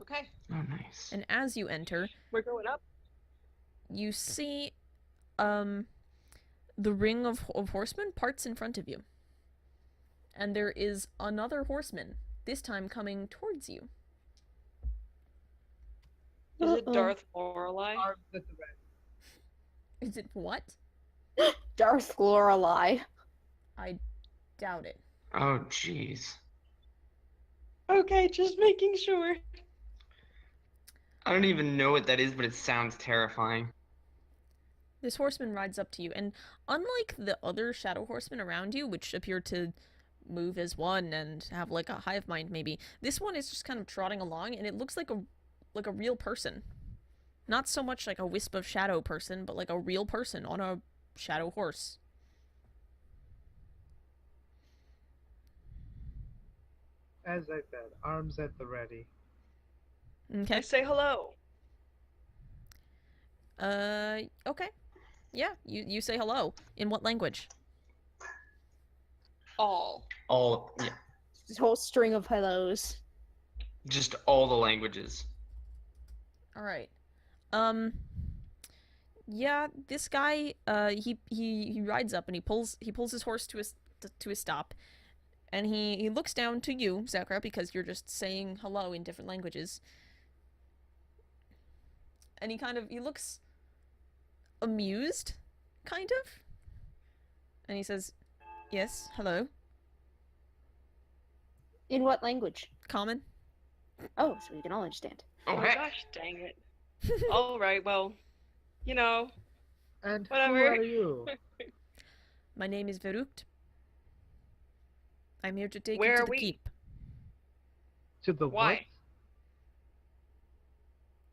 Okay. Oh, nice. And as you enter, We're going up. you see the ring of horsemen parts in front of you. And there is another horseman, this time coming towards you. Is it Darth Lorelei? Arms at the red. Is it what? Darth Lorelei. I doubt it. Oh, jeez. Okay, just making sure. I don't even know what that is, but it sounds terrifying. This horseman rides up to you, and unlike the other shadow horsemen around you, which appear to move as one and have like a hive mind maybe. This one is just kind of trotting along and it looks like a real person. Not so much like a wisp of shadow person, but like a real person on a shadow horse. As I said, arms at the ready. Okay. I say hello. Okay. Yeah, you say hello. In what language? All. All, yeah, This whole string of hellos. just all the languages. All right. Yeah, this guy, he rides up and he pulls his horse to a stop, and he looks down to you, Sakura, because you're just saying hello in different languages. And he looks amused, kind of. And he says, "Yes, hello." In what language? Common. Oh, so we can all understand. Oh, Oh heck. gosh, dang it. All right, well, you know, And Whatever. who are you? My name is Verukt. I'm here to take Where you to are the we? keep. To the Why?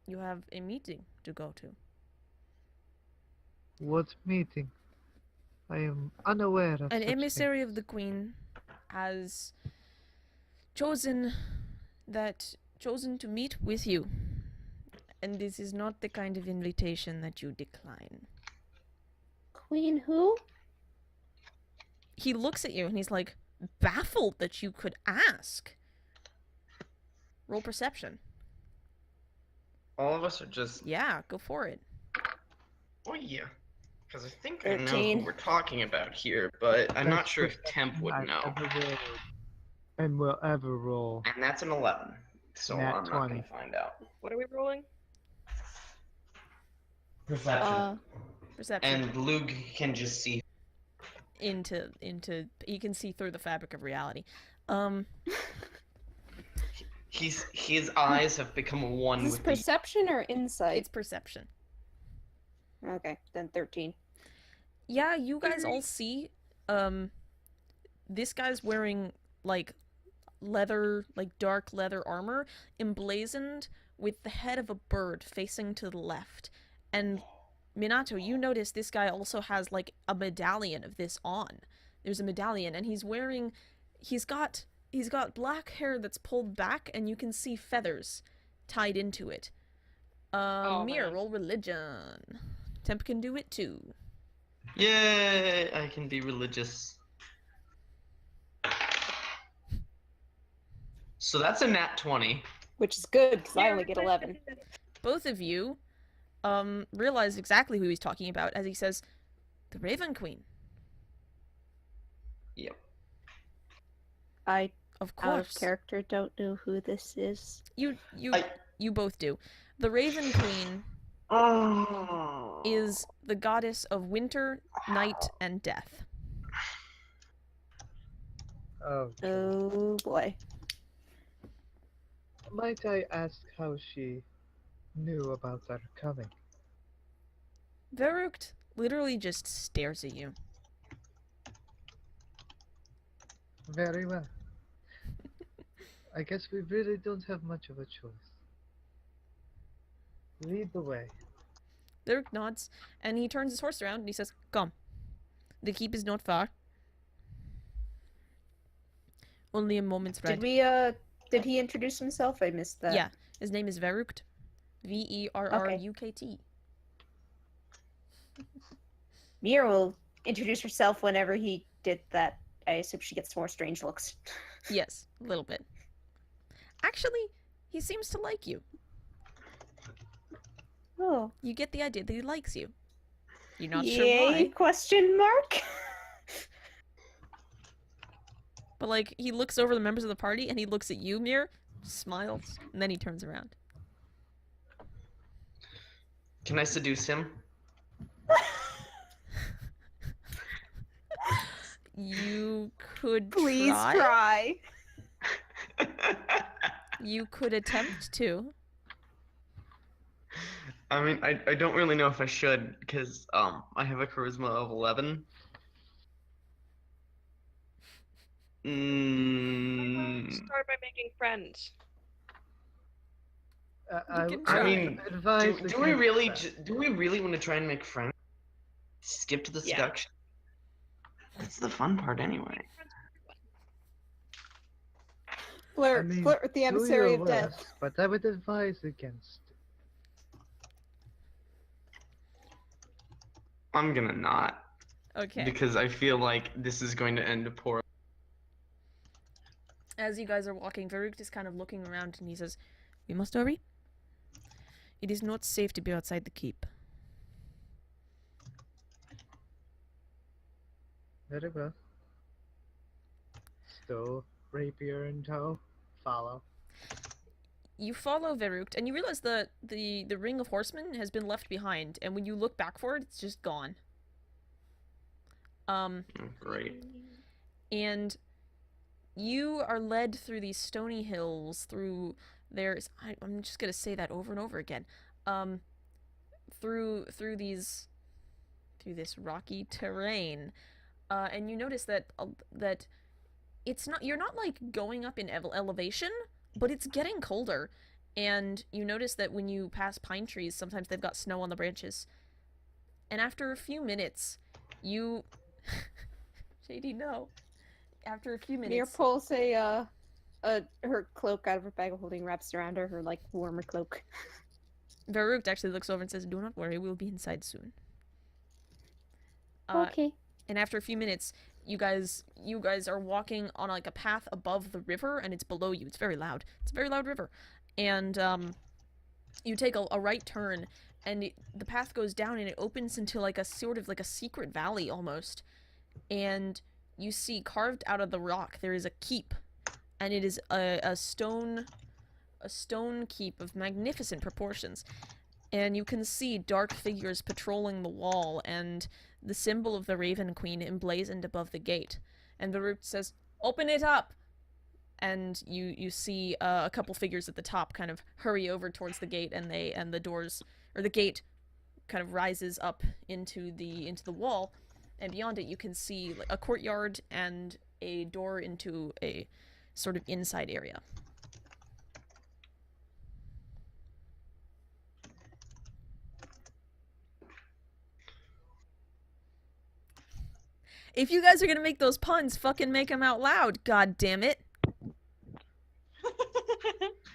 You have a meeting to go to. What meeting? I am unaware of An such emissary things. of the Queen has chosen to meet with you. And this is not the kind of invitation that you decline. Queen who? He looks at you and he's like baffled that you could ask. Roll perception. All of us are just. Yeah, go for it. Oh yeah. Because I think I know 13. who we're talking about here, but I'm not Best sure if Temp would I've know. ever rolled and will ever roll. And that's an 11. So Nat I'm not 20. going to find out. what are we rolling? Perception. Perception. And Luke can just see. Into he can see through the fabric of reality. His eyes have become one Is this with the. perception or insight? It's perception. Okay, then 13. Yeah, you guys all see this guy's wearing like leather, like dark leather armor emblazoned with the head of a bird facing to the left. And Minato, you notice this guy also has like a medallion of this on. There's a medallion and he's got black hair that's pulled back and you can see feathers tied into it. Oh, Mir, man. roll religion. Temp can do it too. Yay! I can be religious. So that's a nat 20. Which is good, because I only get 11. Both of you realize exactly who he's talking about as he says, the Raven Queen. Yep. I, Of out of course. character, don't know who this is. You I- you both do. The Raven Queen Oh. is the goddess of winter, night, and death. Oh, Oh boy. might I ask how she knew about our coming? Verukt literally just stares at you. Very well. I guess we really don't have much of a choice. Lead the way. Verukt nods, and he turns his horse around and he says, "Come. The keep is not far. Only a moment's ride." Did he introduce himself? I missed that. Yeah, his name is Verukt. Verrukt. Mir will introduce herself whenever he did that. I assume she gets more strange looks. Yes, a little bit. Actually, he seems to like you. Oh. You get the idea that he likes you. You're not Yay, sure why, question mark? but like he looks over the members of the party and he looks at you, Mir, smiles, and then he turns around. Can I seduce him? You could Please try. try. You could attempt to. I mean, I don't really know if I should, because I have a charisma of 11. Start by making friends. You can I try. mean, advise do we really against do we really want to try and make friends? Skip to the Yeah. seduction. That's the fun part, anyway. Flirt, I mean, flirt with the do emissary your of death. worst, but I would advise against it. I'm gonna not. Okay. Because I feel like this is going to end poorly. As you guys are walking, Varuk is kind of looking around and he says, "We must hurry. It is not safe to be outside the keep." Very well. Still, rapier in tow. Follow. You follow Varuk, and you realize the ring of horsemen has been left behind, and when you look back for it, it's just gone. Oh, great. And you are led through these stony hills, through I'm just gonna say that over and over again. Through this rocky terrain, and you notice that you're not like going up in elevation, but it's getting colder. And you notice that when you pass pine trees, sometimes they've got snow on the branches. And after a few minutes, you JD, no. After a few minutes, Mir pulls her cloak out of her bag of holding, wraps around her like warmer cloak. Varuk actually looks over and says, "Do not worry, we'll be inside soon." Okay. And after a few minutes, you guys are walking on like a path above the river, and it's below you. It's very loud. It's a very loud river. And you take a right turn, and the path goes down, and it opens into like a sort of like a secret valley almost. And you see carved out of the rock there is a keep, and it is a stone keep of magnificent proportions. And you can see dark figures patrolling the wall, and the symbol of the Raven Queen emblazoned above the gate. And the root says, "Open it up!" And you see a couple figures at the top kind of hurry over towards the gate, and the doors, or the gate kind of rises up into the wall, and beyond it you can see like a courtyard and a door into a sort of inside area. If you guys are gonna make those puns, fucking make them out loud, god damn it.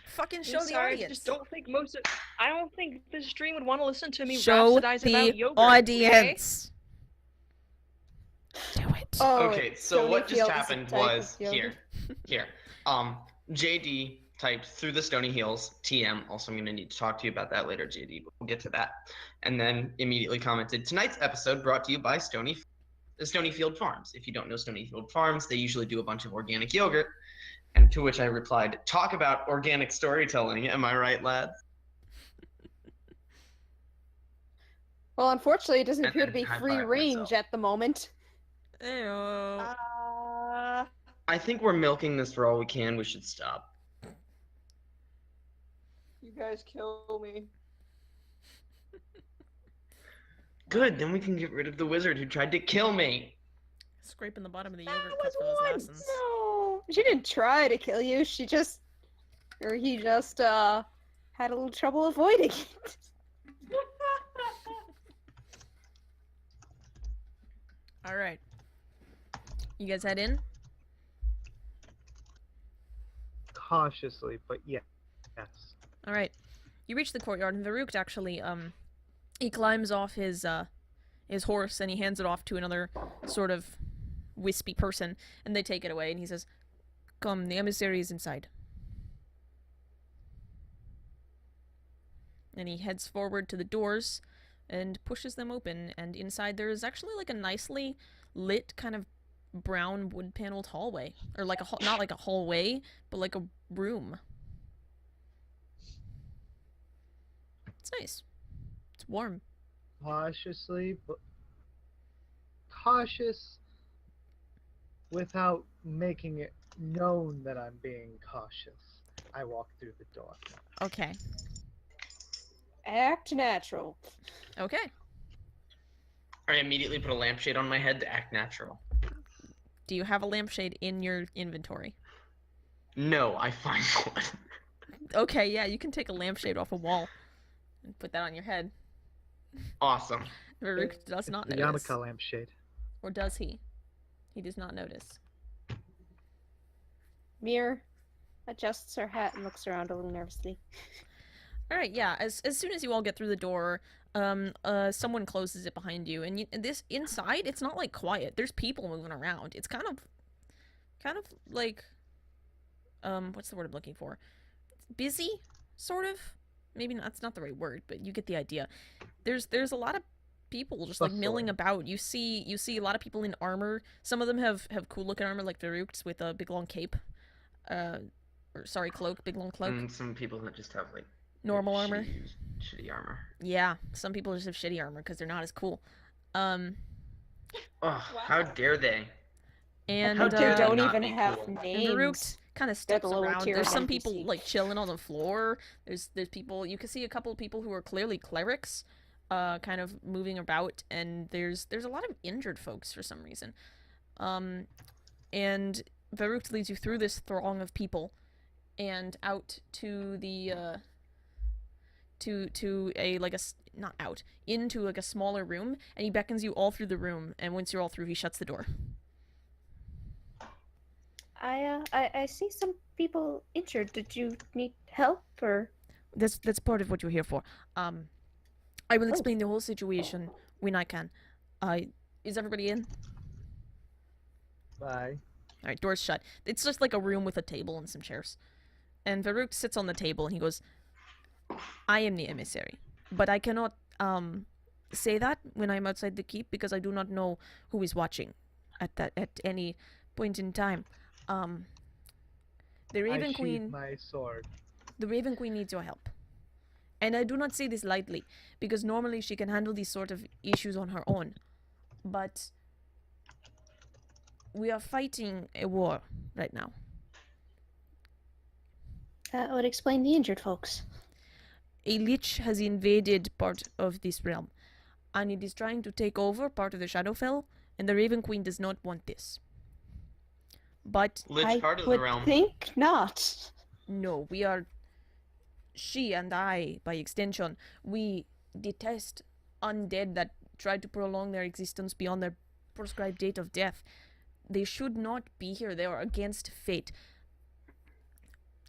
Fucking show the I audience. just don't think I don't think the stream would want to listen to me Show rhapsodize about the yogurt. audience. Do it. Oh, Okay, so Stony what just Field is a happened type of was yogurt. here. JD typed through the Stony Hills TM. Also, I'm going to need to talk to you about that later, JD, but we'll get to that. And then immediately commented, "Tonight's episode brought to you by Stonyfield Farms. If you don't know Stonyfield Farms, they usually do a bunch of organic yogurt." And to which I replied, "Talk about organic storytelling. Am I right, lads?" Well, unfortunately, it doesn't And appear to then be high free five range myself. at the moment. Ew. I think we're milking this for all we can. We should stop. You guys kill me. Good, then we can get rid of the wizard who tried to kill me. Scraping the bottom of the yogurt cup for those lessons. No, she didn't try to kill you. He just had a little trouble avoiding it. Alright. You guys head in? Cautiously, but yes. Alright. You reach the courtyard, and Varuk actually, he climbs off his horse, and he hands it off to another sort of wispy person, and they take it away, and he says, "Come, the emissary is inside." And he heads forward to the doors and pushes them open, and inside there is actually like a nicely lit kind of brown wood paneled hallway, or like not like a hallway, but like a room. It's nice. It's warm. Cautiously, but cautious without making it known that I'm being cautious. I walk through the door. Okay. Act natural. Okay. I immediately put a lampshade on my head to act natural. do you have a lampshade in your inventory? No, I find one. Okay, yeah, you can take a lampshade off a wall and put that on your head. Awesome. Varuk does not The notice. Yamaka lampshade. Or does he? He does not notice. Mir adjusts her hat and looks around a little nervously. All right, yeah. As soon as you all get through the door, someone closes it behind you, and this inside, it's not like quiet. There's people moving around. It's kind of like, what's the word I'm looking for? Busy, sort of. Maybe that's not the right word, but you get the idea. There's a lot of people just like milling about. You see a lot of people in armor. Some of them have cool looking armor, like Varuk's with a big long cape. Cloak, big long cloak. And some people that just have like normal armor. Shitty armor. Yeah, some people just have shitty armor because they're not as cool. Oh, how dare they? And How dare They don't not even be have cool. names. Varuk kind of steps the lower around. tier There's some NPC. people like chilling on the floor. There's people. You can see a couple of people who are clearly clerics, kind of moving about. And there's a lot of injured folks for some reason. And Varuk leads you through this throng of people, and out to the into like a smaller room, and he beckons you all through the room. And once you're all through, he shuts the door. I see some people injured. Did you need help or? That's part of what you're here for. I will explain the whole situation when I can. Is everybody in? Bye. All right, door's shut. It's just like a room with a table and some chairs. And Varuk sits on the table and he goes, "I am the emissary, but I cannot say that when I'm outside the keep because I do not know who is watching at any point in time. The Raven I Queen. sheathe my sword. The Raven Queen needs your help. And I do not say this lightly, because normally she can handle these sort of issues on her own. But we are fighting a war right now. That would explain the injured folks. A lich has invaded part of this realm, and it is trying to take over part of the Shadowfell, and the Raven Queen does not want this. But Lich part of would the realm. think not. no, we are... She and I, by extension, we detest undead that try to prolong their existence beyond their prescribed date of death. They should not be here. They are against fate.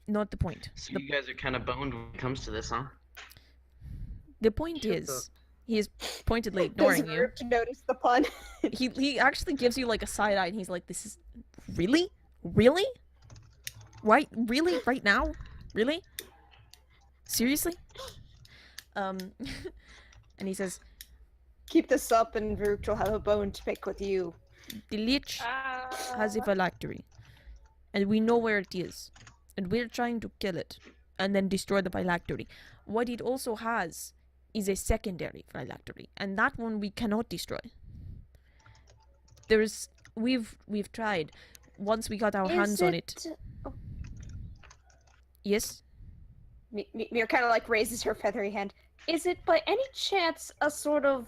Not the point. So you guys are kind of boned when it comes to this, huh? The point Shut is, up. he is pointedly ignoring you. To notice the pun. He actually gives you like a side eye, and he's like, "This is really, really, right? Really, right now, really, seriously?" And he says, Keep this up, and Varuk will have a bone to pick with you. "The Lich has a phylactery, and we know where it is, and we're trying to kill it, and then destroy the phylactery. What it also has is a secondary phylactery, and that one we cannot destroy. We've tried. Once we got our hands on it." Oh, Yes? Mir kind of like raises her feathery hand. Is it by any chance a sort of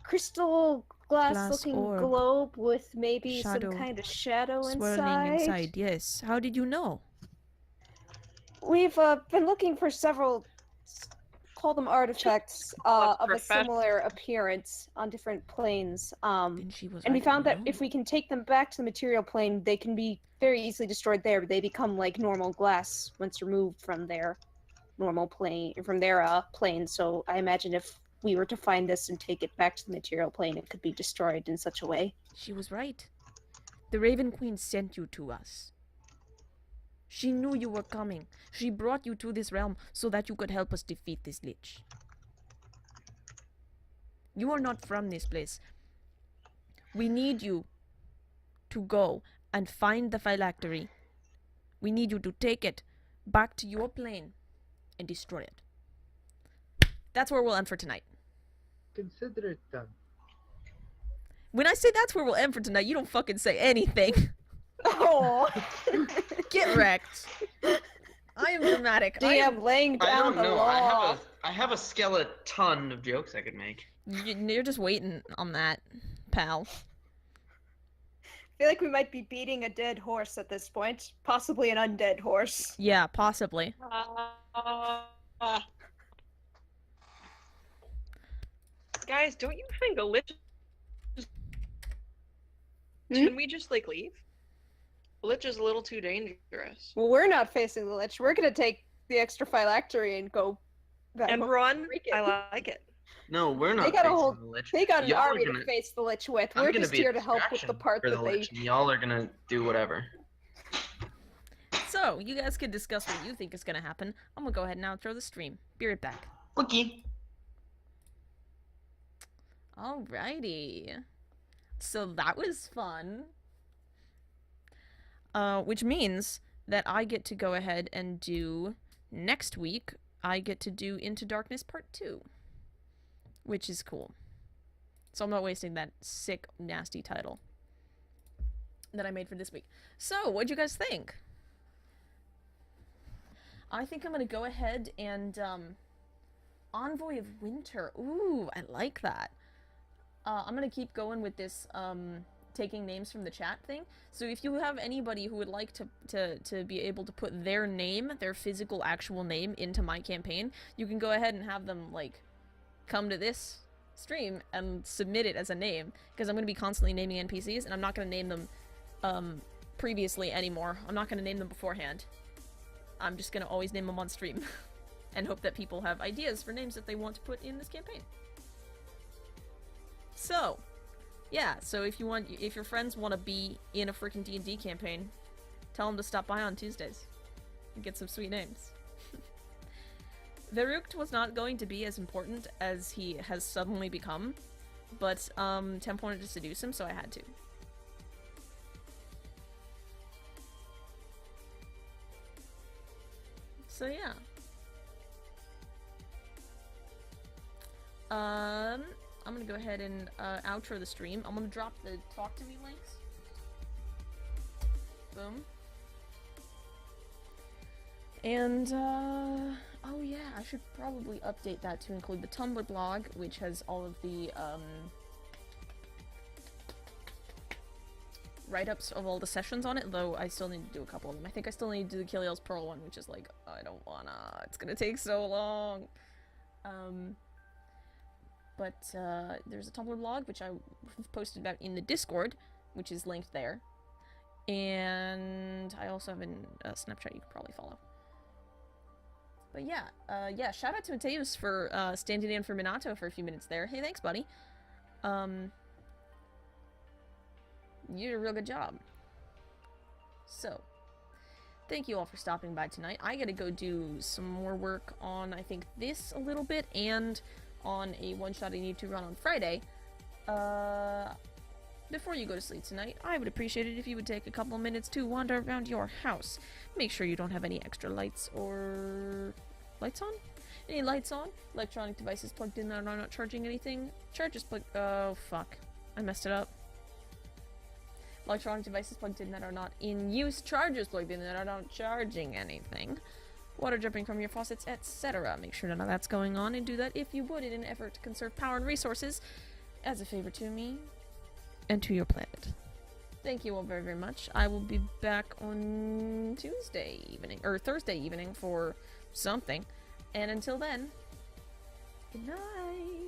crystal glass-looking orb. globe with maybe Shadow some kind of shadow Swirling inside, yes. How did you know? We've been looking for several, call them artifacts, of a profession- similar appearance on different planes. Then she was And we right found all that along. if we can take them back to the material plane, they can be very easily destroyed there. They become like normal glass once removed from their normal plane, from their plane. So I imagine if we were to find this and take it back to the material plane, it could be destroyed in such a way. She was right. The Raven Queen sent you to us. She knew you were coming. She brought you to this realm so that you could help us defeat this lich. You are not from this place. We need you to go and find the phylactery. We need you to take it back to your plane and destroy it. That's where we'll end for tonight. Consider it done. When I say that's where we'll end for tonight, you don't fucking say anything. Oh, Get wrecked. I am dramatic. DM laying I down don't the know. law. I have a skeleton of jokes I could make. You're just waiting on that, pal. feel like we might be beating a dead horse at this point. Possibly an undead horse. Yeah, possibly. Guys, don't you think a lich Hmm? Can we just, like, leave? A lich is a little too dangerous. Well, we're not facing the lich. We're gonna take the extra phylactery and go back And home. run? Break it. I like it. No, we're not They got a facing whole- the lich. They got an Y'all are army gonna- to face the lich with. I'm We're gonna just be a here to help with the distraction part for that the they. lich, and y'all are gonna do whatever. So, you guys can discuss what you think is gonna happen. I'm gonna go ahead and outro the stream. Be right back. Okay. Alrighty. So that was fun. Which means that I get to go ahead and do next week. I get to do Into Darkness Part 2, which is cool. So I'm not wasting that sick, nasty title that I made for this week. So, what'd you guys think? I think I'm gonna go ahead and Envoy of Winter. Ooh, I like that. I'm gonna keep going with this taking names from the chat thing. So if you have anybody who would like to be able to put their name, their physical actual name into my campaign, you can go ahead and have them, like, come to this stream and submit it as a name, because I'm going to be constantly naming NPCs, and I'm not going to name them previously anymore. I'm not going to name them beforehand. I'm just going to always name them on stream and hope that people have ideas for names that they want to put in this campaign. So, yeah, so if your friends want to be in a freaking D&D campaign, tell them to stop by on Tuesdays and get some sweet names. Verukt was not going to be as important as he has suddenly become, but Temp wanted to seduce him, so I had to. So yeah. I'm gonna go ahead and outro the stream. I'm gonna drop the talk to me links. Boom. And oh yeah, I should probably update that to include the Tumblr blog, which has all of the write-ups of all the sessions on it, though I still need to do a couple of them. I think I still need to do the Kiliel's Pearl one, which is like, I don't wanna, it's gonna take so long. But there's a Tumblr blog, which I posted about in the Discord, which is linked there. And I also have a Snapchat you can probably follow. But yeah, yeah, shout out to Mateus for standing in for Minato for a few minutes there. Hey, thanks, buddy. You did a real good job. So, thank you all for stopping by tonight. I gotta go do some more work on, I think, this a little bit, and on a one-shot I need to run on Friday. Before you go to sleep tonight, I would appreciate it if you would take a couple minutes to wander around your house. Make sure you don't have any extra lights or... lights on? Any lights on? Electronic devices plugged in that are not charging anything? Chargers plugged... oh, fuck. I messed it up. Electronic devices plugged in that are not in use. Chargers plugged in that are not charging anything. Water dripping from your faucets, etc. Make sure none of that's going on, and do that if you would in an effort to conserve power and resources as a favor to me and to your planet. Thank you all very, very much. I will be back on Tuesday evening, or Thursday evening for something. And until then, good night.